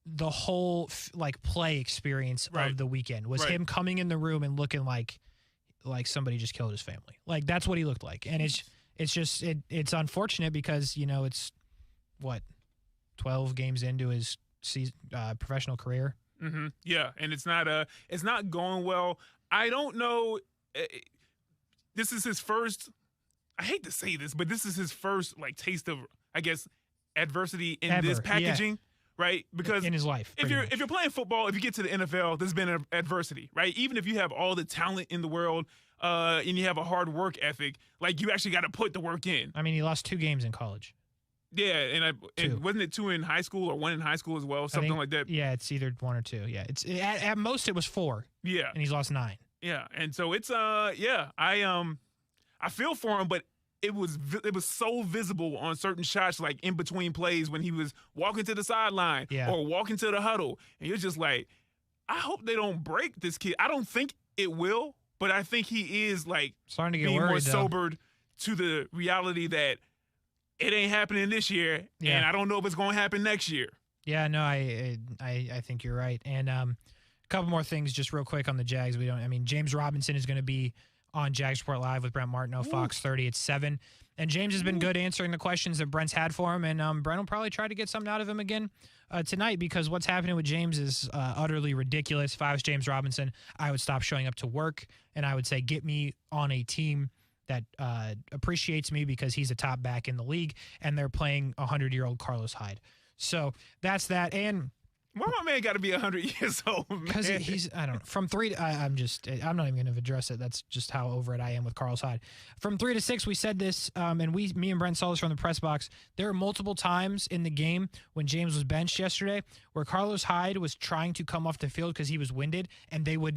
the whole play experience of the weekend was him coming in the room and looking like somebody just killed his family. Like that's what he looked like. And it's unfortunate because, it's what, 12 games into his professional career. Mm-hmm. Yeah. And it's not going well. I don't know. This is his first, I hate to say this, but this is his first taste of, I guess, adversity in this packaging. Yeah. Right? Because in his life, if you're playing football, if you get to the NFL, there's been an adversity, right? Even if you have all the talent in the world and you have a hard work ethic, you actually got to put the work in. I mean, he lost 2 games in college. Yeah, and wasn't it 2 in high school or 1 in high school as well, something like that? Yeah, it's either 1 or 2. Yeah, it's at most it was 4. Yeah, and he's lost 9. Yeah, and so it's I feel for him, but it was so visible on certain shots, in between plays when he was walking to the sideline or walking to the huddle. And you're just like, I hope they don't break this kid. I don't think it will, but I think he is starting to get being worried, more sobered to the reality that it ain't happening this year. Yeah. And I don't know if it's going to happen next year. Yeah, no, I think you're right. And a couple more things just real quick on the Jags. James Robinson is going to be on Jags Report Live with Brent Martineau, Fox 30 at 7. And James has been good answering the questions that Brent's had for him, and Brent will probably try to get something out of him again tonight because what's happening with James is utterly ridiculous. If I was James Robinson, I would stop showing up to work, and I would say, get me on a team that appreciates me because he's a top back in the league, and they're playing 100-year-old Carlos Hyde. So that's that, and why my man got to be 100 years old? Because he's, I don't know, from 3 to, I'm not even going to address it. That's just how over it I am with Carlos Hyde. From 3 to 6, we said this, and me and Brent saw this from the press box. There were multiple times in the game when James was benched yesterday where Carlos Hyde was trying to come off the field because he was winded, and they were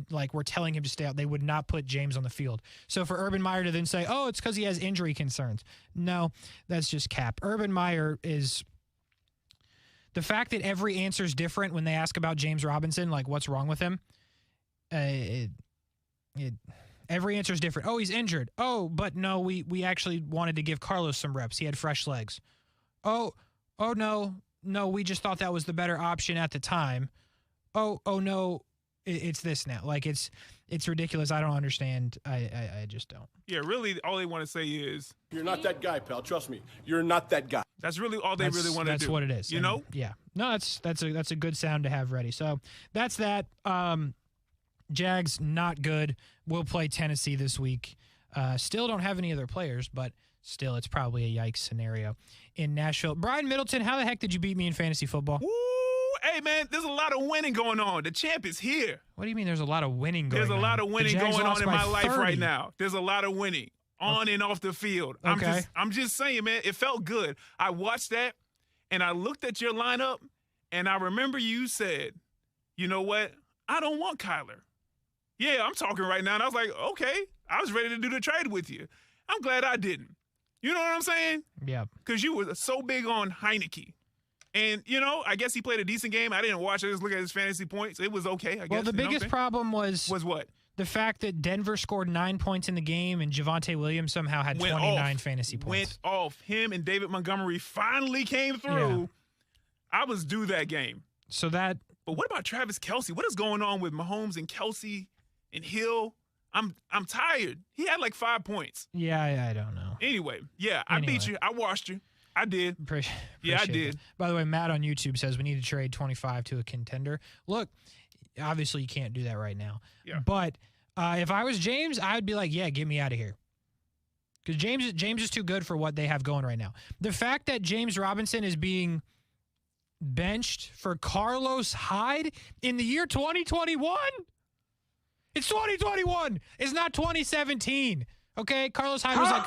telling him to stay out. They would not put James on the field. So for Urban Meyer to then say, oh, it's because he has injury concerns. No, that's just cap. Urban Meyer is... The fact that every answer is different when they ask about James Robinson, what's wrong with him, every answer is different. Oh, he's injured. Oh, but no, we actually wanted to give Carlos some reps. He had fresh legs. Oh no, we just thought that was the better option at the time. Oh no, it's this now. It's ridiculous. I don't understand. I just don't. Yeah, really, all they want to say is, you're not that guy, pal. Trust me, you're not that guy. That's really all they really want to do. That's what it is. You know? Yeah. No, that's a good sound to have ready. So that's that. Jags not good. We'll play Tennessee this week. Still don't have any other players, but still, it's probably a yikes scenario in Nashville. Brian Middleton, how the heck did you beat me in fantasy football? Woo! Hey, man, there's a lot of winning going on. The champ is here. What do you mean there's a lot of winning going on? There's a lot of winning going on in my life 30. right now. There's a lot of winning on and off the field. Okay. I'm just saying, man, it felt good. I watched that, and I looked at your lineup, and I remember you said, you know what? I don't want Kyler. Yeah, I'm talking right now. And I was like, okay, I was ready to do the trade with you. I'm glad I didn't. You know what I'm saying? Yeah. Because you were so big on Heineke. And, I guess he played a decent game. I didn't watch it. Just look at his fantasy points. It was okay, I guess. Well, the biggest problem was what? The fact that Denver scored 9 points in the game and Javonte Williams somehow had 29 fantasy points. Went off. Him and David Montgomery finally came through. Yeah. I was due that game. So that. But what about Travis Kelce? What is going on with Mahomes and Kelce and Hill? I'm tired. He had 5 points. Yeah, I don't know. Anyway, I beat you. I washed you. I did. Yeah, I did. That. By the way, Matt on YouTube says we need to trade 25 to a contender. Look, obviously you can't do that right now. Yeah. But if I was James, I would be like, yeah, get me out of here. Because James is too good for what they have going right now. The fact that James Robinson is being benched for Carlos Hyde in the year 2021? It's 2021. It's not 2017. Okay? Carlos Hyde was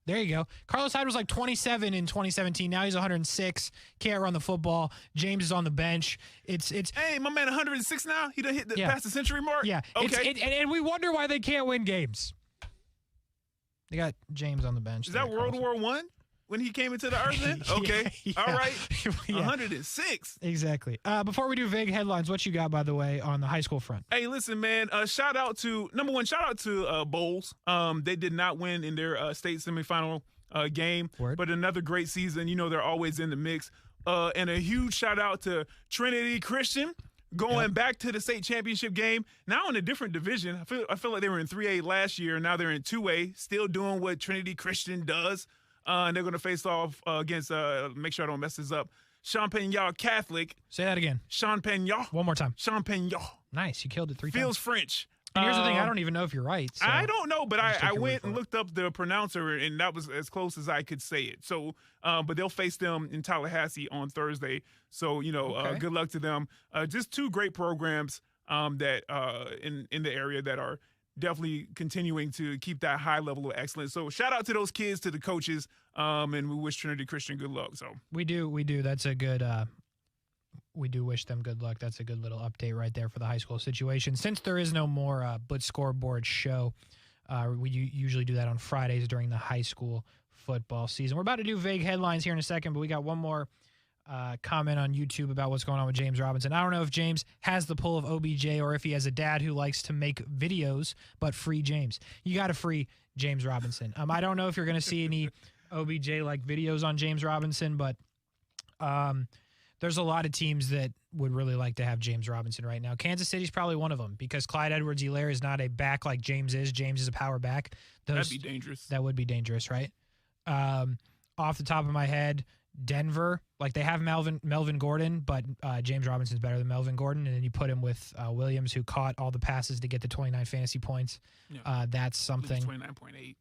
there you go. Carlos Hyde was 27 in 2017. Now he's 106. Can't run the football. James is on the bench. It's. Hey, my man, 106 now. He done hit past the century mark. Yeah. Okay. And we wonder why they can't win games. They got James on the bench. Is that World War I when he came into the earth? Then okay. Yeah. All right. 106. Exactly. Before we do vague headlines, what you got, by the way, on the high school front? Hey, listen, man. Shout out to Bowles. They did not win in their state semifinal game, but another great season. They're always in the mix. And a huge shout out to Trinity Christian going back to the state championship game. Now in a different division. I feel like they were in 3A last year. Now they're in 2A, still doing what Trinity Christian does. And they're going to face off against, make sure I don't mess this up, Champagnat Catholic. Say that again. Champagnat. One more time. Champagnat. Nice. You killed it 3 times. Feels French. And here's the thing. I don't even know if you're right. So I don't know, but I went and looked up the pronouncer, and that was as close as I could say it. So, but they'll face them in Tallahassee on Thursday. So, good luck to them. Just 2 great programs that in the area that are definitely continuing to keep that high level of excellence. So shout out to those kids, to the coaches, and we wish Trinity Christian good luck. So we do. That's a good. We do wish them good luck. That's a good little update right there for the high school situation. Since there is no more Blitz Scoreboard show, we usually do that on Fridays during the high school football season. We're about to do vague headlines here in a second, but we got one more comment on YouTube about what's going on with James Robinson. I don't know if James has the pull of OBJ or if he has a dad who likes to make videos, but free James. You got to free James Robinson. I don't know if you're going to see any OBJ-like videos on James Robinson, but there's a lot of teams that would really like to have James Robinson right now. Kansas City's probably one of them because Clyde Edwards-Helaire is not a back like James is. James is a power back. That'd be dangerous. That would be dangerous, right? Off the top of my head, Denver, like they have Melvin Gordon, but James Robinson's better than Melvin Gordon. And then you put him with Williams, who caught all the passes to get the 29 fantasy points. Yeah. That's something. 29.8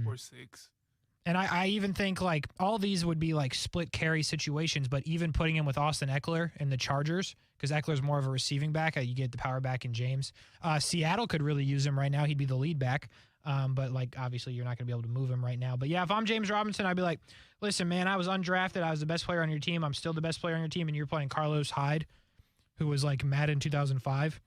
or 6. And I even think like all these would be like split carry situations, but even putting him with Austin Eckler in the Chargers, because Eckler's more of a receiving back, you get the power back in James. Seattle could really use him right now. He'd be the lead back. But like obviously you're not going to be able to move him right now. But yeah, if I'm James Robinson, I'd be like, listen, man, I was undrafted. I was the best player on your team. I'm still the best player on your team, and you're playing Carlos Hyde, who was like Madden 2005.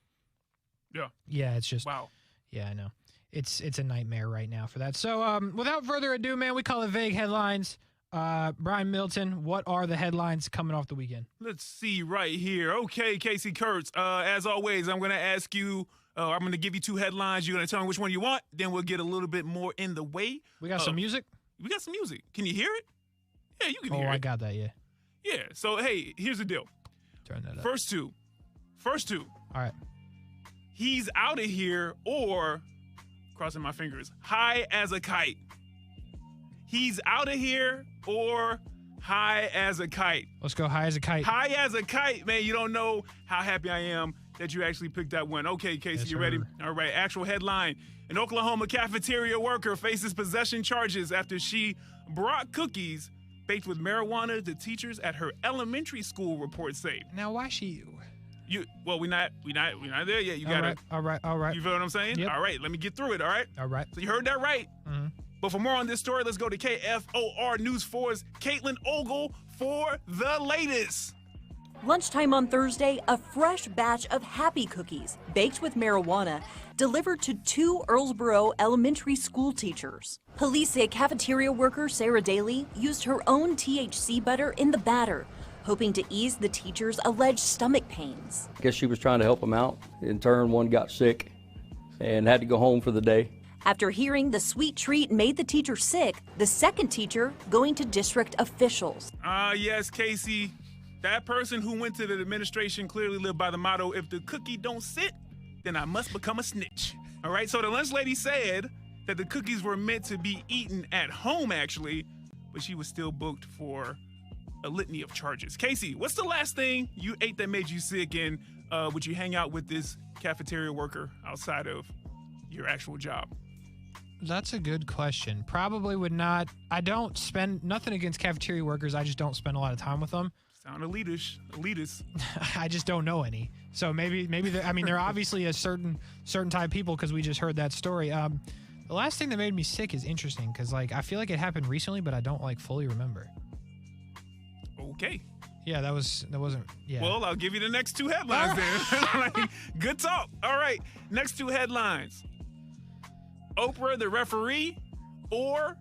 Yeah. Yeah, it's just wow. Yeah, I know. It's a nightmare right now for that. So without further ado, man, we call it vague headlines. Brian Milton, what are the headlines coming off the weekend? Let's see right here. Okay, Casey Kurtz. As always, I'm going to ask you, I'm going to give you 2 headlines. You're going to tell me which one you want. Then we'll get a little bit more in the way. We got some music? We got some music. Can you hear it? Yeah, you can hear it. Oh, I got that, yeah. Yeah, so, hey, here's the deal. Turn that up. First two. All right. He's out of here, or, crossing my fingers, high as a kite. He's out of here, or high as a kite. Let's go high as a kite. High as a kite, man. You don't know how happy I am that you actually picked that one. Okay, Casey, yes, you ready? All right, actual headline. An Oklahoma cafeteria worker faces possession charges after she brought cookies baked with marijuana to teachers at her elementary school, reports say. Now, why she... We're not there yet. You got it. All right. You feel what I'm saying? Yep. All right, let me get through it, all right? All right. So you heard that right. Mm-hmm. But for more on this story, let's go to KFOR News 4's Caitlin Ogle for the latest. Lunchtime on Thursday, a fresh batch of Happy Cookies, baked with marijuana, delivered to 2 Earlsboro elementary school teachers. Police say cafeteria worker Sarah Daly used her own THC butter in the batter, hoping to ease the teacher's alleged stomach pains. I guess she was trying to help them out. In turn, one got sick and had to go home for the day. After hearing the sweet treat made the teacher sick, the second teacher going to district officials. Yes, Casey. That person who went to the administration clearly lived by the motto, if the cookie don't sit, then I must become a snitch. All right, so the lunch lady said that the cookies were meant to be eaten at home, actually, but she was still booked for a litany of charges. Casey, what's the last thing you ate that made you sick, and would you hang out with this cafeteria worker outside of your actual job? That's a good question. Probably would not. I don't spend nothing against cafeteria workers. I just don't spend a lot of time with them. Sound elitist. I just don't know any. So maybe they're obviously a certain type of people because we just heard that story. The last thing that made me sick is interesting because like I feel like it happened recently, but I don't like fully remember. Okay. Yeah, that wasn't. Yeah. Well, I'll give you the next 2 headlines then. Good talk. All right, next 2 headlines. Oprah, the referee, or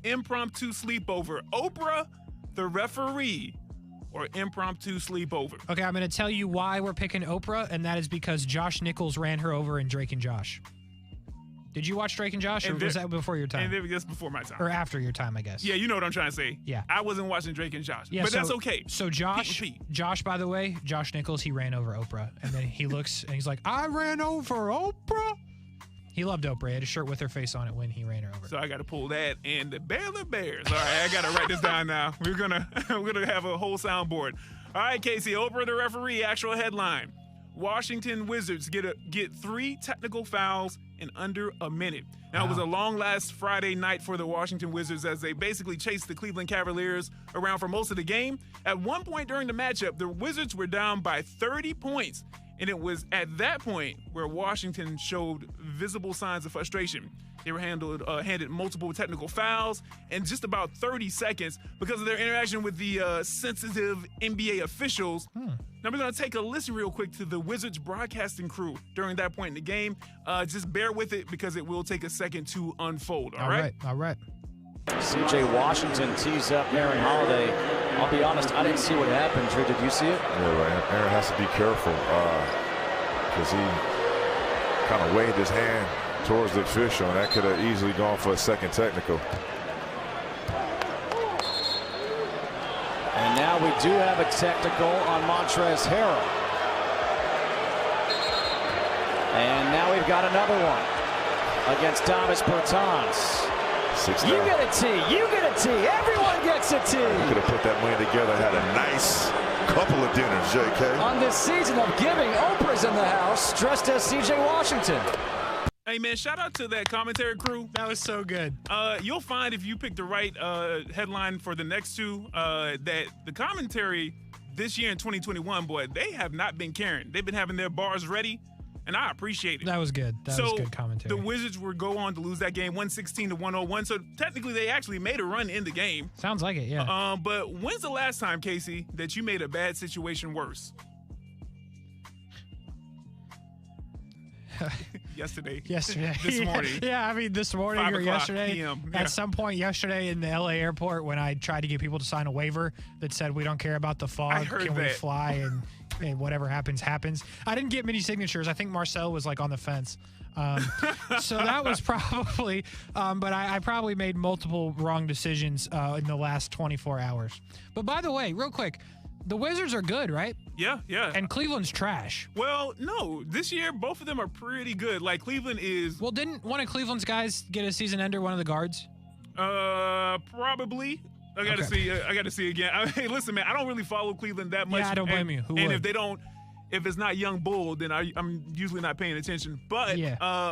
impromptu sleepover. Oprah, the referee, or impromptu sleepover. Okay, I'm going to tell you why we're picking Oprah, and that is because Josh Nichols ran her over in Drake and Josh. Did you watch Drake and Josh, or was that before your time? And that's before my time. Or after your time, I guess. Yeah, you know what I'm trying to say. Yeah. I wasn't watching Drake and Josh. Yeah, but that's okay. So Josh, by the way, Josh Nichols, he ran over Oprah. And then he looks and he's like, I ran over Oprah. He loved Oprah. He had a shirt with her face on it when he ran her over. So I got to pull that and the Baylor Bears. All right, I got to write this down now. We're gonna have a whole soundboard. All right, Casey, Oprah the referee. Actual headline: Washington Wizards get 3 technical fouls in under a minute. Now, It was a long last Friday night for the Washington Wizards as they basically chased the Cleveland Cavaliers around for most of the game. At one point during the matchup, the Wizards were down by 30 points, and it was at that point where Washington showed visible signs of frustration. They were handed multiple technical fouls in just about 30 seconds because of their interaction with the sensitive NBA officials. Now we're going to take a listen real quick to the Wizards broadcasting crew during that point in the game. Just bear with it because it will take a second to unfold. All right. C.J. Washington tees up Aaron Holiday. I'll be honest, I didn't see what happened. Drew, did you see it? Yeah, right. Aaron has to be careful because he kind of waved his hand towards the official, and that could have easily gone for a second technical. And now we do have a technical on Montrezl Harrell. And now we've got another one against Davis Bertans. You get a T. You get a T. Everyone gets a T. You could have put that money together, had a nice couple of dinners, JK. On this season of giving, Oprah's in the house, dressed as C.J. Washington. Hey, man, shout out to that commentary crew. That was so good. You'll find if you pick the right headline for the next two that the commentary this year in 2021, boy, they have not been caring. They've been having their bars ready, and I appreciate it. That was good. That was good commentary. The Wizards would go on to lose that game 116-101, so technically they actually made a run in the game. Sounds like it, yeah. But when's the last time, Casey, that you made a bad situation worse? Yesterday. This morning. Yeah, I mean, this morning or yesterday. PM. At some point yesterday in the LA airport when I tried to get people to sign a waiver that said we don't care about the fog. Can we fly and whatever happens, happens. I didn't get many signatures. I think Marcel was like on the fence. So that was probably, but I probably made multiple wrong decisions in the last 24 hours. But by the way, real quick, the Wizards are good, right? Yeah. And Cleveland's trash. Well, no. This year, both of them are pretty good. Like, Cleveland is... Well, didn't one of Cleveland's guys get a season ender, one of the guards? Probably. I got to see. I got to see again. Hey, listen, man, I don't really follow Cleveland that much. Yeah, I don't blame you. Who and would? if it's not Young Bull, then I'm usually not paying attention. But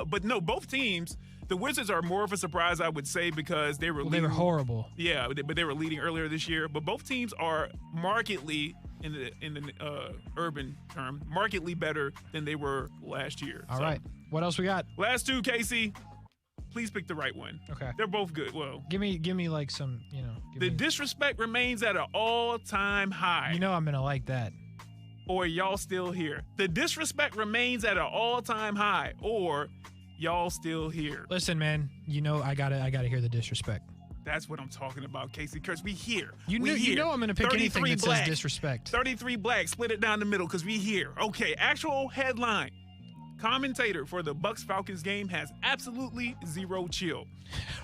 but no, both teams... The Wizards are more of a surprise, I would say, because they were they were horrible. Yeah, but they were leading earlier this year. But both teams are markedly, in the urban term, markedly better than they were last year. All right. What else we got? Last two, Casey. Please pick the right one. Okay. They're both good. Well, give me like some, the disrespect remains at an all-time high. You know I'm gonna like that. Or y'all still here. The disrespect remains at an all-time high. Or y'all still here. Listen, man, I gotta hear the disrespect. That's what I'm talking about, Casey Kurtz. We here. You know I'm gonna pick anything that says disrespect. 33 black, split it down the middle because we here. Okay, actual headline. Commentator for the Bucks-Falcons game has absolutely zero chill.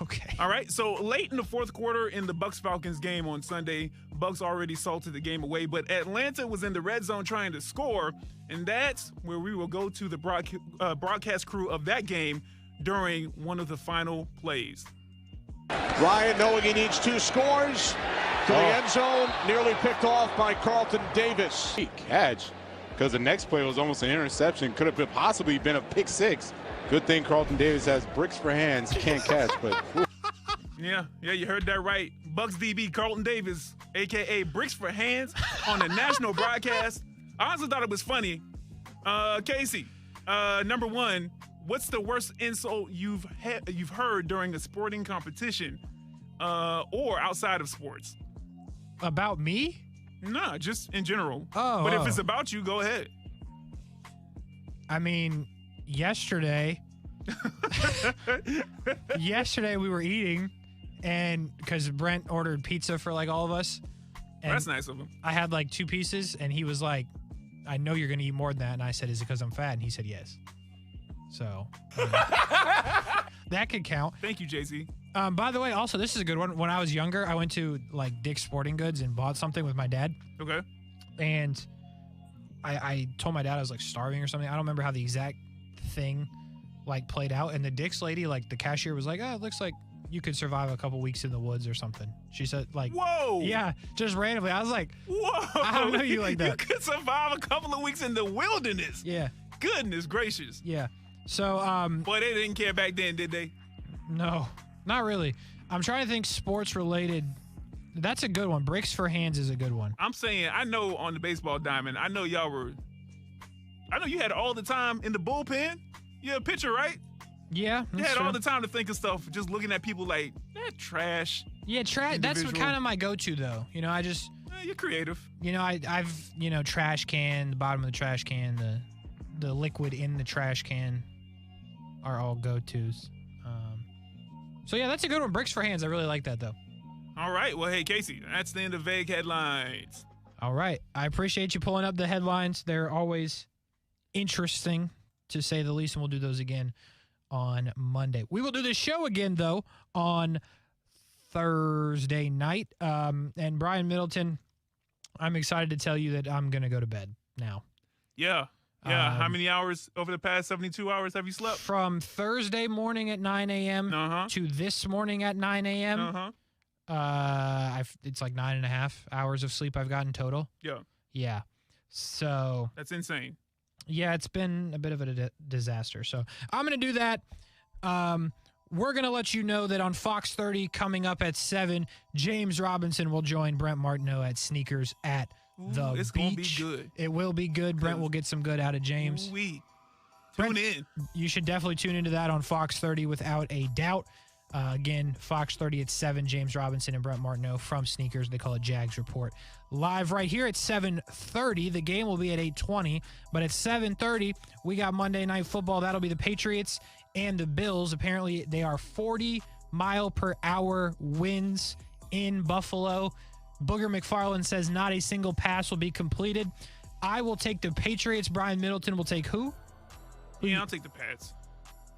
Okay. All right, so late in the fourth quarter in the Bucks-Falcons game on Sunday, Bucks already salted the game away, but Atlanta was in the red zone trying to score, and that's where we will go to the broadcast crew of that game during one of the final plays. Ryan, knowing he needs 2 scores, to the end zone, nearly picked off by Carlton Davis. Catch, because the next play was almost an interception, could have possibly been a pick 6. Good thing Carlton Davis has bricks for hands, can't catch, but. Yeah, you heard that right. Bucks DB Carlton Davis, a.k.a. Bricks for Hands, on the national broadcast. I also thought it was funny. Casey, number one, what's the worst insult you've heard during a sporting competition or outside of sports? About me? Nah, just in general. Oh. But if it's about you, go ahead. I mean, yesterday we were eating, and because Brent ordered pizza for like all of us. And that's nice of him. I had like 2 pieces, and he was like, I know you're going to eat more than that. And I said, is it because I'm fat? And he said, yes. So. That could count. Thank you, JC. By the way, also, this is a good one. When I was younger, I went to like Dick's Sporting Goods and bought something with my dad. Okay. And I told my dad I was like starving or something. I don't remember how the exact thing like played out. And the Dick's lady, like the cashier, was like, "Oh, it looks like you could survive a couple weeks in the woods or something." She said, like, "Whoa, yeah," just randomly. I was like, "Whoa, I don't know you like that. You could survive a couple of weeks in the wilderness." Yeah. Goodness gracious. Yeah. So, boy, they didn't care back then, did they? No, not really. I'm trying to think sports related. That's a good one. Bricks for hands is a good one. I'm saying, I know on the baseball diamond, I know you had all the time in the bullpen. You had a pitcher, right? Yeah, you had all the time to think of stuff, just looking at people like, trash. Yeah, trash. That's kind of my go-to, though. You know, I just... you're creative. You know, I've trash can, the bottom of the trash can, the liquid in the trash can are all go-tos. So, yeah, that's a good one. Bricks for hands. I really like that, though. All right. Well, hey, Casey, that's the end of Vague Headlines. All right. I appreciate you pulling up the headlines. They're always interesting, to say the least, and we'll do those again on Monday. We will do this show again, though, on Thursday night. And Brian Middleton, I'm excited to tell you that I'm going to go to bed now. Yeah. Yeah. How many hours over the past 72 hours have you slept? From Thursday morning at 9 a.m. to this morning at 9 a.m. It's like 9.5 hours of sleep I've gotten total. Yeah. Yeah. So. That's insane. Yeah, it's been a bit of a disaster. So I'm going to do that. We're going to let you know that on Fox 30 coming up at 7, James Robinson will join Brent Martineau at Sneakers at the it's beach. Gonna be good. It will be good. Brent will get some good out of James. Tune in. You should definitely tune into that on Fox 30 without a doubt. Again, Fox 30 at 7, James Robinson and Brent Martineau from Sneakers. They call it Jags Report. Live right here at 7:30. The game will be at 8:20, but at 7:30, we got Monday Night Football. That'll be the Patriots and the Bills. Apparently, they are 40-mile-per-hour winds in Buffalo. Booger McFarland says not a single pass will be completed. I will take the Patriots. Brian Middleton will take who? Yeah, I'll take the Pats.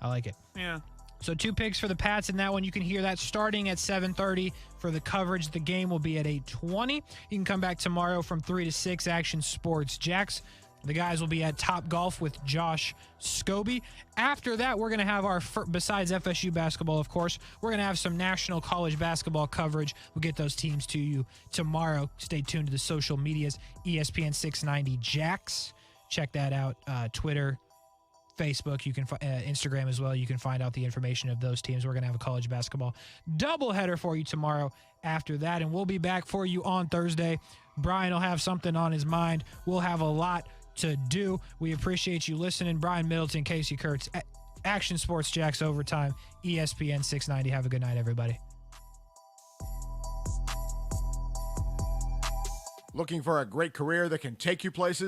I like it. Yeah. So 2 picks for the Pats in that one. You can hear that starting at 7:30 for the coverage. The game will be at 8:20. You can come back tomorrow from 3 to 6, Action Sports Jax. The guys will be at Top Golf with Josh Scobie. After that, we're going to have our, besides FSU basketball, of course, we're going to have some national college basketball coverage. We'll get those teams to you tomorrow. Stay tuned to the social medias, ESPN 690 Jax. Check that out. Twitter, Facebook, you can Instagram as well. You can find out the information of those teams. We're going to have a college basketball doubleheader for you tomorrow after that, and we'll be back for you on Thursday. Brian will have something on his mind. We'll have a lot to do. We appreciate you listening. Brian Middleton, Casey Kurtz, Action Sports Jax Overtime, ESPN 690. Have a good night, everybody. Looking for a great career that can take you places?